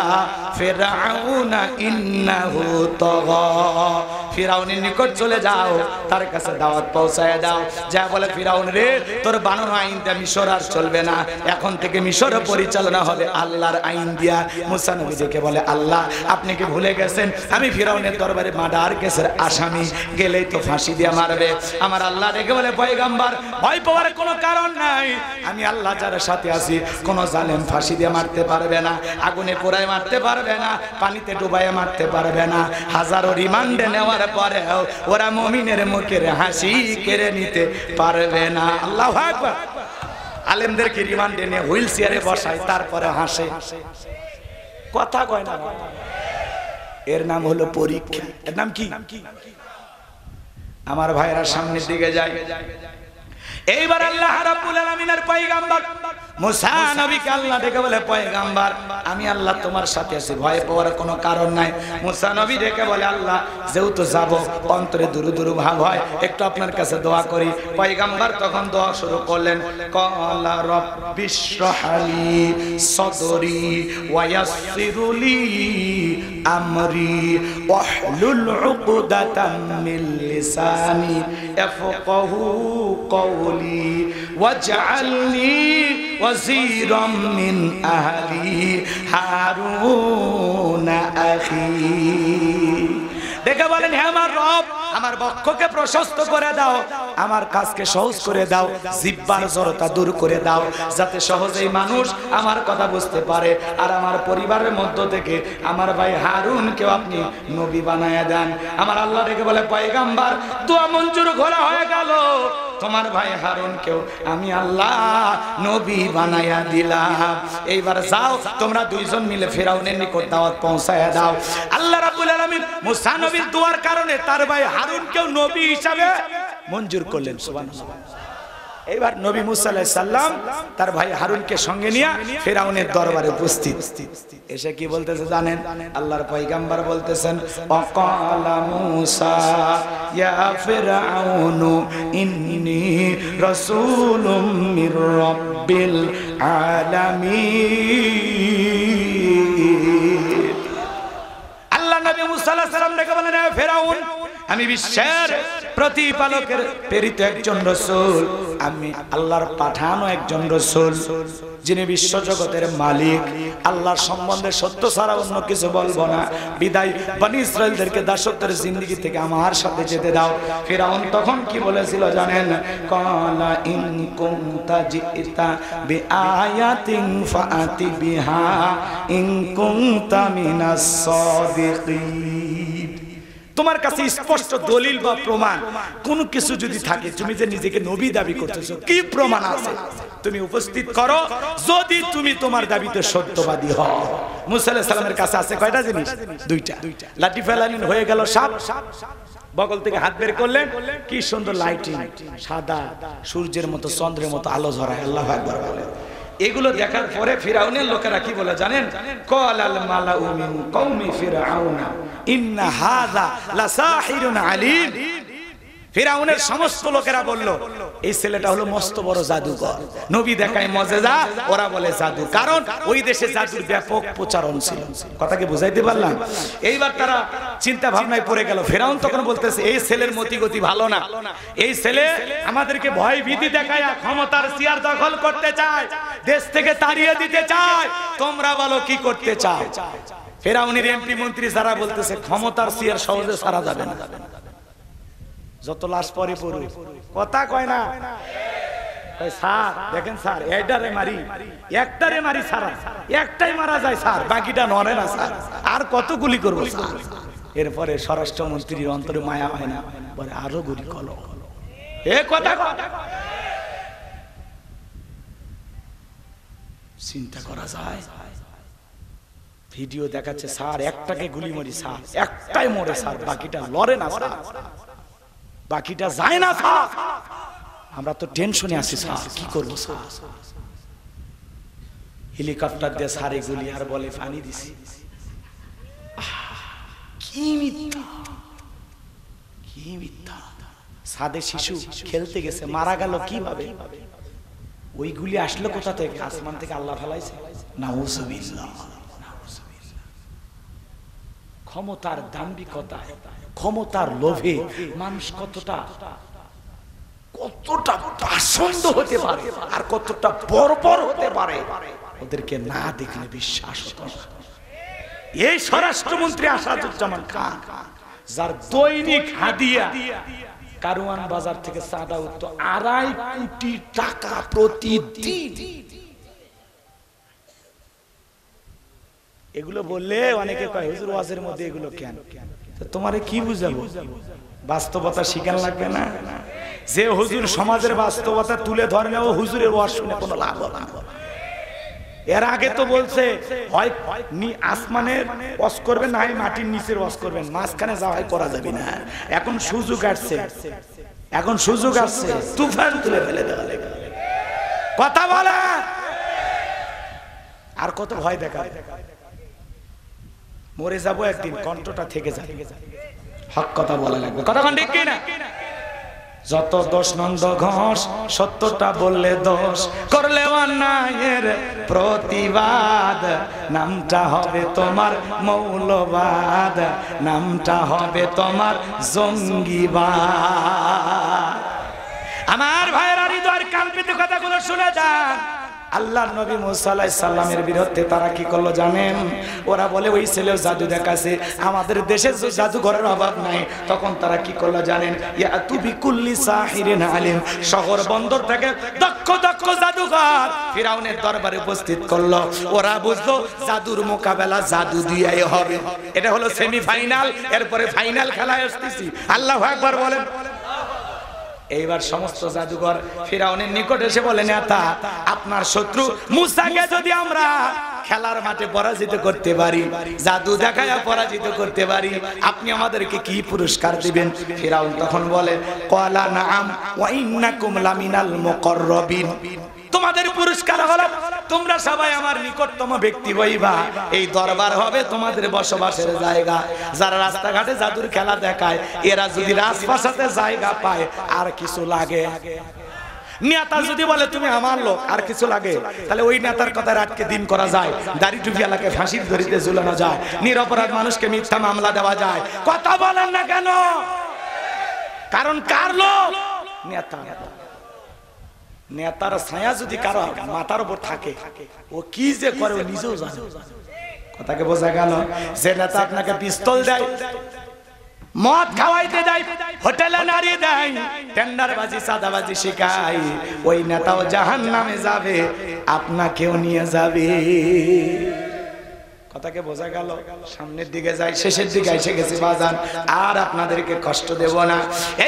ফিরআউনা ইন্নাহু তাগা। ফিরাউনের নিকট চলে যাও, তার কাছে দাওয়াত পৌঁছায় দাও। যা বলে ফিরাউন রে, তোর বানানো আইন দিয়ে মিশর আর চলবে না, এখন থেকে মিশর পরিচালনা হবে আল্লাহর আইন দিয়া। মুসা নবী ডেকে বলে আল্লাহ আপনি কি ভুলে গেছেন আমি ফিরাউনের দরবারে মার্ডার কেসের আসামি, গেলেই তো ফাঁসি দিয়ে মারবে। আমার আল্লাহ ডেকে বলে পয়গম্বর ভয় পাওয়ার কোনো কারণ নাই, আমি আল্লাহ যার সাথে আছি, কোন জালেম ফাঁসি দিয়ে মারতে পারবে না, আগুনে পোড়ায় মারতে পারবে না, পানিতে ডুবাইয়ে মারতে পারবে না। হাজারো রিমান্ডে নেওয়ার পরেও ওরা মুমিনের মুখের হাসি কেড়ে নিতে পারবে না। আল্লাহু আকবার। আলেমদেরকে রিমান্ডে নিয়ে হুইল চেয়ারে বসায়, তারপরে হাসে, কথা কয় না। এর নাম হলো পরীক্ষা। এর নাম কি? আমার ভাইরা সামনের দিকে যায়। এইবার আল্লাহ রাব্বুল আলামিনের পয়গম্বর মুসা নবীকে আল্লাহ ডেকে বলে পয়গম্বর আমি আল্লাহ তোমার সাথে আছি, ভয় পাওয়ার কোনো কারণ নাই। মুসা নবী ডেকে বলে আল্লাহ যেহেতু যাব, অন্তরে দুরু দুরু ভাব হয়, একটু আপনার কাছে দোয়া করি। পয়গম্বর তখন দোয়া শুরু করলেন, ক্বালা রাব্বিশরাহ লি সাদরি ওয়া ইয়াসসিরলি আমরি ওয়াহলুল উকদাতাম মিন লিসানি ইয়াফকাহু কওলি ওয়াজআলনি ওয়াজিরাম মিন আহলি হারুন আখি। দেখে বলেন হে আমার রব, আমার বক্ষকে প্রশস্ত করে দাও, আমার কাজকে সহজ করে দাও, জিহ্বার জড়তা দূর করে দাও, যাতে সহজেই মানুষ আমার কথা বুঝতে পারে। আর আমার পরিবারের মধ্য থেকে আমার ভাই হারুনকেও আপনি নবী বানায়া দেন। আমার আল্লাহ ডেকে বলে পয়গম্বর দোয়া মঞ্জুর করা হয়ে গেল, তোমার ভাই হারুনকেও আমি আল্লাহ নবী বানায়া দিলাম। এইবার যাও তোমরা দুইজন মিলে ফিরাউনের নিকট দাওয়াত পৌঁছায়া দাও। আল্লাহ রাব্বুল আলামিন মুসা নবীর দোয়ার কারণে তার ভাই হারুনকেও নবী হিসাবে মঞ্জুর করলেন। সুবহানাল্লাহ। এইবার নবী মুসা আলাইহিস সালাম তার ভাই হারুনকে সঙ্গে নিয়ে ফিরাউনের দরবারে উপস্থিত। এসে কি বলতেছে জানেন? আল্লাহর পয়গম্বর বলতেছেন ওয়াকালা মুসা ইয়া ফিরআউনু ইন্নী রাসূলুম মির রাব্বিল আলামিন। আল্লাহ নবী মুসা আলাইহিস সালাম ডেকে বলেন হে ফিরাউন, আমি বিশ্বের প্রতিপালকের প্রেরিত একজন রাসূল, আমি আল্লাহর পাঠানো একজন রাসূল, যিনি বিশ্বজগতের মালিক। আল্লাহর সম্বন্ধে সত্য ছাড়া অন্য কিছু বলবো না, বিদায় বনি ইসরাইলদেরকে দাসত্বের জিন্দেগি থেকে আমার সাথে যেতে দাও। ফিরাউন তখন কি বলেছিল জানেন? ক্বালা ইন কুনতা জিতা বিআয়াতিন ফাআতি বিহা ইন কুনতা মিনাস সাদিকিন। তোমার কাছে স্পষ্ট দলিল বা প্রমাণ কোন কিছু যদি থাকে, তুমি যে নিজেকে নবী দাবি করতেছো, কি প্রমাণ আছে তুমি উপস্থিত করো, যদি তুমি তোমার দাবিতে সত্যবাদী হও। মুসা আলাইহিস সালামের কাছে আছে কয়টা জিনিস? দুইটা। লাঠি ফেলালেন, হয়ে গেল সাপ, বগল থেকে হাত বের করলেন, কি সুন্দর লাইটিং, সাদা সূর্যের মতো চন্দ্রের মতো আলো ঝরায়। আল্লাহু আকবার বলেন। এগুলো দেখার পরে ফিরাউনের লোকেরা কি বলে জানেন? ক্বালাল মালাউ মিন কওমি ফিরআউনা ইন্না হাযা লাসাহিরুন আলীম। ফিরাউনের সমস্ত লোকেরা বলল এই ছেলেটা হলো মস্ত বড় জাদুকর, নবী দেখায় মুজিজা, ওরা বলে জাদু। কারণ ওই দেশে জাদুর ব্যাপক প্রচারণ ছিল। কথা কি বুঝাইতে পারলাম? এইবার তারা চিন্তা ভাবনায় পড়ে গেল। ফিরাউন তখন বলতেছে এই ছেলের মতিগতি ভালো না, এই ছেলে আমাদেরকে ভয় ভীতি দেখায় ক্ষমতার চেয়ার দখল করতে চায়, দেশ থেকে তাড়িয়ে দিতে চায়, তোমরা বলো কি করতে চাও? ফিরাউনের এমপি মন্ত্রী যারা বলতেছে ক্ষমতার চেয়ার সহজে ছাড়া যাবে না, যত লাশ পরে পড়ুক, কথা কয় না। স্যার দেখেন স্যার, এইটারে মারি, একটারে মারি সারা, একটাই মারা যায় স্যার, বাকিটা নড়ে না স্যার, আর কত গুলি করবো স্যার? এরপরে স্বরাষ্ট্রমন্ত্রীর অন্তরে মায়া হয় না, বলে আরো গুলি করো। এ কথা চিন্তা করা যায়? ভিডিও দেখাচ্ছে স্যার একটাকে গুলি মারি স্যার, একটাই মরে স্যার, বাকিটা লড়ে না স্যার, বাকিটা যায় না স্যার। আমরা তো টেনশনে আছি স্যার, কি করবো স্যার? হেলিকপ্টার দিয়ে সারে গুলি আর বলে পানি দিছি। কি মিথ্যা, কি মিথ্যা! সাদে শিশু খেলতে গেছে, মারা গেল কিভাবে? ওই গুলি আসলো কোথা থেকে? আসমান থেকে আল্লাহ ফেলাইছে। নাউজুবিল্লাহ। ক্ষমতার দাম্ভিকতায় ক্ষমতার লোভে মানুষ কতটা পাষণ্ড হতে পারে আর কতটা বর্বর হতে পারে ওদেরকে না দেখলে বিশ্বাস হতো না। এই স্বরাষ্ট্রমন্ত্রী আসাদুজ্জামান খান, যার দৈনিক হাদিয়া কারওয়ান বাজার থেকে চাঁদা উঠত 2.5 কোটি টাকা প্রতিদিন। এগুলো বললে অনেকে কয় হুজুর ওয়াজের মধ্যে এগুলো কেন? তোমারে কি বুঝাবো? বাস্তবতা শিখান লাগবে না? যে হুজুর সমাজের বাস্তবতা তুলে ধরে না, ও হুজুরের ওয়াজ শুনে কোনো লাভ হবে না। এর আগে তো বলছে হয় আসমানের ওয়াজ করবেন, না হয় মাটির নিচের ওয়াজ করবেন, মাঝখানে যাওয়াই করা যাবে না। এখন সুযোগ আসছে, এখন সুযোগ আসছে, তুফান তুলে ফেলে দেওয়া লাগবে। কথা বলা আর কত ভয় দেখা, মরে যাবো একদিন, কণ্ঠটা থেকে যাবে। হক কথা বলা লাগবে, কথা কোন ঠিক কিনা? যত দোষ নন্দ ঘোষ, সত্যটা বললে দোষ, করলে অন্যায়ের প্রতিবাদ, নামটা হবে তোমার মৌলবাদ, নামটা হবে তোমার জঙ্গিবাদ। আমার ভাইয়েরা হৃদয়ের কান পেতে কথাগুলো শুনে যান। আল্লাহর নবী মুসা আলাইহিস সালামের বিরুদ্ধে তারা কি করলো জানেন? ওরা বলে ওই ছেলেও জাদু দেখাছে, আমাদের দেশে জাদুঘরের অভাব নাই। তখন তারা কি করলো জানেন? ইয়াতু বিকুল্লি সাহিরিন আলিম, শহর বন্দর থেকে দক্ষ দক্ষ জাদুঘর ফিরাউনের দরবারে উপস্থিত করলো। ওরা বুঝলো জাদুর মোকাবেলা জাদু দিয়েই হবে। এটা হলো সেমিফাইনাল, এরপরে ফাইনাল খেলায় আসতেছি। আল্লাহু আকবার বলেন। এইবার সমস্ত জাদুঘর ফিরাউনের নিকট এসে বলে, নেতা আপনার শত্রু মুসাকে যদি আমরা খেলার মাঠে পরাজিত করতে পারি, জাদু দেখায় পরাজিত করতে পারি, আপনি আমাদেরকে কি পুরস্কার দিবেন? ফিরাউন তখন বলে, ক্বালা নাআম ওয়া ইন্নাকুম লামিনাল মুকাররাবিন, তোমাদের পুরস্কার হলো তোমরা সবাই আমার নিকটতম ব্যক্তি হইবা, এই দরবার হবে তোমাদের বসবাসের জায়গা। যারা রাস্তাঘাটে জাদুর খেলা দেখায়, এরা যদি রাজপ্রাসাদে জায়গা পায় আর কিছু লাগে? নেতা যদি বলে তুমি আমার লোক, আর কিছু লাগে? তাহলে ওই নেতার কথায় আটকে দিন করা যায়, দাড়ি টুপিওয়ালাকে ফাঁসির দড়িতে ঝুলানো যায়, নিরপরাধ মানুষকে মিথ্যা মামলা দেওয়া যায়। কথা বলেন না কেন? কারণ কার লোক? নেতা। নেতার ছায়া যদি কারো মাথার উপর থাকে, ও কি যে করে ও নিজেও জানে। কথাকে বোঝা গেল? যে নেতা আপনাকে পিস্তল দেয়, মদ খাওয়াইতে দেয়, হোটেলে নাড়ি দেয়, টেন্ডারবাজি চাঁদাবাজি শেখায়, ওই নেতাও জাহান্নামে যাবে, আপনাকেও নিয়ে যাবে। কথাকে বোঝা গেল? সামনের দিকে যাই, শেষের দিকে এসে গেছি বাজান, আর আপনাদেরকে কষ্ট দেব না।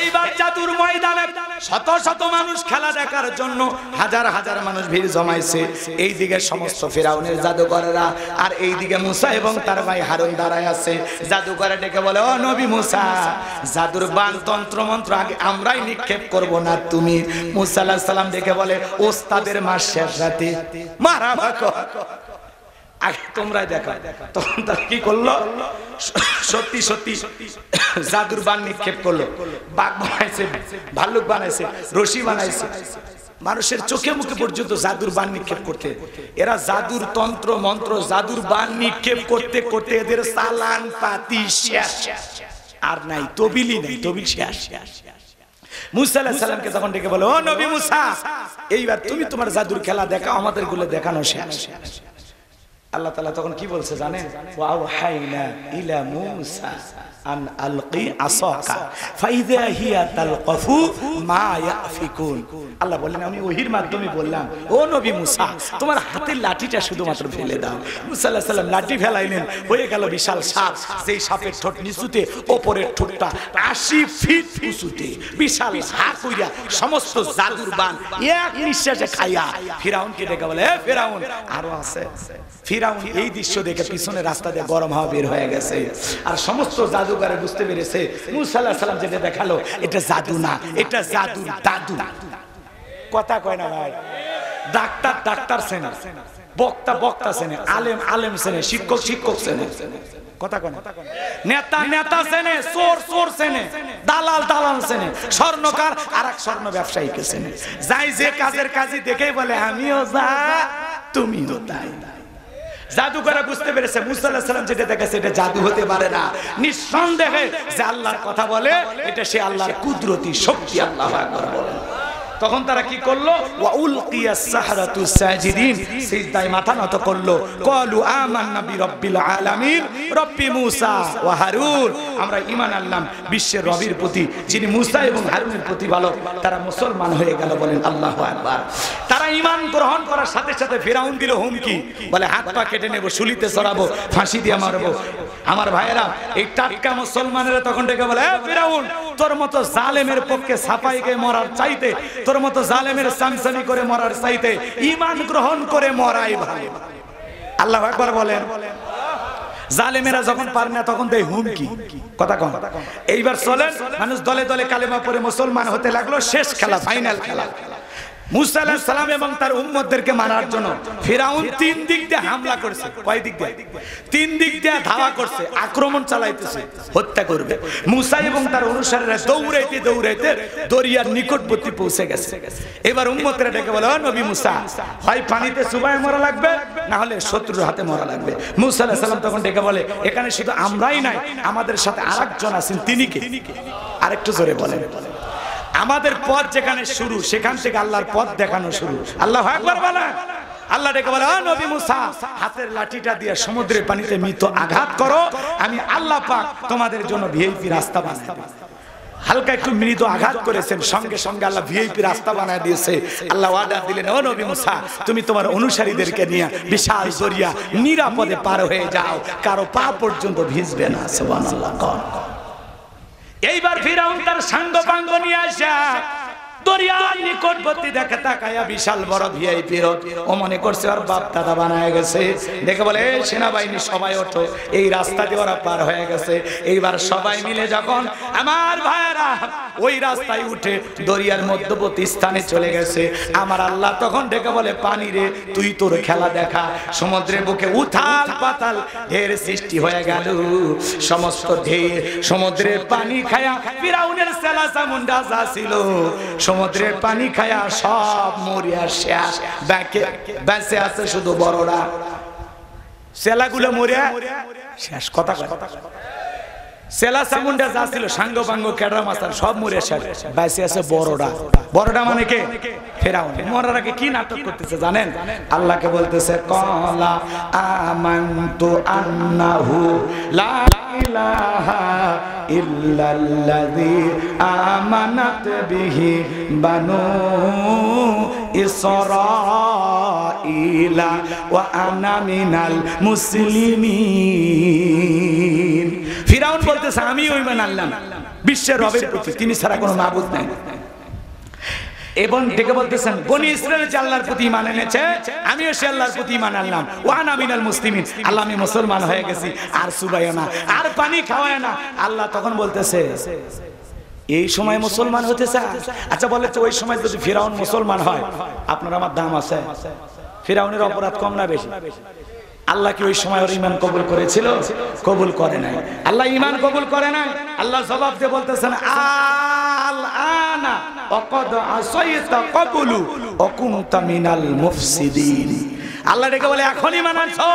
এইবার জাদুর ময়দানে শত শত মানুষ খেলা দেখার জন্য হাজার হাজার মানুষ ভিড় জমাইছে। এই দিকে সমস্ত ফিরাউনের জাদুকরেরা, আর এই দিকে মুসা এবং তার ভাই হারুন দাঁড়ায় আছে। জাদুকরে ডেকে বলে, ও নবী মুসা, জাদুর বান তন্ত্র মন্ত্র আগে আমরাই নিক্ষেপ করব না তুমি। মুসা আলাইহিস সালাম ডেকে বলে, ওস্তাদের মাস শেষ রাতে মারা ভাগো, আগে তোমরাই দেখা। তখন তারা কি করলো? সত্যি সত্যি জাদুর বান নিক্ষেপ করলো। বাঘ বানাইছে, ভাল্লুক বানাইছে, রশি বানাইছে, মানুষের চোখে মুখে পর্যন্ত জাদুর বান নিক্ষেপ করতে। এরা জাদুর তন্ত্র মন্ত্র, জাদুর বান নিক্ষেপ করতে করতে এদের চালান পাতি শেষ, আর নাই তবিলি নেই, তবিল শেষ। মুসা আলাইহিস সালামকে তখন ডেকে বলে, ও নবী মুসা, এইবার তুমি তোমার জাদুর খেলা দেখাও, আমাদের গুলো দেখানো শেষ। আল্লাহ তাআলা তখন কি বলছে জানেন? ওয়া আওহাইনা ইলা মূসা আন আলকি আসাকা ফাইযা হিয়া তালকাফু মা ইয়াফিকুন। আল্লাহ বললেন, আমি ওহীর মাধ্যমে বললাম, ও নবী মুসা, তোমার হাতের লাঠিটা শুধুমাত্র ফেলে দাও। মুসা আলাইহিস সালাম লাঠি ফেলাইলেন, হয়ে গেল বিশাল সাপ। যেই সাপের ঠোঁট নিচুতে, ওপরের ঠোঁটটা 80 ফিট উঁচুতে, বিশাল হা কইরা সমস্ত জাদুর বান এক নিঃশ্বাসে খাইয়া ফিরাউনকে ডেকে বলে, হে ফিরাউন, আরো আছে। ফিরাউন এই দৃশ্য দেখে পিছনে রাস্তা দিয়ে গরম হাওয়া বের হয়ে গেছে, আর সমস্ত জাদুকারে বুঝতে পেরেছে মুসা আলাইহিস সালাম যেটা দেখালো এটা জাদু না, এটা জাদুর দাদু। কথা কয় না ভাই? ডাক্তার ডাক্তার চেনে, বক্তা বক্তা চেনে, আলেম আলেম চেনে, শিক্ষক শিক্ষক চেনে। কথা কয় না? নেতা নেতা চেনে, চোর চোর চেনে, দালাল দালাল চেনে, স্বর্ণকার আর এক স্বর্ণ ব্যবসায়ীকে চেনে। যাই যে কাজের কাজই দেখেই বলে, আমিও যা তুমিও তাই। জাদু করে বুঝতে পেরেছে মুসা আলাইহিস সালাম যেটা দেখেছে এটা জাদু হতে পারে না, নিঃসন্দেহে যে আল্লাহর কথা বলে এটা সে আল্লাহর কুদরতি শক্তি। আল্লাহু আকবার বলেন। তখন তারা কি করলো? ওয়া উলকিয়াস সাহারাতু সাজিদিন, সিজদায় মাথা নত করলো। ক্বালু আমান্না বিরাব্বিল আলামিন রব্বি মুসা ওয়া হারুন, আমরা ঈমান আনলাম বিশ্বের রবের প্রতি যিনি মুসা এবং হারুনের প্রতিপালক। তারা মুসলমান হয়ে গেল, বলেন আল্লাহু আকবার। তারা ঈমান গ্রহণ করার সাথে সাথে ফিরাউন দিল হুমকি, বলে হাত পা কেটে নেব, শুলিতে চড়াবো, ফাঁসি দিয়ে মারবো। আমার ভাইয়েরা, এই টাটকা মুসলমানেরা তখন ডেকে বলে, এ ফিরাউন, তোর মতো জালেমের পক্ষে ছাপাই গিয়ে মরার চাইতে, তোর মতো জালেমের সামসামি করে মরার চাইতে ঈমান গ্রহণ করে মরাই ভালো। আল্লাহু আকবার বলেন। জালেমেরা যখন পারে না তখন দেয় হুমকি, কথা কম। এইবার চলেন, মানুষ দলে দলে কালেমা পড়ে মুসলমান হতে লাগলো। শেষ খেলা, ফাইনাল খেলা। মুসা আলাইহিস সালাম এবং তার উম্মতদেরকে মারার জন্য ফিরাউন তিন দিক দিয়ে হামলা করছে। কয় দিক দিয়ে? তিন দিক দিয়ে ধাওয়া করছে, আক্রমণ চালাইতেছে, হত্যা করবে। মুসা এবং তার অনুসারীরা দৌড়াইতে দৌড়াইতে দরিয়ার নিকটবর্তী পৌঁছে গেছে। এবার উম্মতরা ডেকে বলে, ও নবী মুসা, হয় পানিতে চুবায় মরা লাগবে, না হলে শত্রুর হাতে মরা লাগবে। মুসা আলাইহিস সালাম তখন ডেকে বলে, এখানে শুধু আমরাই নাই, আমাদের সাথে আরেকজন আছেন, তিনি কে? আরেকটু জোরে বলেন। আমাদের পথ যেখানে শুরু, সেখান থেকে আল্লাহর পথ দেখানো শুরু। আল্লাহু আকবার বলেন। আল্লাহ ডেকে বলে, ও নবী মুসা, হাতের লাঠিটা দিয়ে সমুদ্রের পানিতে মৃত আঘাত করো, আমি আল্লাহ পাক তোমাদের জন্য ভিআইপি রাস্তা বানাই দেব। হালকা একটু মৃত আঘাত করেছেন, সঙ্গে সঙ্গে আল্লাহ ভিআইপি রাস্তা বানায় দিয়েছে। আল্লাহ ওয়াদা দিলেন, ও নবী মুসা, তুমি তোমার অনুসারীদেরকে নিয়ে বিশাল দরিয়া নিরাপদে পার হয়ে যাও, কারো পা পর্যন্ত ভিজবে না। সুবহানাল্লাহ। এইবার ফিরাউন তার সাঙ্গ পাঙ্গ নিয়ে আসা দরিয়ার নিকটবর্তী দেখে তাকায়া বিশাল বড় ভিআইপি রোড, ও মনে করছে ওর বাপ দাদা বানায় গেছে। দেখে বলে, সেনাবাহিনী সবাই ওঠো, এই রাস্তা দিয়ে ওরা পার হয়ে গেছে। এইবার সবাই মিলে যখন আমার ভাইয়েরা ওই রাস্তায় উঠে দরিয়ার মধ্যবর্তী স্থানে চলে গেছে, আমার আল্লাহ তখন ডেকে বলে, পানি রে, তুই তোর খেলা দেখা। সমুদ্রের বুকে উথাল পাতাল ঢের সৃষ্টি হয়ে গেল। সমস্ত ঢের সমুদ্রের পানি খায়া ফিরাউনের সেলাসা মুন্ডা যা ছিল সমুদ্রের পানি খায়া সব মরিয়া শেষ, বেঁচে আছে শুধু বড়রা। সেলাগুলো মরিয়া শেষ। কথা সেলা সামুন্ডা যা ছিল সাঙ্গ পাঙ্গ কেডরা মাস্টার সব মরিয়া শেষ, বেঁচে আছে বড়রা। বড়রা মানে কে? ফিরাউন। মরার আগে কি নাটক করতেছে জানেন? আল্লাহকে বলতেছে, ক্বালা আমানতু আন্নাহু লা ইলাহা ইল্লাল্লাযী আমানাত বিহি বানু ইসরাঈলা ওয়া আনা মিনাল মুসলিমিন। ফিরাউন বলতেছে, আমি ঈমান আনলাম বিশ্বের রবের প্রতি, তিনি ছাড়া কোনো মাবুদ নাই। এবং ডেকে বলতেছেন, বনি ইসরায়েল যে আল্লাহর প্রতি ঈমান এনেছে, আমিও সে আল্লাহর প্রতি ঈমান আনলাম। ওয়া আনা মিনাল মুসলিমিন, আল্লাহ আমি মুসলমান হয়ে গেছি। আর সুবাইও না, আর পানি খাওয়ায় না। আল্লাহ তখন বলতেছে, এই সময় মুসলমান হতে চায়? আচ্ছা বলে তো, ওই সময় যদি ফিরাউন মুসলমান হয়, আপনার আমার দাম আছে? ফিরাউনের অপরাধ কম না বেশি? আল্লাহ কি ওই সময় ওর ঈমান কবুল করেছিল? কবুল করে নাই। আল্লাহ ঈমান কবুল করে নাই। আল্লাহ জবাব দিয়ে বলতেছেন, আল আনা ওয়াকাদ আসাইতা ক্বাবলু ওয়া কুনতা মিনাল মুফসিদিন। আল্লাহ ডেকে বলে, এখন ঈমান আনছো,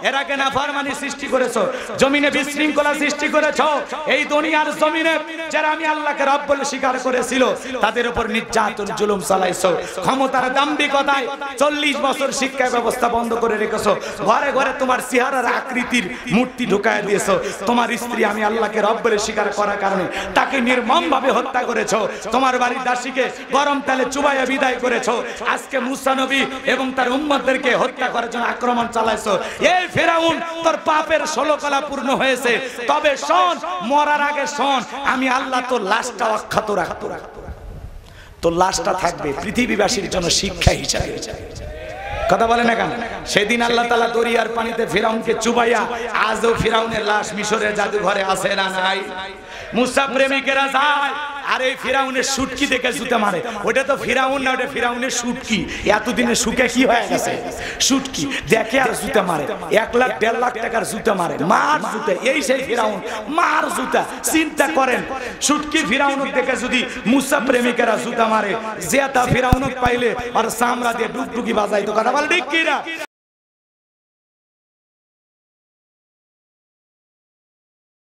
এর আগে নাফরমানি সৃষ্টি করেছো, জমিনে বিশৃঙ্খলা সৃষ্টি করেছো। এই দুনিয়ার জমিনে যারা আমি আল্লাহকে রব বলে স্বীকার করেছিল, তাদের উপর নির্যাতন জুলুম চালাইছো। ক্ষমতার দাম্ভিকতায় 40 বছর শিক্ষা ব্যবস্থা বন্ধ করে রেখেছো। ঘরে ঘরে তোমার চেহারার আকৃতির মূর্তি ঢুকায় দিয়েছো। তোমার স্ত্রী আমি আল্লাহকে রব বলে স্বীকার করার কারণে তাকে নির্মমভাবে হত্যা করেছো। তোমার বাড়ির দাসীকে গরম তেলে চুবাইয়া বিদায় করেছো। আজকে মুসা নবী এবং তার উম্মতদেরকে হত্যা করার জন্য আক্রমণ চালাইছো। এই ফিরাউন, তোর পাপের 16 কলা পূর্ণ হয়েছে। তবে শোন, মরার আগে শোন, আমি আল্লাহ তোর লাশটা অক্ষত রাখবো। তোর লাশটা থাকবে পৃথিবীবাসীর জন্য শিক্ষা হিসাবে। কথা বলে না কেন? সেদিন আল্লাহ তাআলা দরিয়ার পানিতে ফিরাউনকে চুবাইয়া, আজও ফিরাউনের লাশ মিশরের জাদুঘরে আছে না নাই? মুসা প্রেমিকেরা যায় আর এই ফিরাউনের শুটকি দেখে জুতা মারে। ওটা তো ফিরাউন না, ওটা ফিরাউনের শুটকি। এতদিনে শুকে কি হয়ে গেছে? শুটকি দেখে আর জুতা মারে। 1 লাখ 1.5 লাখ টাকার জুতা মারে, মার জুতা। এই সেই ফিরাউন, মার জুতা। চিন্তা করেন, শুটকি ফিরাউনক দেখে যদি মুসা প্রেমিকেরা জুতা মারে, জেতা ফিরাউনক পাইলে আর চামড়া দিয়ে ডুগডুগি বাজাইতো। কথা বল ঠিক কি না?